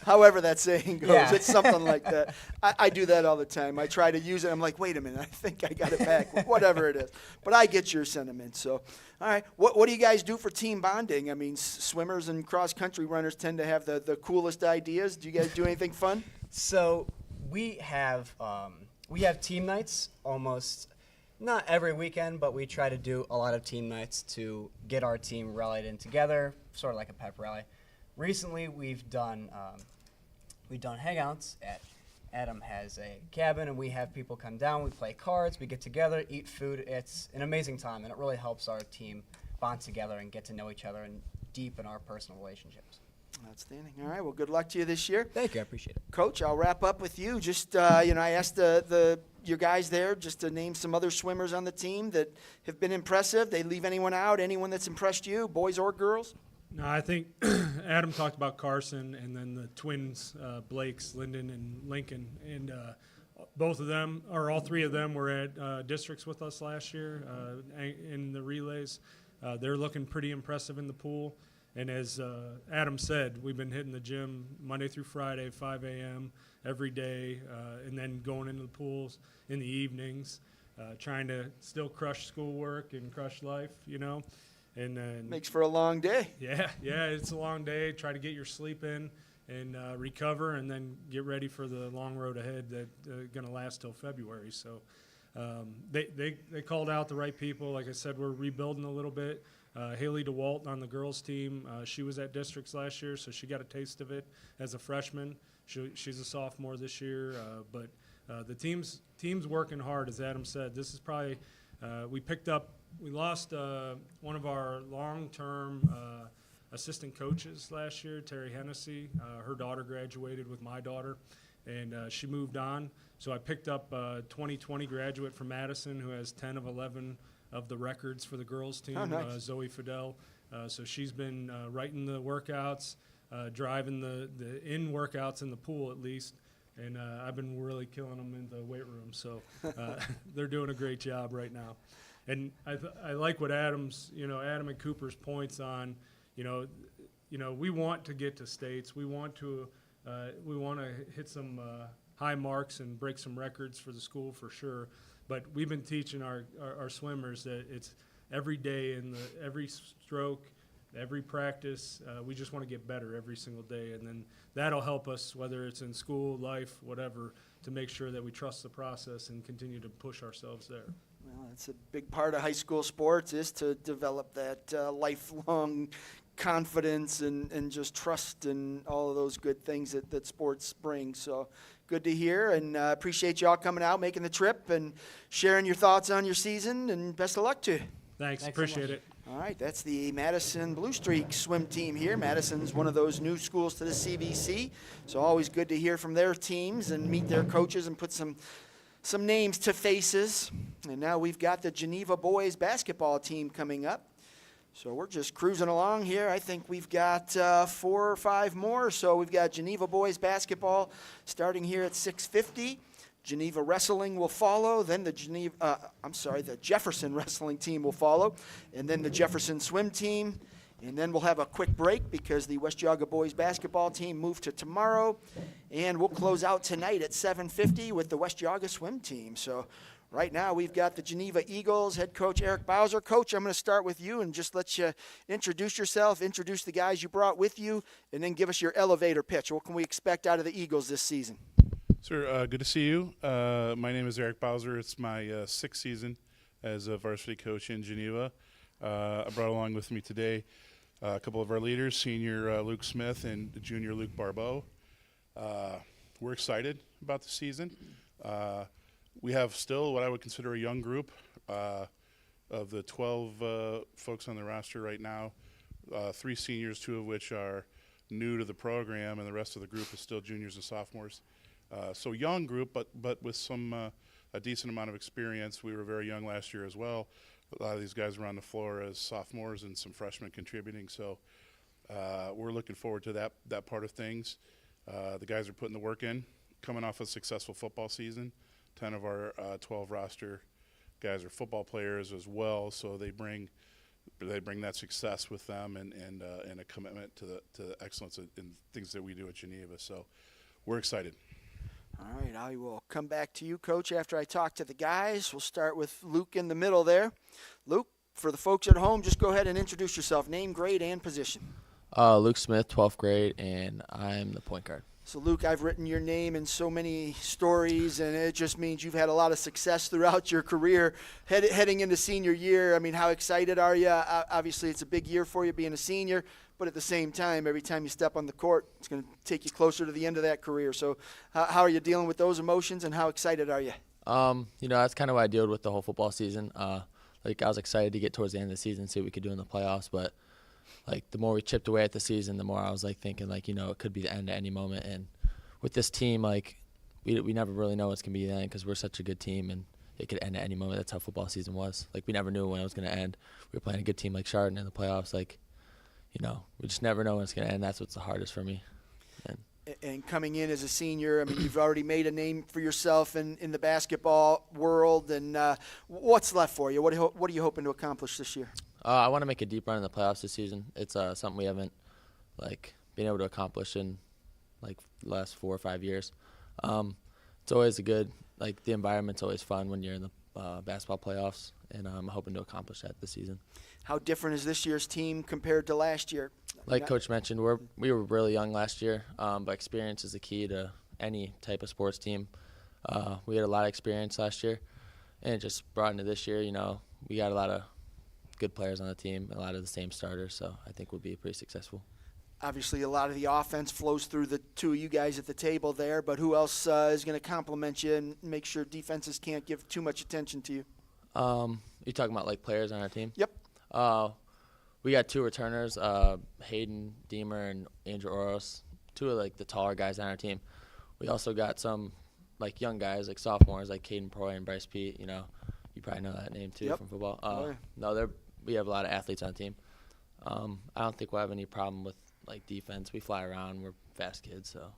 [SPEAKER 2] However that saying goes,
[SPEAKER 10] Yeah.
[SPEAKER 2] It's something like that. I do that all the time. I try to use it. I'm like, wait a minute, I think I got it back, whatever it is. But I get your sentiment. So, all right, what do you guys do for team bonding? I mean, swimmers and cross-country runners tend to have the coolest ideas. Do you guys do anything fun?
[SPEAKER 10] So we have team nights almost not every weekend, but we try to do a lot of team nights to get our team rallied in together, sort of like a pep rally. Recently, we've done hangouts at Adam has a cabin, and we have people come down. We play cards, we get together, eat food. It's an amazing time, and it really helps our team bond together and get to know each other and deepen our personal relationships.
[SPEAKER 2] Outstanding. All right. Well, good luck to you this year.
[SPEAKER 10] Thank you. I appreciate it.
[SPEAKER 2] Coach, I'll wrap up with you. Just, I asked your guys there just to name some other swimmers on the team that have been impressive. They leave anyone out? Anyone that's impressed you, boys or girls?
[SPEAKER 3] No, I think Adam talked about Carson and then the twins, Blakes, Lyndon, and Lincoln. And both of them, or all three of them, were at districts with us last year in the relays. They're looking pretty impressive in the pool. And as Adam said, we've been hitting the gym Monday through Friday, 5 a.m. every day, and then going into the pools in the evenings, trying to still crush schoolwork and crush life, And then
[SPEAKER 2] makes for a long day.
[SPEAKER 3] Yeah, it's a long day. Try to get your sleep in and recover, and then get ready for the long road ahead that's going to last till February. So they called out the right people. Like I said, we're rebuilding a little bit. Haley DeWalt on the girls team, she was at districts last year, so she got a taste of it as a freshman. She's a sophomore this year, but the team's working hard, as Adam said. This is probably we lost one of our long-term assistant coaches last year, Terry Hennessy. Her daughter graduated with my daughter, and she moved on. So I picked up a 2020 graduate from Madison who has 10 of 11 of the records for the girls team,
[SPEAKER 2] nice.
[SPEAKER 3] Zoe Fidel. So she's been writing the workouts, driving the in workouts in the pool at least, and I've been really killing them in the weight room. So they're doing a great job right now. And I like what Adam and Cooper's points on, we want to get to states. We want to hit some high marks and break some records for the school for sure. But we've been teaching our swimmers that it's every day and every stroke, every practice. We just want to get better every single day, and then that'll help us, whether it's in school, life, whatever, to make sure that we trust the process and continue to push ourselves there.
[SPEAKER 2] Well, that's a big part of high school sports, is to develop that lifelong confidence and just trust and all of those good things that sports bring. So good to hear, and appreciate you all coming out, making the trip, and sharing your thoughts on your season, and best of luck to you.
[SPEAKER 3] Thanks appreciate it.
[SPEAKER 2] All right, that's the Madison Blue Streak swim team here. Madison's one of those new schools to the CVC, so always good to hear from their teams and meet their coaches and put some some names to faces. And now we've got the Geneva boys basketball team coming up. So we're just cruising along here. I think we've got 4 or 5 more. So we've got Geneva boys basketball starting here at 6:50. Geneva wrestling will follow. Then the the Jefferson wrestling team will follow. And then the Jefferson swim team. And then we'll have a quick break because the West Geauga boys basketball team moved to tomorrow. And we'll close out tonight at 7:50 with the West Geauga swim team. So right now we've got the Geneva Eagles head coach Eric Bowser. Coach, I'm going to start with you and just let you introduce yourself, introduce the guys you brought with you, and then give us your elevator pitch. What can we expect out of the Eagles this season?
[SPEAKER 8] Sir, good to see you. My name is Eric Bowser. It's my 6th season as a varsity coach in Geneva. I brought along with me today a couple of our leaders, senior Luke Smith and junior Luke Barbeau. We're excited about the season. We have still what I would consider a young group. Of the 12 folks on the roster right now, 3 seniors, 2 of which are new to the program, and the rest of the group is still juniors and sophomores. So young group, but with some a decent amount of experience. We were very young last year as well. A lot of these guys were on the floor as sophomores and some freshmen contributing. So we're looking forward to that part of things. The guys are putting the work in, coming off a successful football season. 10 of our 12 roster guys are football players as well, so they bring that success with them and a commitment to the excellence in things that we do at Geneva. So we're excited.
[SPEAKER 2] All right, I will come back to you, Coach, after I talk to the guys. We'll start with Luke in the middle there. Luke, for the folks at home, just go ahead and introduce yourself, name, grade, and position.
[SPEAKER 11] Luke Smith, 12th grade, and I'm the point guard.
[SPEAKER 2] So, Luke, I've written your name in so many stories, and it just means you've had a lot of success throughout your career. Heading into senior year, I mean, how excited are you? Obviously, it's a big year for you being a senior, but at the same time, every time you step on the court, it's going to take you closer to the end of that career. So how are you dealing with those emotions, and how excited are you?
[SPEAKER 11] That's kind of what I dealt with the whole football season. I was excited to get towards the end of the season, see what we could do in the playoffs, but the more we chipped away at the season, the more I was thinking it could be the end at any moment. And with this team, we never really know what's going to be the end because we're such a good team, and it could end at any moment. That's how football season was. We never knew when it was going to end. We were playing a good team like Chardon in the playoffs. We just never know when it's going to end. That's what's the hardest for me.
[SPEAKER 2] And coming in as a senior, I mean, you've already made a name for yourself in the basketball world. And what's left for you? What are you hoping to accomplish this year?
[SPEAKER 11] I want to make a deep run in the playoffs this season. It's something we haven't been able to accomplish in the last 4 or 5 years. It's always a good the environment's always fun when you're in the basketball playoffs, and I'm hoping to accomplish that this season.
[SPEAKER 2] How different is this year's team compared to last year?
[SPEAKER 11] Like Coach mentioned, we were really young last year, but experience is the key to any type of sports team. We had a lot of experience last year, and it just brought into this year. We got a lot of good players on the team, a lot of the same starters, so I think we'll be pretty successful.
[SPEAKER 2] Obviously, a lot of the offense flows through the 2 of you guys at the table there, but who else is going to complement you and make sure defenses can't give too much attention to you?
[SPEAKER 11] You talking about players on our team?
[SPEAKER 2] Yep.
[SPEAKER 11] We got 2 returners, Hayden Deemer and Andrew Oros, 2 of the taller guys on our team. We also got some young guys sophomores like Caden Proy and Bryce Pete. You probably know that name too
[SPEAKER 2] Yep.
[SPEAKER 11] from football.
[SPEAKER 2] Oh,
[SPEAKER 11] We have a lot of athletes on the team. I don't think we'll have any problem with defense. We fly around. We're fast kids, so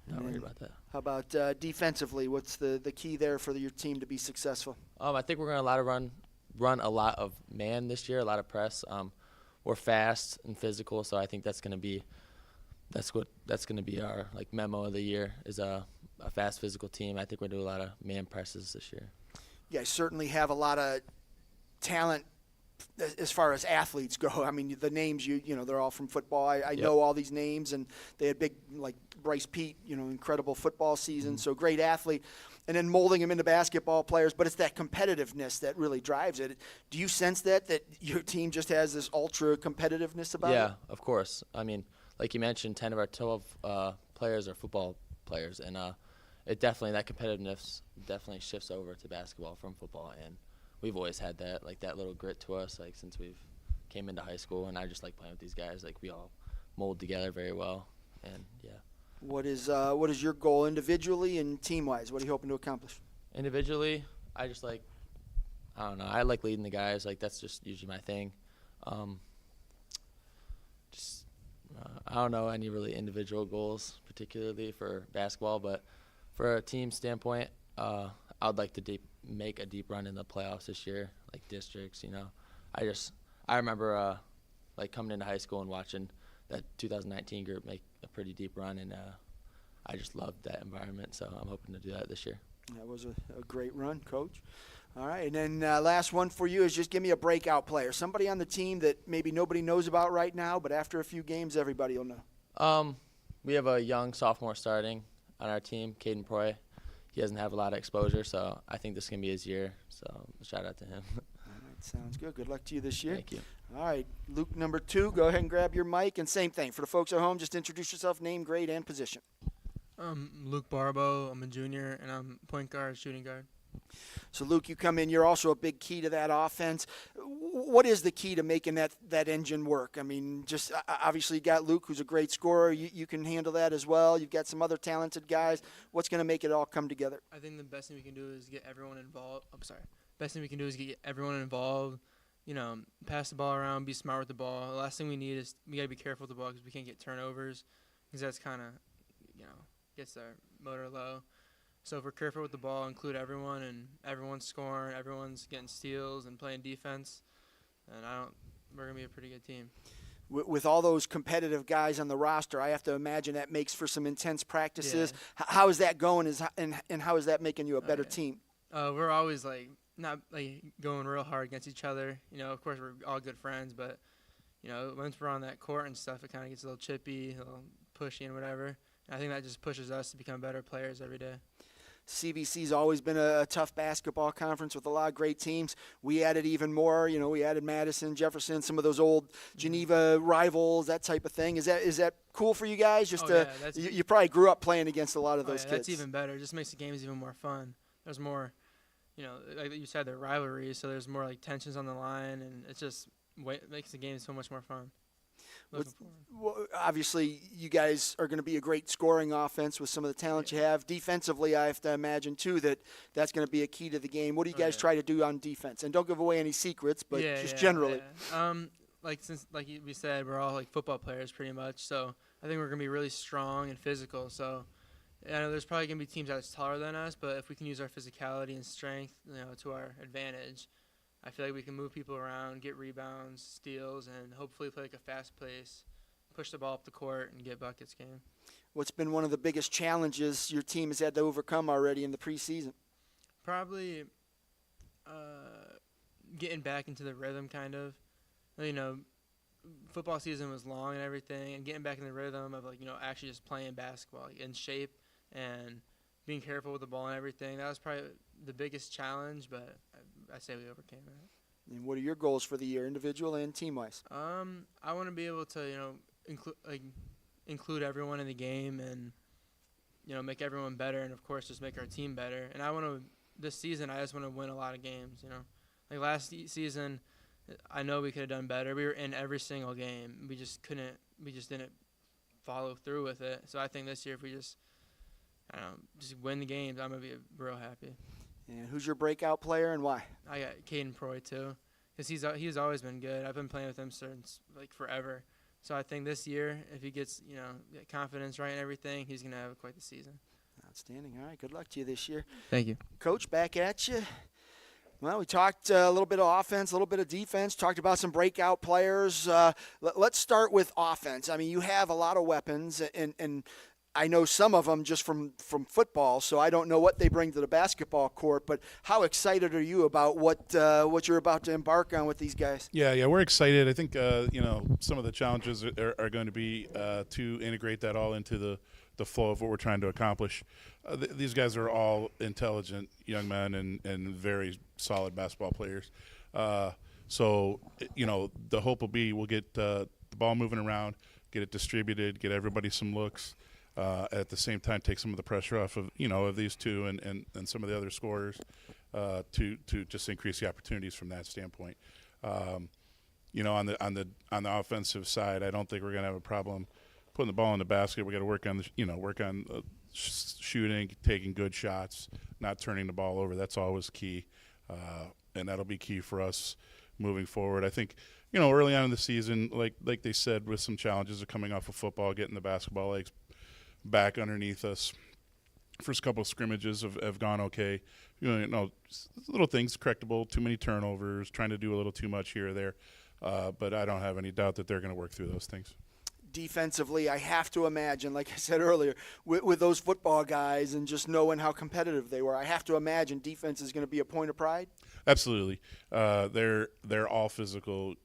[SPEAKER 11] not worried about that.
[SPEAKER 2] How about defensively? What's the key there for your team to be successful?
[SPEAKER 11] I think we're going to run a lot of man this year, a lot of press. We're fast and physical, so I think that's going to be our memo of the year is a fast physical team. I think we're going to do a lot of man presses this year.
[SPEAKER 2] You guys certainly have a lot of talent as far as athletes go. I mean, the names they're all from football. I know all these names, and they had big Bryce Pete, incredible football season, so great athlete. And then molding them into basketball players, but it's that competitiveness that really drives it. Do you sense that your team just has this ultra competitiveness about it?
[SPEAKER 11] Yeah, of course. I mean, like you mentioned, 10 of our 12 players are football players, and that competitiveness definitely shifts over to basketball from football, and we've always had that little grit to us since we've came into high school, and I just like playing with these guys. We all mold together very well, and yeah.
[SPEAKER 2] What is your goal individually and team-wise? What are you hoping to accomplish?
[SPEAKER 11] Individually, I just like, I don't know, I like leading the guys. Like, that's just usually my thing. I don't know any really individual goals, particularly for basketball, but for a team standpoint, I'd like to make a deep run in the playoffs this year, like districts, you know. I remember like coming into high school and watching that 2019 group make a pretty deep run, and I just loved that environment, so I'm hoping to do that this year.
[SPEAKER 2] That was a great run, Coach. All right, and then last one for you is just give me a breakout player, somebody on the team that maybe nobody knows about right now, but after a few games, everybody will know.
[SPEAKER 11] We have a young sophomore starting on our team, Caden Proy. He doesn't have a lot of exposure, so I think this is going to be his year, so shout out to him.
[SPEAKER 2] All right, sounds good. Good luck to you this year.
[SPEAKER 11] Thank you.
[SPEAKER 2] All right, Luke number 2, go ahead and grab your mic, and same thing. For the folks at home, just introduce yourself, name, grade, and position.
[SPEAKER 7] Luke Barbo. I'm a junior, and I'm point guard, shooting guard.
[SPEAKER 2] So, Luke, you come in. You're also a big key to that offense. What is the key to making that engine work? I mean, just obviously you got Luke, who's a great scorer. You can handle that as well. You've got some other talented guys. What's going to make it all come together?
[SPEAKER 7] I think the best thing we can do is get everyone involved. Best thing we can do is get everyone involved. You know, pass the ball around, be smart with the ball. The last thing we need is we got to be careful with the ball because we can't get turnovers because that's kind of, you know, gets our motor low. So if we're careful with the ball, include everyone, and everyone's scoring, everyone's getting steals and playing defense, and we're going to be a pretty good team.
[SPEAKER 2] With all those competitive guys on the roster, I have to imagine that makes for some intense practices. Yeah. How is that going, and how is that making you a better team?
[SPEAKER 7] We're always, not going real hard against each other. You know, of course, we're all good friends, but, you know, once we're on that court and stuff, it kind of gets a little chippy, a little pushy and whatever. And I think that just pushes us to become better players every day.
[SPEAKER 2] CVC's always been a tough basketball conference with a lot of great teams. We added even more. You know, we added Madison, Jefferson, some of those old Geneva rivals, that type of thing. Is that cool for you guys? Just you probably grew up playing against a lot of those kids.
[SPEAKER 7] That's even better. It just makes the games even more fun. There's more, you know, like you said, they're rivalries, so there's more tensions on the line, and it just makes the game so much more fun.
[SPEAKER 2] Well, obviously, you guys are going to be a great scoring offense with some of the talent you have. Defensively, I have to imagine, too, that's going to be a key to the game. What do you guys try to do on defense? And don't give away any secrets, but generally.
[SPEAKER 7] Yeah. Since we said, we're all football players pretty much, so I think we're going to be really strong and physical. So I know there's probably going to be teams that's taller than us, but if we can use our physicality and strength, to our advantage, I feel like we can move people around, get rebounds, steals, and hopefully play a fast pace, push the ball up the court, and get buckets game.
[SPEAKER 2] What's been one of the biggest challenges your team has had to overcome already in the preseason?
[SPEAKER 7] Probably getting back into the rhythm, kind of. You know, football season was long and everything, and getting back in the rhythm of, actually just playing basketball in shape and being careful with the ball and everything. That was probably the biggest challenge, but I say we overcame that.
[SPEAKER 2] And what are your goals for the year, individual and team-wise?
[SPEAKER 7] I want to be able to, include everyone in the game and, make everyone better, and of course just make our team better. And this season, I just want to win a lot of games. Last season, I know we could have done better. We were in every single game. We just didn't follow through with it. So I think this year, if we just win the games, I'm gonna be real happy.
[SPEAKER 2] And who's your breakout player and why?
[SPEAKER 7] I got Caden Proy too, because he's always been good. I've been playing with him since forever. So I think this year, if he gets confidence right and everything, he's gonna have quite the season.
[SPEAKER 2] Outstanding. All right, good luck to you this year.
[SPEAKER 7] Thank you,
[SPEAKER 2] Coach. Back at you. Well, we talked a little bit of offense, a little bit of defense, talked about some breakout players. Let's start with offense. I mean, you have a lot of weapons, and I know some of them just from football, so I don't know what they bring to the basketball court, but how excited are you about what you're about to embark on with these guys?
[SPEAKER 8] Yeah, we're excited. I think, some of the challenges are going to be to integrate that all into the flow of what we're trying to accomplish. These guys are all intelligent young men and very solid basketball players. So, the hope will be we'll get the ball moving around, get it distributed, get everybody some looks. At the same time, take some of the pressure off of of these two and some of the other scorers to just increase the opportunities from that standpoint. On the offensive side, I don't think we're going to have a problem putting the ball in the basket. We got to work on shooting, taking good shots, not turning the ball over. That's always key, and that'll be key for us moving forward. I think, early on in the season, like they said, with some challenges of coming off of football, getting the basketball legs back underneath us. First couple of scrimmages have gone okay. Little things correctable, too many turnovers, trying to do a little too much here or there. But I don't have any doubt that they're going to work through those things.
[SPEAKER 2] Defensively, I have to imagine, like I said earlier, with those football guys and just knowing how competitive they were, I have to imagine defense is going to be a point of pride.
[SPEAKER 8] Absolutely. They're all physical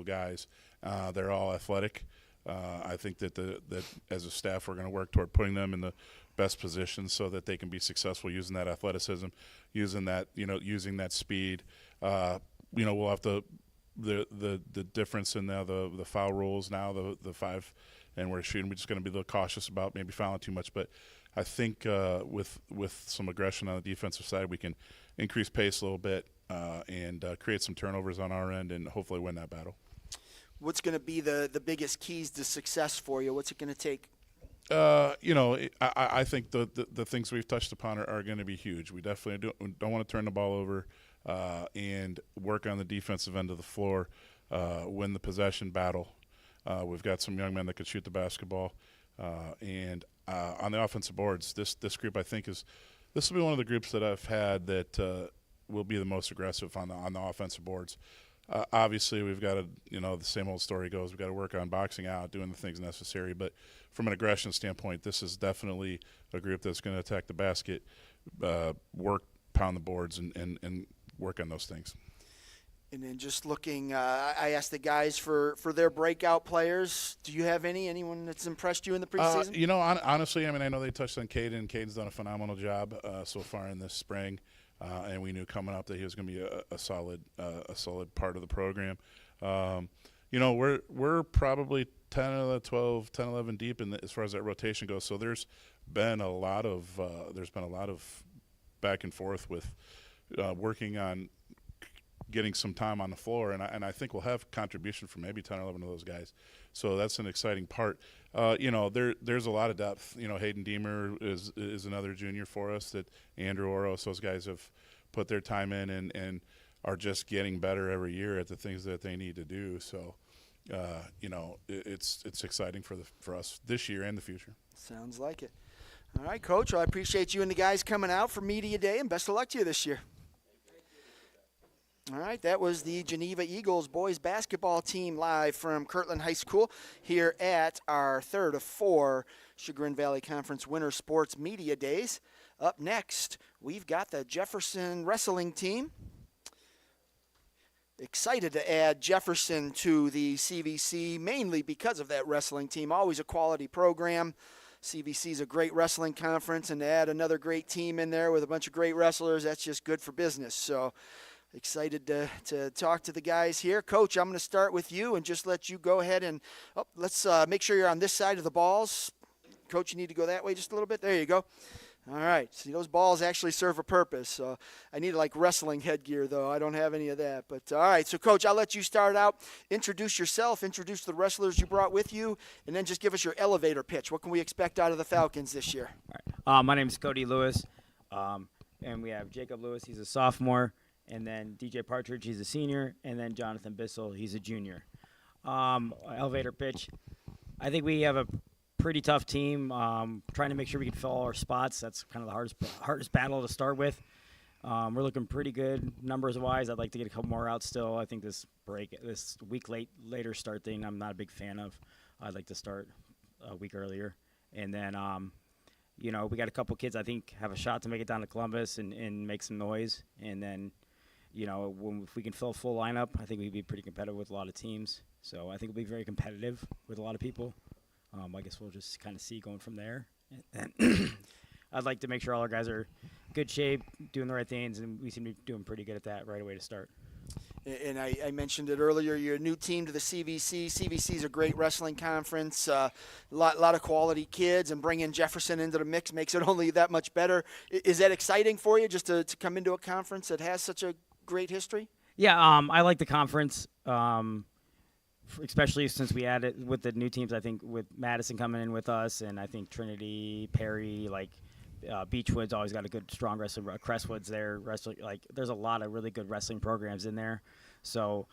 [SPEAKER 8] guys. They're all athletic. I think that as a staff, we're going to work toward putting them in the best positions so that they can be successful using that athleticism, using that speed. We'll have to the difference in now the foul rules now the 5, and we're just going to be a little cautious about maybe fouling too much. But I think with some aggression on the defensive side, we can increase pace a little bit and create some turnovers on our end and hopefully win that battle.
[SPEAKER 2] What's going to be the biggest keys to success for you? What's it going to take?
[SPEAKER 8] I think the things we've touched upon are going to be huge. We definitely don't want to turn the ball over and work on the defensive end of the floor, win the possession battle. We've got some young men that could shoot the basketball. And on the offensive boards, this group, I think, this will be one of the groups that I've had that will be the most aggressive on the offensive boards. Obviously, we've got to, the same old story goes. We've got to work on boxing out, doing the things necessary. But from an aggression standpoint, this is definitely a group that's going to attack the basket, pound the boards, and work on those things.
[SPEAKER 2] And then just looking, I asked the guys for their breakout players. Do you have anyone that's impressed you in the preseason?
[SPEAKER 8] Honestly, I know they touched on Caden. Caden's done a phenomenal job so far in this spring. And we knew coming up that he was going to be a solid part of the program. We're probably 10, 12, 10, 11 deep as far as that rotation goes. So there's been a lot of back and forth with working on getting some time on the floor, and I think we'll have contribution from maybe 10 or 11 of those guys. So that's an exciting part. There's a lot of depth. Hayden Deemer is another junior for us that Andrew Oros, those guys have put their time in and are just getting better every year at the things that they need to do. So, it's exciting for us this year and the future.
[SPEAKER 2] Sounds like it. All right, Coach. Well, I appreciate you and the guys coming out for Media Day, and best of luck to you this year. All right, that was the Geneva Eagles boys basketball team live from Kirtland High School here at our third of 4 Chagrin Valley Conference Winter Sports Media Days. Up next, we've got the Jefferson wrestling team. Excited to add Jefferson to the CVC, mainly because of that wrestling team. Always a quality program. CVC is a great wrestling conference, and to add another great team in there with a bunch of great wrestlers, that's just good for business. So excited to talk to the guys here. Coach, I'm going to start with you and just let you go ahead and let's make sure you're on this side of the balls. Coach, you need to go that way just a little bit. There you go. All right. See, those balls actually serve a purpose. So I need wrestling headgear, though. I don't have any of that. But all right. So, Coach, I'll let you start out. Introduce yourself. Introduce the wrestlers you brought with you. And then just give us your elevator pitch. What can we expect out of the Falcons this year?
[SPEAKER 14] All right. My name is Cody Lewis. And we have Jacob Lewis. He's a sophomore. And then DJ Partridge, he's a senior. And then Jonathan Bissell, he's a junior. Elevator pitch. I think we have a pretty tough team, trying to make sure we can fill all our spots. That's kind of the hardest battle to start with. We're looking pretty good numbers-wise. I'd like to get a couple more out still. I think this week later start thing, I'm not a big fan of. I'd like to start a week earlier. And then, we got a couple kids I think have a shot to make it down to Columbus and make some noise. And then, if we can fill a full lineup, I think we'd be pretty competitive with a lot of teams. So I think we'll be very competitive with a lot of people. I guess we'll just kind of see going from there. And I'd like to make sure all our guys are good shape, doing the right things, and we seem to be doing pretty good at that right away to start.
[SPEAKER 2] And I mentioned it earlier, you're a new team to the CVC. CVC is a great wrestling conference, a lot of quality kids, and bringing Jefferson into the mix makes it only that much better. Is that exciting for you, just to come into a conference that has such a great history?
[SPEAKER 14] Yeah, I like the conference. especially since we added with the new teams. I think with Madison coming in with us, and I think Trinity, Perry, like Beachwood's always got a good, strong wrestling. Crestwood's there wrestling. Like there's a lot of really good wrestling programs in there. So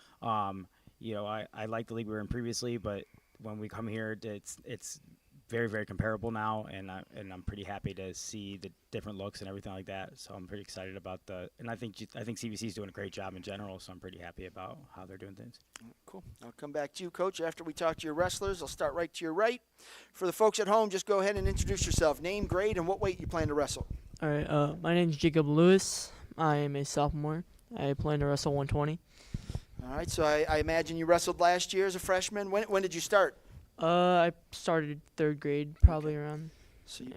[SPEAKER 14] you know, I like the league we were in previously, but when we come here, it's very, very comparable now, and I'm pretty happy to see the different looks and everything like that. So I'm pretty excited about and I think CVC is doing a great job in general. So I'm pretty happy about how they're doing things.
[SPEAKER 2] Cool. I'll come back to you, Coach, after we talk to your wrestlers. I'll start right to your right. For the folks at home, just go ahead and introduce yourself. Name, grade, and what weight you plan to wrestle.
[SPEAKER 13] All right. My name is Jacob Lewis. I am a sophomore. I plan to wrestle 120.
[SPEAKER 2] All right. So I imagine you wrestled last year as a freshman. When did you start?
[SPEAKER 13] I started 3rd grade, probably around.
[SPEAKER 2] So you've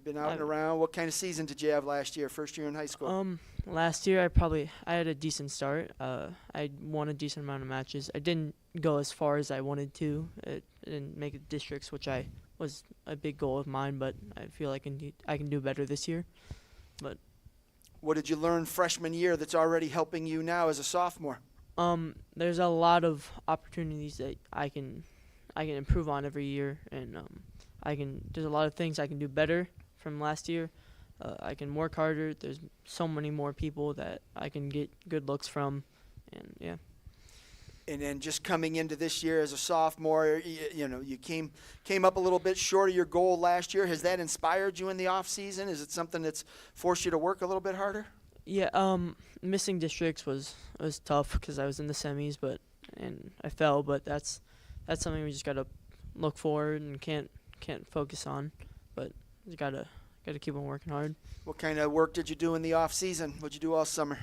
[SPEAKER 2] been out and around. What kind of season did you have last year? First year in high school.
[SPEAKER 13] Last year I had a decent start. I won a decent amount of matches. I didn't go as far as I wanted to. I didn't make it districts, which was a big goal of mine. But I feel I can do better this year. But
[SPEAKER 2] what did you learn freshman year that's already helping you now as a sophomore?
[SPEAKER 13] There's a lot of opportunities that I can improve on every year, and there's a lot of things I can do better from last year. I can work harder. There's so many more people that I can get good looks from, and yeah.
[SPEAKER 2] And then just coming into this year as a sophomore, you came up a little bit short of your goal last year. Has that inspired you in the off season? Is it something that's forced you to work a little bit harder?
[SPEAKER 13] Yeah, missing districts was tough because I was in the semis, and I fell. But that's something we just gotta look forward and can't focus on. But we gotta keep on working hard. What
[SPEAKER 2] kind of work did you do in the off season? What'd you do all summer?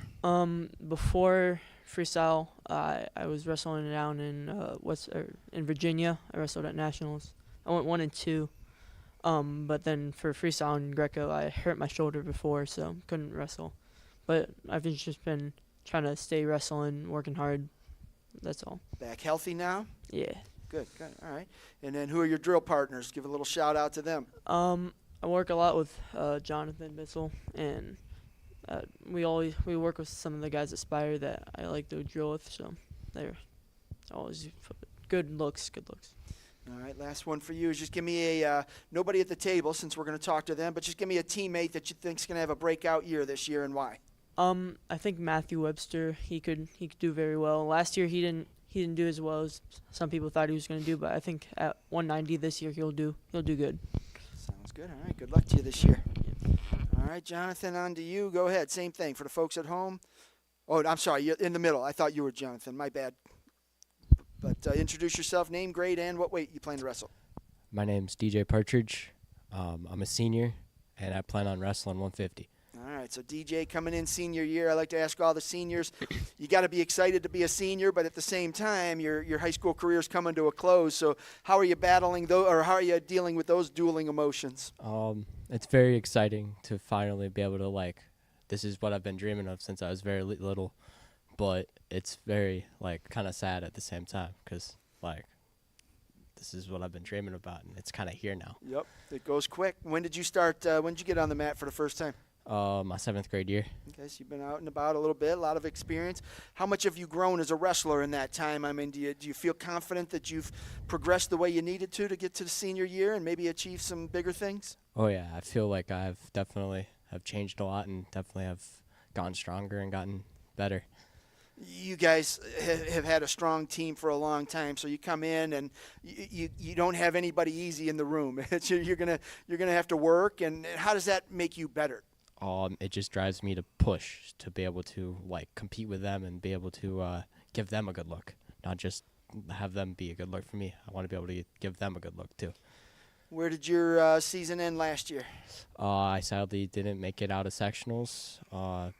[SPEAKER 13] Before freestyle, I was wrestling down in Virginia. I wrestled at nationals. I went 1 and 2. But then for freestyle and Greco, I hurt my shoulder before, so couldn't wrestle. But I've just been trying to stay wrestling, working hard. That's all.
[SPEAKER 2] Back healthy now?
[SPEAKER 13] Yeah.
[SPEAKER 2] Good. All right. And then who are your drill partners? Give a little shout out to them.
[SPEAKER 13] I work a lot with Jonathan Bissell, and we work with some of the guys at Spire that I like to drill with, so they're always good looks.
[SPEAKER 2] All right, last one for you is just give me nobody at the table since we're going to talk to them, but just give me a teammate that you think's going to have a breakout year this year and why.
[SPEAKER 13] I think Matthew Webster, he could do very well. Last year he didn't do as well as some people thought he was going to do, but I think at 190 this year he'll do good.
[SPEAKER 2] Sounds good. All right, good luck to you this year. All right, Jonathan, on to you. Go ahead. Same thing for the folks at home. Oh, I'm sorry, you're in the middle. I thought you were Jonathan. My bad. But introduce yourself, name, grade, and what weight you plan to wrestle.
[SPEAKER 15] My name's DJ Partridge. I'm a senior, and I plan on wrestling 150.
[SPEAKER 2] All right, so DJ coming in senior year. I like to ask all the seniors, you got to be excited to be a senior, but at the same time, your high school career is coming to a close. So how are you battling those, or how are you dealing with those dueling emotions?
[SPEAKER 15] It's very exciting to finally be able to, this is what I've been dreaming of since I was very little, but it's very, kind of sad at the same time because, this is what I've been dreaming about, and it's kind of here now.
[SPEAKER 2] Yep, it goes quick. When did you start, when did you get on the mat for the first time?
[SPEAKER 15] My 7th grade year.
[SPEAKER 2] Okay, so you've been out and about a little bit, a lot of experience. How much have you grown as a wrestler in that time? I mean, do you feel confident that you've progressed the way you needed to get to the senior year and maybe achieve some bigger things?
[SPEAKER 15] Oh, yeah. I feel like I've definitely have changed a lot and definitely have gotten stronger and gotten better.
[SPEAKER 2] You guys have had a strong team for a long time, so you come in and you don't have anybody easy in the room. You're gonna have to work, and how does that make you better?
[SPEAKER 15] It just drives me to push to be able to compete with them and be able to give them a good look, not just have them be a good look for me. I want to be able to give them a good look too.
[SPEAKER 2] Where did your season end last year?
[SPEAKER 15] I sadly didn't make it out of sectionals. I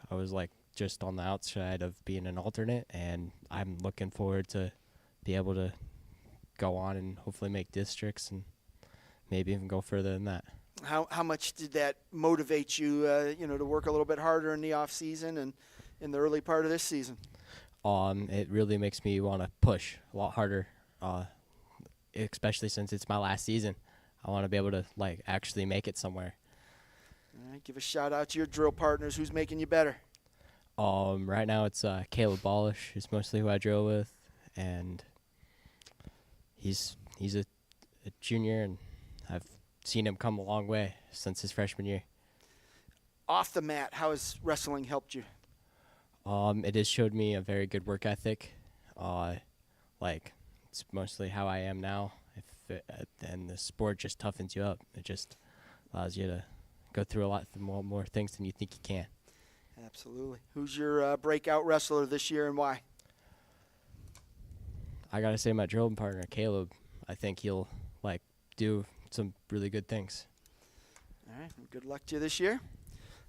[SPEAKER 15] was just on the outside of being an alternate, and I'm looking forward to be able to go on and hopefully make districts and maybe even go further than that.
[SPEAKER 2] How much did that motivate you, to work a little bit harder in the off season and in the early part of this season?
[SPEAKER 15] It really makes me want to push a lot harder, especially since it's my last season. I want to be able to actually make it somewhere.
[SPEAKER 2] All right, give a shout out to your drill partners. Who's making you better?
[SPEAKER 15] Right now it's Caleb Ballish is mostly who I drill with, and he's a junior, and I've seen him come a long way since his freshman year.
[SPEAKER 2] Off the mat, how has wrestling helped you?
[SPEAKER 15] It has showed me a very good work ethic. It's mostly how I am now. And the sport just toughens you up. It just allows you to go through a lot more things than you think you can.
[SPEAKER 2] Absolutely. Who's your breakout wrestler this year and why?
[SPEAKER 15] I gotta say my drilling partner Caleb. I think he'll do some really good things.
[SPEAKER 2] All right. Well, good luck to you this year.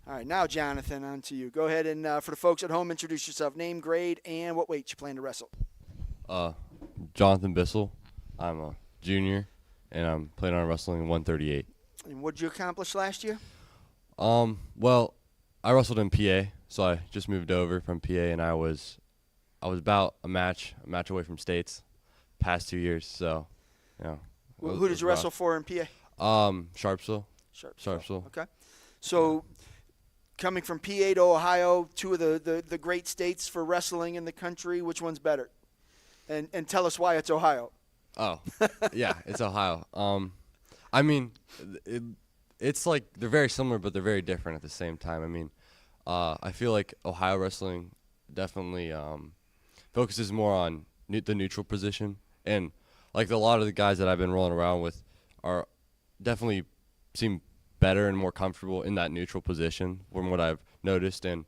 [SPEAKER 2] All right. Now, Jonathan, on to you. Go ahead and for the folks at home, introduce yourself. Name, grade, and what weight you plan to wrestle.
[SPEAKER 12] Jonathan Bissell. I'm a junior, and I'm planning on wrestling 138.
[SPEAKER 2] And what did you accomplish last year?
[SPEAKER 12] Well, I wrestled in PA, so I just moved over from PA, and I was about a match away from states past 2 years, so,
[SPEAKER 2] Who did you wrestle for in PA?
[SPEAKER 12] Sharpsville.
[SPEAKER 2] Sharpsville. Okay. So, coming from PA to Ohio, two of the great states for wrestling in the country, which one's better? And tell us why it's Ohio.
[SPEAKER 12] Oh, yeah, it's Ohio. I mean, it's like they're very similar, but they're very different at the same time. I mean, I feel like Ohio wrestling definitely focuses more on the neutral position, and like a lot of the guys that I've been rolling around with are definitely seem better and more comfortable in that neutral position from what I've noticed, and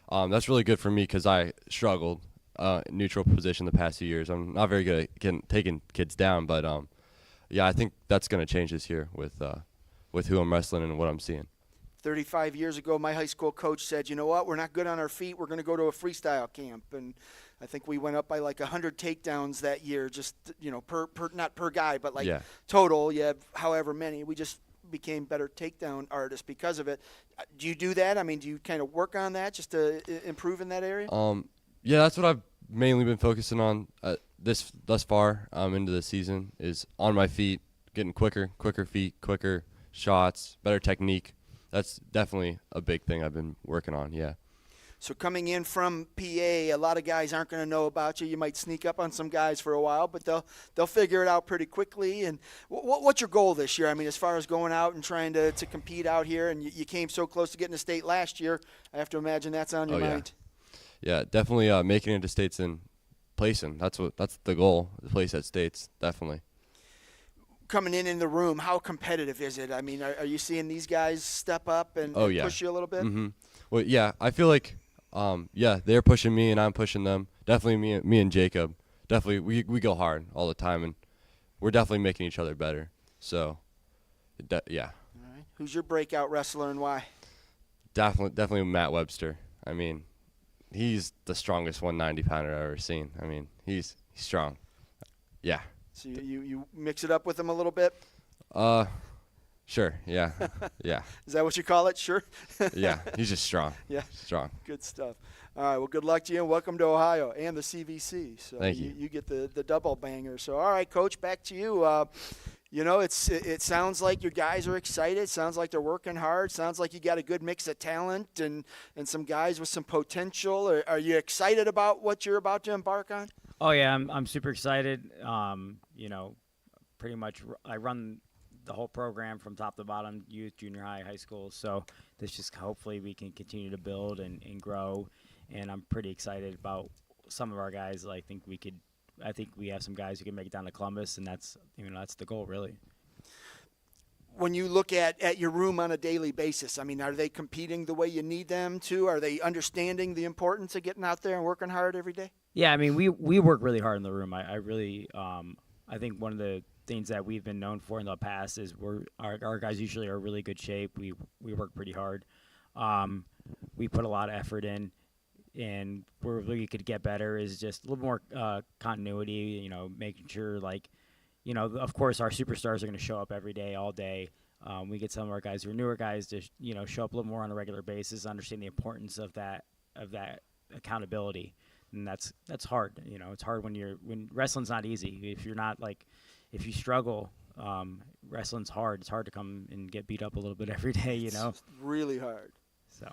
[SPEAKER 12] that's really good for me because I struggled neutral position the past few years. I'm not very good at taking kids down, but yeah, I think that's going to change this year with who I'm wrestling and what I'm seeing.
[SPEAKER 2] 35 years ago, my high school coach said, you know what, we're not good on our feet. We're going to go to a freestyle camp. And I think we went up by like 100 takedowns that year, just, per not per guy, but total, however many. We just became better takedown artists because of it. Do you do that? I mean, do you kind of work on that just to improve in that area?
[SPEAKER 12] Yeah, that's what I've mainly been focusing on thus far into the season is on my feet, getting quicker feet, quicker shots, better technique. That's definitely a big thing I've been working on, yeah.
[SPEAKER 2] So coming in from PA, a lot of guys aren't going to know about you. You might sneak up on some guys for a while, but they'll figure it out pretty quickly. And what's your goal this year? I mean, as far as going out and trying to compete out here, and you came so close to getting to state last year, I have to imagine that's on your mind.
[SPEAKER 12] Yeah, definitely making it to states and placing. That's the goal, the place at states, definitely.
[SPEAKER 2] Coming in the room, how competitive is it? I mean, are you seeing these guys step up and push you a little bit?
[SPEAKER 12] Mm-hmm. Well, yeah, I feel like, they're pushing me and I'm pushing them. Definitely me and Jacob. Definitely, we go hard all the time, and we're definitely making each other better. So, yeah.
[SPEAKER 2] All right. Who's your breakout wrestler and why?
[SPEAKER 12] Definitely Matt Webster. I mean, he's the strongest 190-pounder I've ever seen. I mean, he's strong. Yeah.
[SPEAKER 2] So you mix it up with him a little bit?
[SPEAKER 12] Sure, yeah. Yeah.
[SPEAKER 2] Is that what you call it? Sure?
[SPEAKER 12] Yeah, he's just strong.
[SPEAKER 2] Yeah.
[SPEAKER 12] Strong.
[SPEAKER 2] Good stuff. All right, well, good luck to you, and welcome to Ohio and the CVC. So
[SPEAKER 12] Thank you.
[SPEAKER 2] You get the double banger. So, all right, Coach, back to you. It sounds like your guys are excited. Sounds like they're working hard. Sounds like you got a good mix of talent and some guys with some potential. Are you excited about what you're about to embark on?
[SPEAKER 14] Oh, yeah, I'm super excited. Pretty much I run the whole program from top to bottom, youth, junior high, high school. So this just hopefully we can continue to build and grow. And I'm pretty excited about some of our guys. I think we have some guys who can make it down to Columbus, and that's the goal, really.
[SPEAKER 2] When you look at your room on a daily basis, I mean, are they competing the way you need them to? Are they understanding the importance of getting out there and working hard every day?
[SPEAKER 14] Yeah, I mean, we work really hard in the room. I really I think one of the things that we've been known for in the past is our guys usually are in really good shape. We work pretty hard. We put a lot of effort in, and where we could get better is just a little more continuity. Making sure of course our superstars are going to show up every day, all day. We get some of our guys who are newer guys to show up a little more on a regular basis, understand the importance of that accountability. And that's hard. It's hard when wrestling's not easy. If you struggle, wrestling's hard. It's hard to come and get beat up a little bit every day.
[SPEAKER 2] It's really hard.
[SPEAKER 14] So,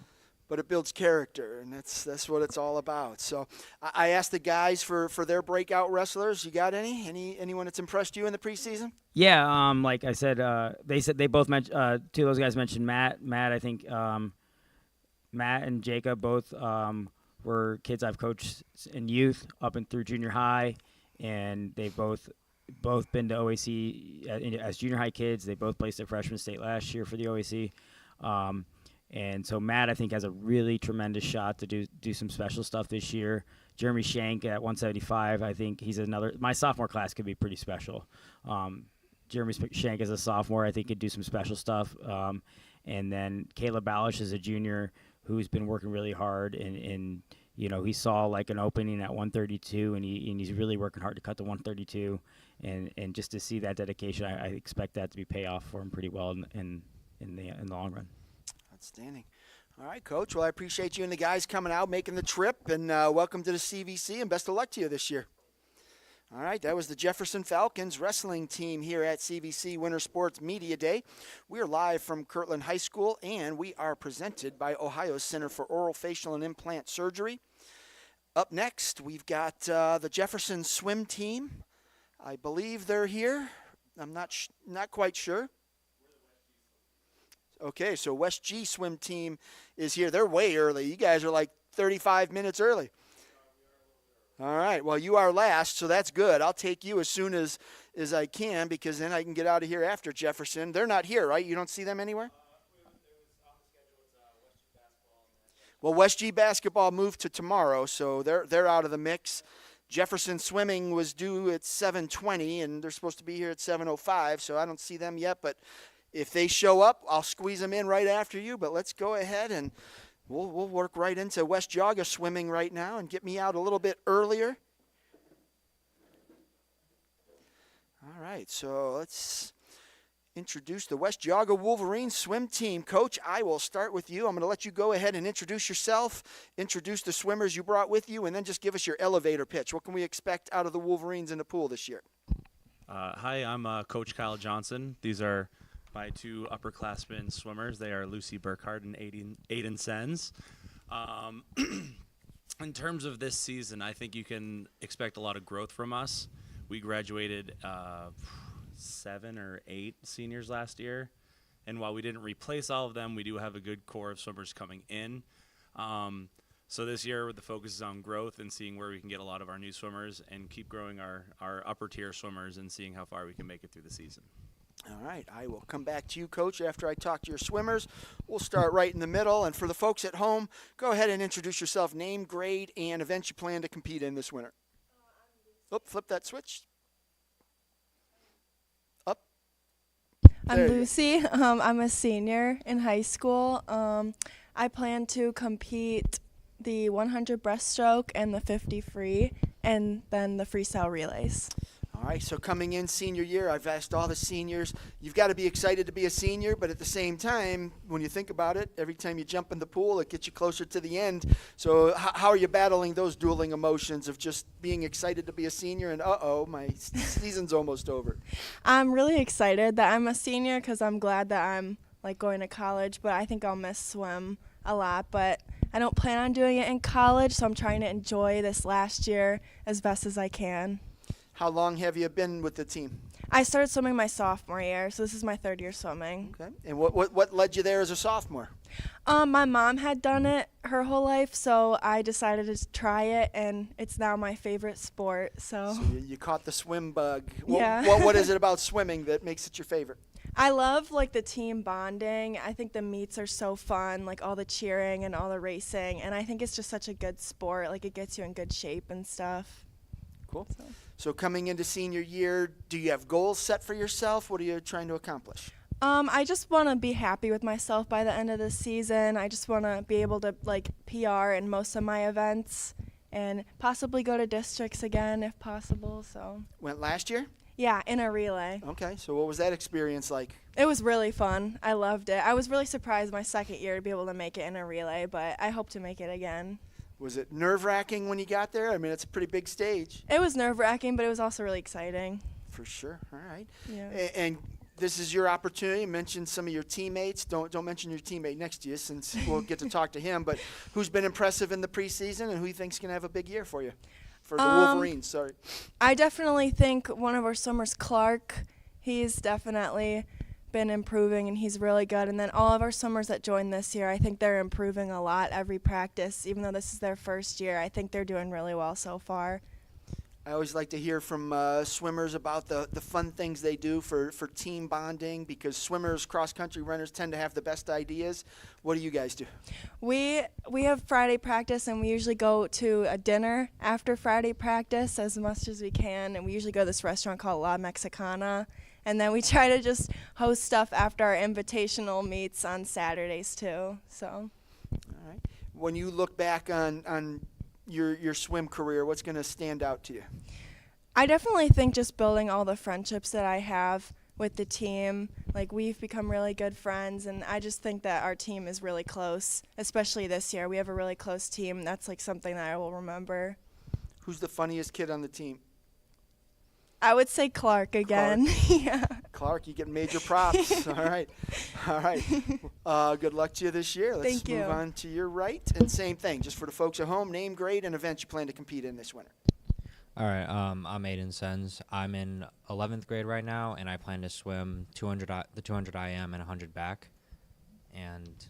[SPEAKER 2] but it builds character, and that's what it's all about. So I asked the guys for their breakout wrestlers. You got anyone that's impressed you in the preseason?
[SPEAKER 14] Yeah, like I said, they both mentioned, two of those guys mentioned Matt. I think Matt and Jacob both were kids I've coached in youth up and through junior high, and they've both been to OAC as junior high kids. They both placed at freshman state last year for the OAC. And so Matt, I think, has a really tremendous shot to do some special stuff this year. Jeremy Shank at 175, I think he's another – my sophomore class could be pretty special. Jeremy Shank as a sophomore, I think, could do some special stuff. And then Caleb Balish is a junior who's been working really hard, and you know, he saw like an opening at 132, and he's really working hard to cut to 132, and just to see that dedication, I expect that to be payoff for him pretty well in the long run.
[SPEAKER 2] Outstanding. All right, Coach. Well, I appreciate you and the guys coming out, making the trip, and welcome to the CVC, and best of luck to you this year. All right, that was the Jefferson Falcons wrestling team here at CVC Winter Sports Media Day. We are live from Kirtland High School, and we are presented by Ohio's Center for Oral, Facial, and Implant Surgery. Up next, we've got the Jefferson swim team. I believe they're here. I'm not quite sure. Okay, so West G swim team is here. They're way early. You guys are like 35 minutes early. All right, well, you are last, so that's good. I'll take you as soon as I can, because then I can get out of here after Jefferson. They're not here, right? You don't see them anywhere? Well, West G basketball moved to tomorrow, so they're out of the mix. Jefferson swimming was due at 7:20, and they're supposed to be here at 7:05, so I don't see them yet. But if they show up, I'll squeeze them in right after you. But let's go ahead and we'll work right into West Geauga swimming right now and get me out a little bit earlier. All right, so let's introduce the West Geauga Wolverines swim team. Coach, I will start with you. I'm going to let you go ahead and introduce yourself, introduce the swimmers you brought with you, and then just give us your elevator pitch. What can we expect out of the Wolverines in the pool this year?
[SPEAKER 17] Hi, I'm Coach Kyle Johnson. These are my two upperclassmen swimmers. They are Lucy Burkhardt and Aiden Sens. In terms of this season, I think you can expect a lot of growth from us. We graduated 7 or 8 seniors last year, and while we didn't replace all of them, we do have a good core of swimmers coming in. So this year, the focus is on growth and seeing where we can get a lot of our new swimmers and keep growing our upper tier swimmers and seeing how far we can make it through the season.
[SPEAKER 2] All right, I will come back to you, Coach, after I talk to your swimmers. We'll start right in the middle, and for the folks at home, go ahead and introduce yourself, name, grade, and event you plan to compete in this winter. Flip that switch. Up.
[SPEAKER 18] I'm Lucy. I'm a senior in high school. I plan to compete the 100 breaststroke and the 50 free, and then the freestyle relays.
[SPEAKER 2] All right, so coming in senior year, I've asked all the seniors, you've got to be excited to be a senior, but at the same time, when you think about it, every time you jump in the pool, it gets you closer to the end. So how are you battling those dueling emotions of just being excited to be a senior and, my season's almost over?
[SPEAKER 18] I'm really excited that I'm a senior because I'm glad that I'm going to college, but I think I'll miss swim a lot. But I don't plan on doing it in college, so I'm trying to enjoy this last year as best as I can.
[SPEAKER 2] How long have you been with the team?
[SPEAKER 18] I started swimming my sophomore year, so this is my 3rd year swimming.
[SPEAKER 2] Okay. And what led you there as a sophomore?
[SPEAKER 18] My mom had done it her whole life, so I decided to try it, and it's now my favorite sport. So
[SPEAKER 2] you caught the swim bug.
[SPEAKER 18] Yeah.
[SPEAKER 2] What is it about swimming that makes it your favorite?
[SPEAKER 18] I love the team bonding. I think the meets are so fun, all the cheering and all the racing, and I think it's just such a good sport. It gets you in good shape and stuff.
[SPEAKER 2] Cool. So coming into senior year, do you have goals set for yourself? What are you trying to accomplish?
[SPEAKER 18] I just want to be happy with myself by the end of the season. I just want to be able to PR in most of my events and possibly go to districts again if possible. So
[SPEAKER 2] went last year?
[SPEAKER 18] Yeah, in a relay.
[SPEAKER 2] Okay, so what was that experience like?
[SPEAKER 18] It was really fun. I loved it. I was really surprised my 2nd year to be able to make it in a relay, but I hope to make it again.
[SPEAKER 2] Was it nerve-wracking when you got there? I mean, it's a pretty big stage.
[SPEAKER 18] It was nerve-wracking, but it was also really exciting.
[SPEAKER 2] For sure. All right.
[SPEAKER 18] Yeah.
[SPEAKER 2] And This is your opportunity. Mention some of your teammates. Don't mention your teammate next to you, since we'll get to talk to him. But who's been impressive in the preseason, and who you think's gonna have a big year for you, for the Wolverines? Sorry.
[SPEAKER 18] I definitely think one of our swimmers, Clark. He's definitely been improving, and he's really good. And then all of our swimmers that joined this year, I think they're improving a lot every practice. Even though this is their first year, I think they're doing really well so far.
[SPEAKER 2] I always like to hear from swimmers about the fun things they do for team bonding, because swimmers, cross-country runners tend to have the best ideas. What do you guys do?
[SPEAKER 18] We have Friday practice, and we usually go to a dinner after Friday practice as much as we can. And we usually go to this restaurant called La Mexicana. And then we try to just host stuff after our invitational meets on Saturdays too. So.
[SPEAKER 2] All right. When you look back on your swim career, what's going to stand out to you?
[SPEAKER 18] I definitely think just building all the friendships that I have with the team. Like, we've become really good friends, and I just think that our team is really close, especially this year. We have a really close team. That's like something that I will remember.
[SPEAKER 2] Who's the funniest kid on the team?
[SPEAKER 18] I would say Clark again. Yeah.
[SPEAKER 2] Clark, you get major props. All right. Good luck to you this year. Let's
[SPEAKER 18] Thank you.
[SPEAKER 2] move on to your right. And same thing, just for the folks at home, name, grade, and events you plan to compete in this winter.
[SPEAKER 16] All right, I'm Aiden Sens. I'm in 11th grade right now, and I plan to swim the 200 IM and 100 back. And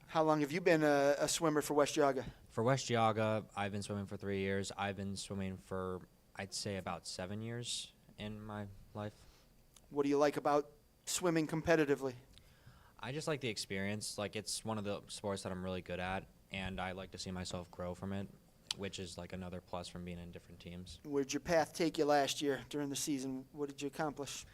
[SPEAKER 2] how long have you been a swimmer for West Geauga?
[SPEAKER 16] For West Geauga, I've been swimming for 3 years. I've been swimming for, I'd say, about 7 years in my life.
[SPEAKER 2] What do you like about swimming competitively?
[SPEAKER 16] I just like the experience. Like, it's one of the sports that I'm really good at, and I like to see myself grow from it, which is like another plus from being in different teams.
[SPEAKER 2] Where'd your path take you last year during the season? What did you accomplish?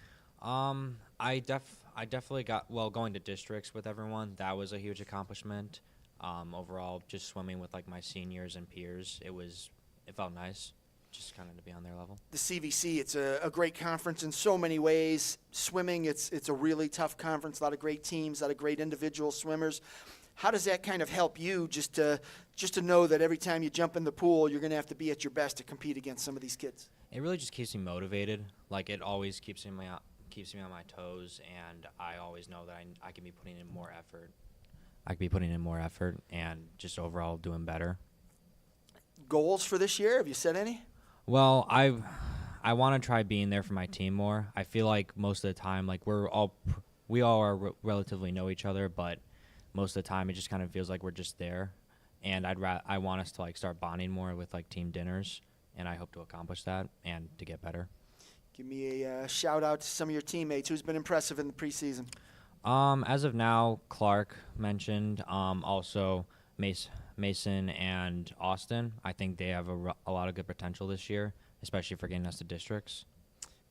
[SPEAKER 16] I definitely got, well, going to districts with everyone, that was a huge accomplishment. Overall, just swimming with like my seniors and peers, it felt nice. Just kind of to be on their level.
[SPEAKER 2] The CVC, it's a great conference in so many ways. Swimming, it's a really tough conference, a lot of great teams, a lot of great individual swimmers. How does that kind of help you just to know that every time you jump in the pool, you're going to have to be at your best to compete against some of these kids?
[SPEAKER 16] It really just keeps me motivated. Like, it always keeps me on my toes, and I always know that I can be putting in more effort. I could be putting in more effort and just overall doing better.
[SPEAKER 2] Goals for this year? Have you set any?
[SPEAKER 16] Well, I want to try being there for my team more. I feel like most of the time, like, we all are relatively know each other, but most of the time it just kind of feels like we're just there. And I want us to like start bonding more with like team dinners, and I hope to accomplish that and to get better.
[SPEAKER 2] Give me a shout out to some of your teammates. Who's been impressive in the preseason?
[SPEAKER 16] As of now, Clark mentioned. Also Mason and Austin. I think they have a lot of good potential this year, especially for getting us to districts.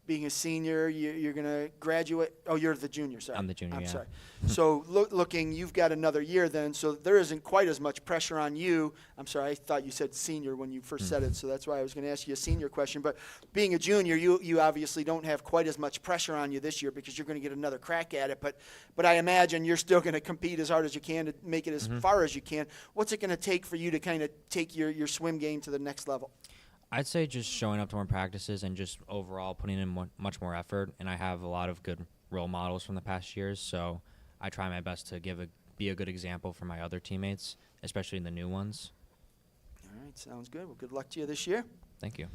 [SPEAKER 2] Being a senior, you're going to graduate. Oh, you're the junior, sorry.
[SPEAKER 16] I'm the junior, yeah.
[SPEAKER 2] Sorry. So looking, you've got another year then, so there isn't quite as much pressure on you. I'm sorry, I thought you said senior when you first said it, so that's why I was going to ask you a senior question. But being a junior, you obviously don't have quite as much pressure on you this year because you're going to get another crack at it. But I imagine you're still going to compete as hard as you can to make it as far as you can. What's it going to take for you to kind of take your swim game to the next level?
[SPEAKER 16] I'd say just showing up to more practices and just overall putting in much more effort. And I have a lot of good role models from the past years, so I try my best to be a good example for my other teammates, especially the new ones.
[SPEAKER 2] All right, sounds good. Well, good luck to you this year.
[SPEAKER 16] Thank you.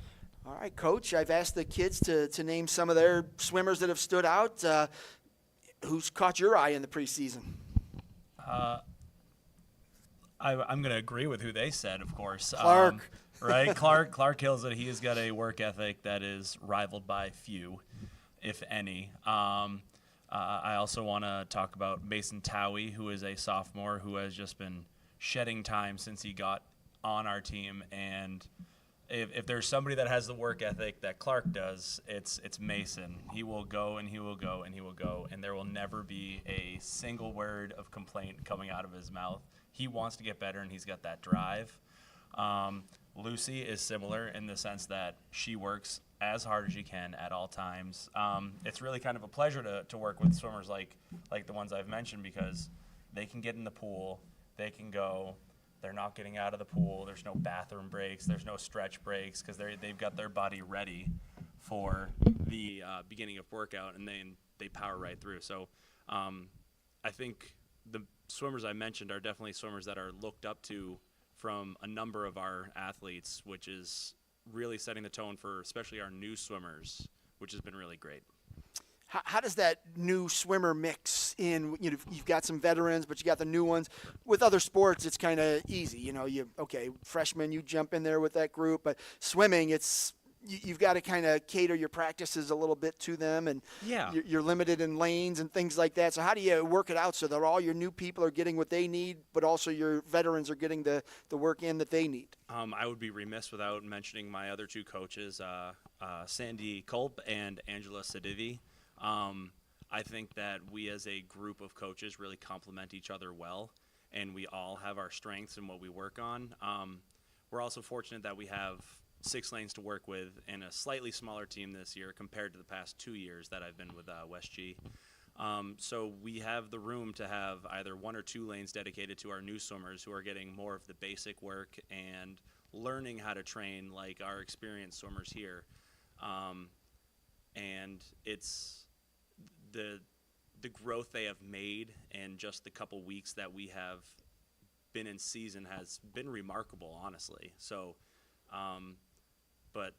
[SPEAKER 2] All right, Coach, I've asked the kids to name some of their swimmers that have stood out. Who's caught your eye in the preseason?
[SPEAKER 17] I'm going to agree with who they said, of course.
[SPEAKER 2] Clark.
[SPEAKER 17] Right? Clark kills it. He has got a work ethic that is rivaled by few, if any. I also want to talk about Mason Towie, who is a sophomore who has just been shedding time since he got on our team. And if there's somebody that has the work ethic that Clark does, it's Mason. He will go and he will go and he will go, and there will never be a single word of complaint coming out of his mouth. He wants to get better, and he's got that drive. Lucy is similar in the sense that she works as hard as she can at all times. It's really kind of a pleasure to work with swimmers like the ones I've mentioned, because they can get in the pool, they can go, they're not getting out of the pool, there's no bathroom breaks, there's no stretch breaks, because they've got their body ready for the beginning of workout, and then they power right through. So I think the swimmers I mentioned are definitely swimmers that are looked up to from a number of our athletes, which is really setting the tone for especially our new swimmers, which has been really great.
[SPEAKER 2] How does that new swimmer mix in? You know, you've got some veterans, but you got the new ones. With other sports, it's kind of easy. You know, freshmen, you jump in there with that group. But swimming, you've got to kind of cater your practices a little bit to them, and you're limited in lanes and things like that. So how do you work it out so that all your new people are getting what they need, but also your veterans are getting the work in that they need?
[SPEAKER 17] I would be remiss without mentioning my other two coaches, Sandy Kolb and Angela Sadivi. I think that we as a group of coaches really complement each other well, and we all have our strengths and what we work on. We're also fortunate that we have 6 lanes to work with and a slightly smaller team this year compared to the past 2 years that I've been with West G. So we have the room to have either 1 or 2 lanes dedicated to our new swimmers who are getting more of the basic work and learning how to train like our experienced swimmers here. And it's the growth they have made and just the couple weeks that we have been in season has been remarkable, honestly. So, but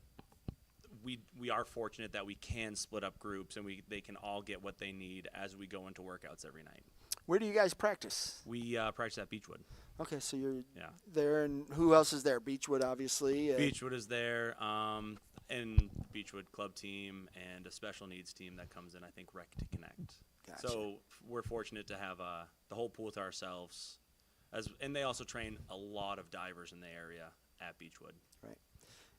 [SPEAKER 17] we are fortunate that we can split up groups and they can all get what they need as we go into workouts every night.
[SPEAKER 2] Where do you guys practice?
[SPEAKER 17] We practice at Beachwood.
[SPEAKER 2] Okay, so you're there, and who else is there? Beachwood, obviously.
[SPEAKER 17] Beachwood is there, and Beachwood club team and a special needs team that comes in, I think, Rec to Connect.
[SPEAKER 2] Gotcha.
[SPEAKER 17] So we're fortunate to have the whole pool to ourselves, and they also train a lot of divers in the area at Beachwood.
[SPEAKER 2] Right.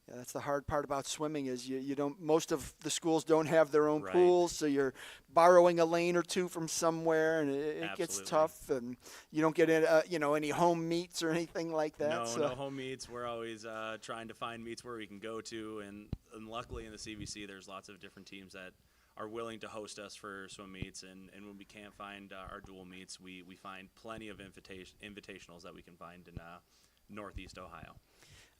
[SPEAKER 2] Yeah, that's the hard part about swimming is you don't. Most of the schools don't have their own pools, so you're borrowing a lane or two from somewhere, and it gets tough. And you don't get any home meets or anything like that.
[SPEAKER 17] No home meets. We're always trying to find meets where we can go to, and luckily in the CVC, there's lots of different teams that are willing to host us for swim meets. And when we can't find our dual meets, we find plenty of invitationals that we can find in Northeast Ohio.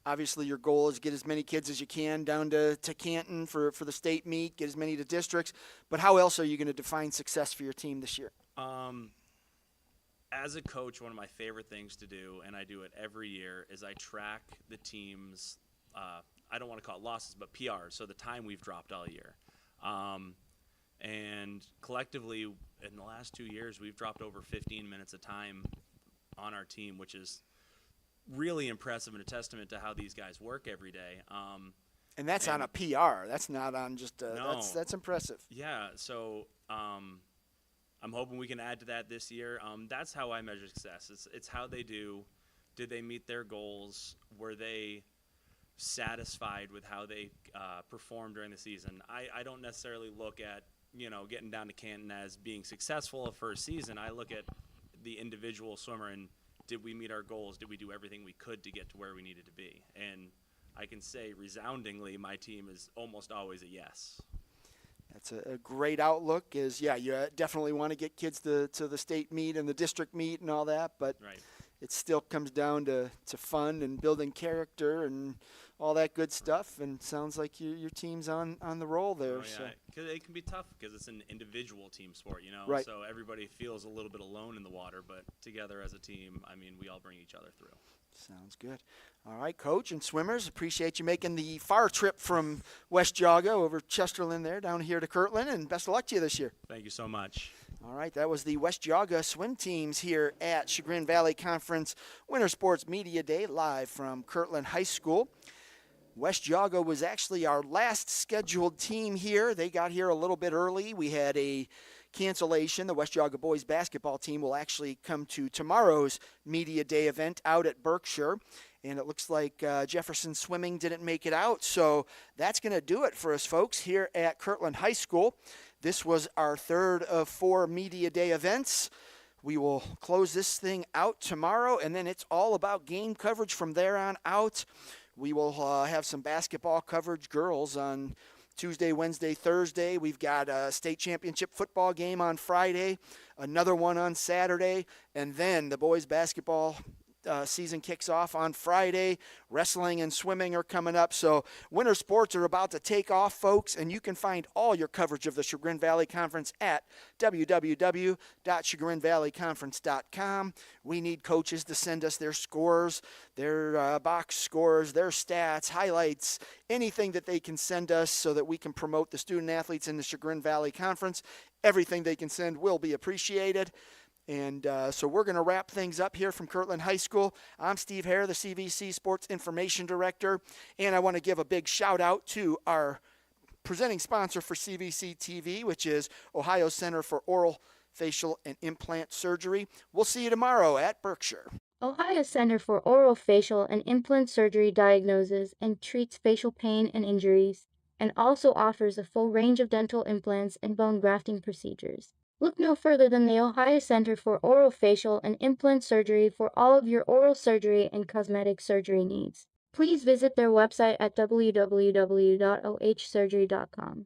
[SPEAKER 2] Obviously, your goal is get as many kids as you can down to Canton for the state meet, get as many to districts. But how else are you going to define success for your team this year?
[SPEAKER 17] As a coach, one of my favorite things to do, and I do it every year, is I track the team's, I don't want to call it losses, but PRs, so the time we've dropped all year. And collectively, in the last 2 years, we've dropped over 15 minutes of time on our team, which is really impressive and a testament to how these guys work every day.
[SPEAKER 2] And that's on a PR. That's not on just
[SPEAKER 17] no.
[SPEAKER 2] That's impressive.
[SPEAKER 17] Yeah, so I'm hoping we can add to that this year. That's how I measure success. It's how they do. Did they meet their goals? Were they satisfied with how they performed during the season? I don't necessarily look at, getting down to Canton as being successful for a season. I look at the individual swimmer and did we meet our goals? Did we do everything we could to get to where we needed to be? And I can say resoundingly my team is almost always a yes.
[SPEAKER 2] That's a great outlook you definitely want to get kids to the state meet and the district meet and all that, but it still comes down to fun and building character and all that good stuff, and sounds like your team's on the roll there.
[SPEAKER 17] Oh, yeah. Cause it can be tough because it's an individual team sport,
[SPEAKER 2] Right.
[SPEAKER 17] So everybody feels a little bit alone in the water, but together as a team, we all bring each other through.
[SPEAKER 2] Sounds good. All right, Coach and swimmers, appreciate you making the far trip from West Geauga over Chesterland there down here to Kirtland, and best of luck to you this year.
[SPEAKER 17] Thank you so much.
[SPEAKER 2] All right, that was the West Geauga swim teams here at Chagrin Valley Conference Winter Sports Media Day, live from Kirtland High School. West Geauga was actually our last scheduled team here. They got here a little bit early. We had a cancellation. The West Geauga boys basketball team will actually come to tomorrow's Media Day event out at Berkshire. And it looks like Jefferson swimming didn't make it out. So that's going to do it for us, folks, here at Kirtland High School. This was our third of 4 Media Day events. We will close this thing out tomorrow, and then it's all about game coverage from there on out. We will have some basketball coverage, girls, on Tuesday, Wednesday, Thursday. We've got a state championship football game on Friday, another one on Saturday, and then the boys basketball season kicks off on Friday. Wrestling and swimming are coming up. So winter sports are about to take off, folks, and you can find all your coverage of the Chagrin Valley Conference at www.chagrinvalleyconference.com. We need coaches to send us their scores, their box scores, their stats, highlights, anything that they can send us so that we can promote the student athletes in the Chagrin Valley Conference. Everything they can send will be appreciated. And so we're going to wrap things up here from Kirtland High School. I'm Steve Hare, the CVC Sports Information Director, and I want to give a big shout out to our presenting sponsor for CVC TV, which is Ohio Center for Oral, Facial, and Implant Surgery. We'll see you tomorrow at Berkshire.
[SPEAKER 19] Ohio Center for Oral, Facial, and Implant Surgery diagnoses and treats facial pain and injuries, and also offers a full range of dental implants and bone grafting procedures. Look no further than the Ohio Center for Oral, Facial, and Implant Surgery for all of your oral surgery and cosmetic surgery needs. Please visit their website at www.ohsurgery.com.